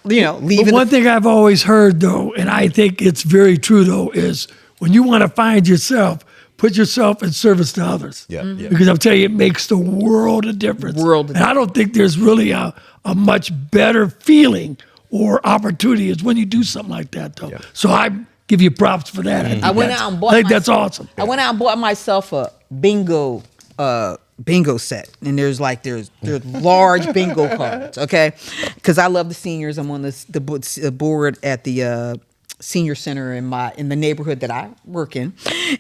Speaker 5: you know, leaving.
Speaker 2: But one thing I've always heard, though, and I think it's very true, though, is when you want to find yourself, put yourself in service to others. Because I'm telling you, it makes the world a difference. And I don't think there's really a much better feeling or opportunity is when you do something like that, though. So I give you props for that.
Speaker 5: I went out and bought.
Speaker 2: I think that's awesome.
Speaker 5: I went out and bought myself a bingo set, and there's large bingo cards. Okay, because I love the seniors. I'm on the board at the senior center in the neighborhood that I work in,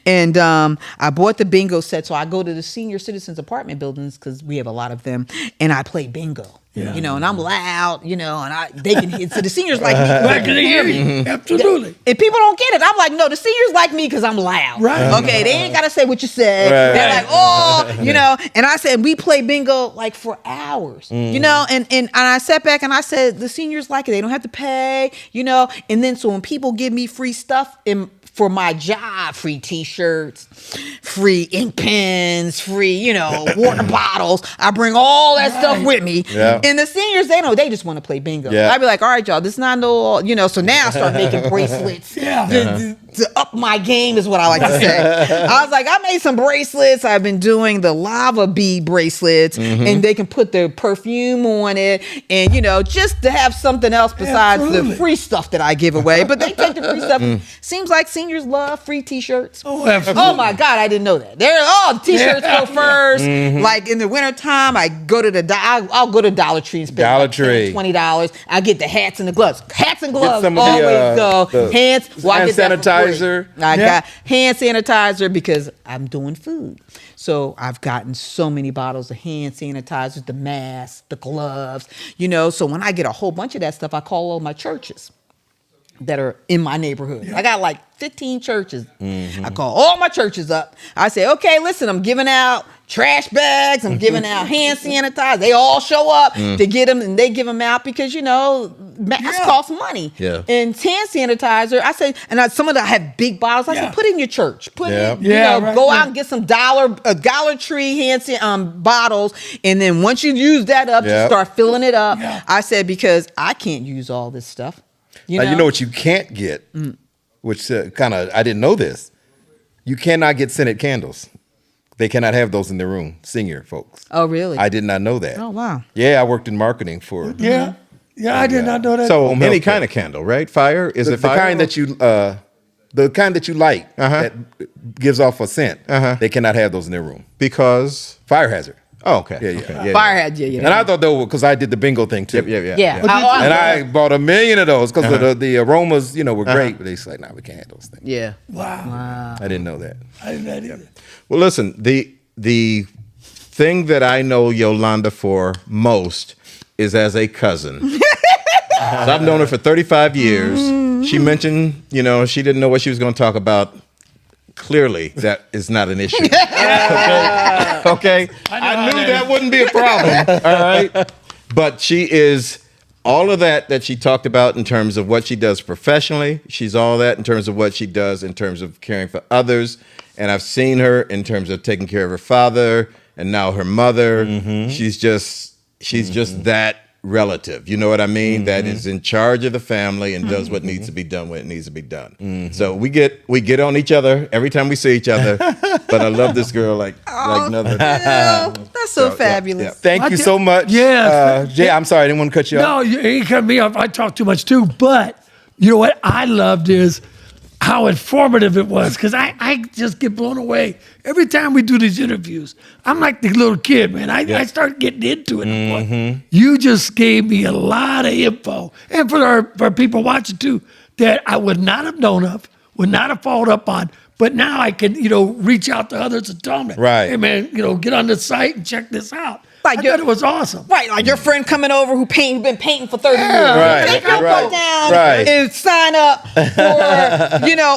Speaker 5: and I bought the bingo set. So I go to the senior citizens apartment buildings, because we have a lot of them, and I play bingo. You know, and I'm loud, you know, and they can hear. So the seniors like me. Right, can they hear me?
Speaker 2: Absolutely.
Speaker 5: And people don't get it. I'm like, no, the seniors like me because I'm loud. Right. Okay, they ain't got to say what you said. Right. They're like, oh, you know. And I said, we play bingo like for hours, you know. And I sat back and I said, the seniors like it. They don't have to pay, you know. And then so when people give me free stuff for my job, free T-shirts, free ink pens, free, you know, water bottles. I bring all that stuff with me. And the seniors, they just want to play bingo. I'd be like, all right, y'all, this is not no, you know. So now I start making bracelets to up my game, is what I like to say. I was like, I made some bracelets. I've been doing the lava bead bracelets, and they can put their perfume on it, and, you know, just to have something else besides the free stuff that I give away. But they take the free stuff. Seems like seniors love free T-shirts. Oh, absolutely. Oh my God, I didn't know that. T-shirts go first. Like in the wintertime, I go to I'll go to Dollar Tree and spend $20. I get the hats and the gloves. Hats and gloves always go. Hands sanitizer. I got hand sanitizer because I'm doing food. So I've gotten so many bottles of hand sanitizers, the masks, the gloves, you know. So when I get a whole bunch of that stuff, I call all my churches that are in my neighborhood. I got like 15 churches. I call all my churches up. I say, okay, listen, I'm giving out trash bags. I'm giving out hand sanitizer. They all show up to get them, and they give them out because, you know, masks cost money. And hand sanitizer, I say, and some of them have big bottles. I say, put it in your church. Put it, you know, go out and get some Dollar Tree hand bottles, and then once you use that up, you start filling it up. I said, because I can't use all this stuff.
Speaker 1: You know what you can't get, which kind of, I didn't know this. You cannot get scented candles. They cannot have those in their room. Senior folks.
Speaker 5: Oh, really?
Speaker 1: I did not know that.
Speaker 5: Oh, wow.
Speaker 1: Yeah, I worked in marketing for.
Speaker 2: Yeah. Yeah, I did not know that.
Speaker 4: So
Speaker 1: Home
Speaker 4: any
Speaker 1: health
Speaker 4: kind
Speaker 1: care.
Speaker 4: of candle, right? Fire is
Speaker 1: The,
Speaker 4: it fire?
Speaker 1: the kind that you light that gives off a scent. They cannot have those in their room.
Speaker 4: Because
Speaker 1: Fire hazard.
Speaker 4: oh, okay.
Speaker 1: Yeah, yeah.
Speaker 4: Okay, yeah.
Speaker 5: Fire had you.
Speaker 1: And I thought they were because I did the bingo thing too.
Speaker 4: Yeah.
Speaker 5: Yeah.
Speaker 1: And I bought 1 million of those because the aromas, were great. But they was like, nah, we can't have those things.
Speaker 5: Yeah.
Speaker 2: Wow.
Speaker 1: I didn't know that.
Speaker 2: I didn't know that either.
Speaker 4: Well, listen, the thing that I know Yolanda for most is as a cousin. So I've known her for 35 years. She mentioned, she didn't know what she was going to talk about. Clearly, that is not an issue. Okay? I knew that wouldn't be a problem. All right? But she is all of that she talked about in terms of what she does professionally. She's all that in terms of what she does in terms of caring for others. And I've seen her in terms of taking care of her father and now her mother. She's just that relative. You know what I mean? That is in charge of the family and does what needs to be done when it needs to be done. So we get on each other every time we see each other. But I love this girl like nothing.
Speaker 5: That's so fabulous.
Speaker 1: Yeah. Thank you so much.
Speaker 2: Yeah.
Speaker 1: Jay, I'm sorry, I didn't want to cut you off.
Speaker 2: No, you ain't cut me off. I talk too much too. But you know what I loved is how informative it was, because I just get blown away every time we do these interviews. I'm like the little kid, man. I start getting into it. You just gave me a lot of info, and for people watching too, that I would not have known of, would not have followed up on. But now I can, reach out to others and tell them,
Speaker 1: Right.
Speaker 2: hey man, get on the site and check this out.
Speaker 5: Like
Speaker 2: I thought it was awesome.
Speaker 5: Right, like your friend coming over who been painting for 30 years.
Speaker 1: Right,
Speaker 5: Take your
Speaker 1: right,
Speaker 5: phone down
Speaker 1: right.
Speaker 5: and sign up for,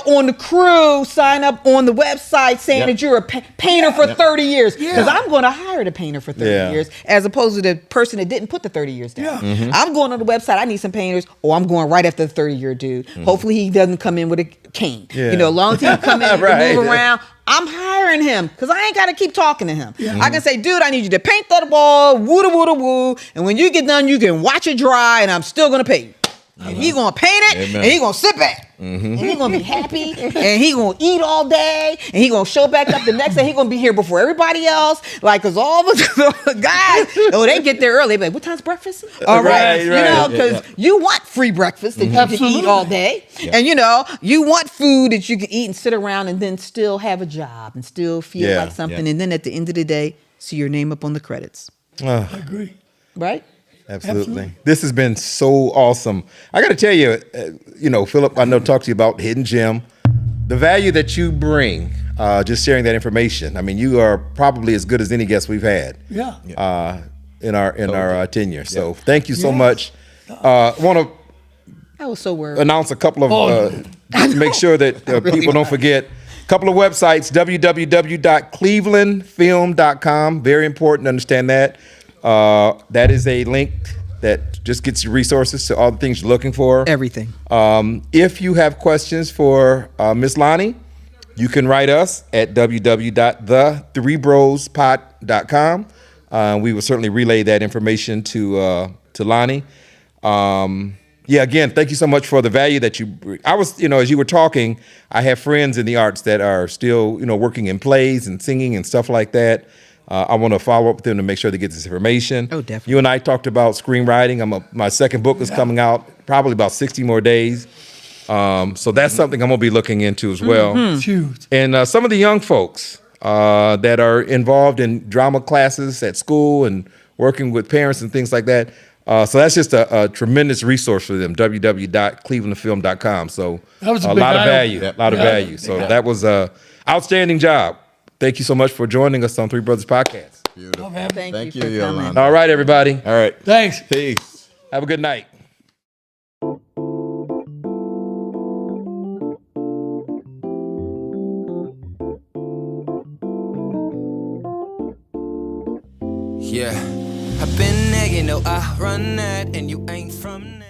Speaker 5: on the crew, sign up on the website saying that you're a painter for 30 years. Because I'm going to hire the painter for 30 years as opposed to the person that didn't put the 30 years down. I'm going on the website, I need some painters, or I'm going right after the 30-year dude. Hopefully he doesn't come in with a cane. As long as he can come in and move around, I'm hiring him because I ain't got to keep talking to him. I can say, dude, I need you to paint that wall, woo-da-woo-da-woo, and when you get done, you can watch it dry, and I'm still going to pay you. And he's going to paint it, and he's going to sit back. And he's going to be happy, and he's going to eat all day, and he's going to show back up the next day. He's going to be here before everybody else. Because all the guys, they get there early. They be like, what time's breakfast? All right. Because you want free breakfast that you can eat all day. And, you want food that you can eat and sit around and then still have a job and still feel like something. And then at the end of the day, see your name up on the credits.
Speaker 2: I agree.
Speaker 5: Right?
Speaker 1: Absolutely. This has been so awesome. I got to tell you, Philip, I know talked to you about Hidden Gem. The value that you bring, just sharing that information. I mean, you are probably as good as any guest we've had. In our tenure. So thank you so much. I want to
Speaker 5: I was so worried.
Speaker 1: announce a couple of to make sure that people don't forget. A couple of websites: www.clevelandfilm.com. Very important to understand that. That is a link that just gets you resources to all the things you're looking for.
Speaker 5: Everything.
Speaker 1: If you have questions for Miss Lonnie, you can write us at www.the3brospot.com. We will certainly relay that information to Lonnie. Again, thank you so much for the value that you bring. I was, as you were talking, I have friends in the arts that are still, working in plays and singing and stuff like that. I want to follow up with them to make sure they get this information.
Speaker 5: Oh, definitely.
Speaker 1: You and I talked about screenwriting. My second book is coming out probably about 60 more days. So that's something I'm going to be looking into as well.
Speaker 2: It's huge.
Speaker 1: And some of the young folks that are involved in drama classes at school and working with parents and things like that. So that's just a tremendous resource for them, www.clevelandfilm.com. So
Speaker 2: That was a
Speaker 1: a
Speaker 2: big
Speaker 1: lot of
Speaker 2: eye-opener.
Speaker 1: value, a lot of value. So that was an outstanding job. Thank you so much for joining us on Three Brothers Podcast.
Speaker 5: Thank you for coming.
Speaker 1: All right, everybody.
Speaker 4: All right.
Speaker 2: Thanks.
Speaker 4: Peace.
Speaker 1: Have a good night.
Speaker 6: Yeah, I've been there, I run that, and you ain't from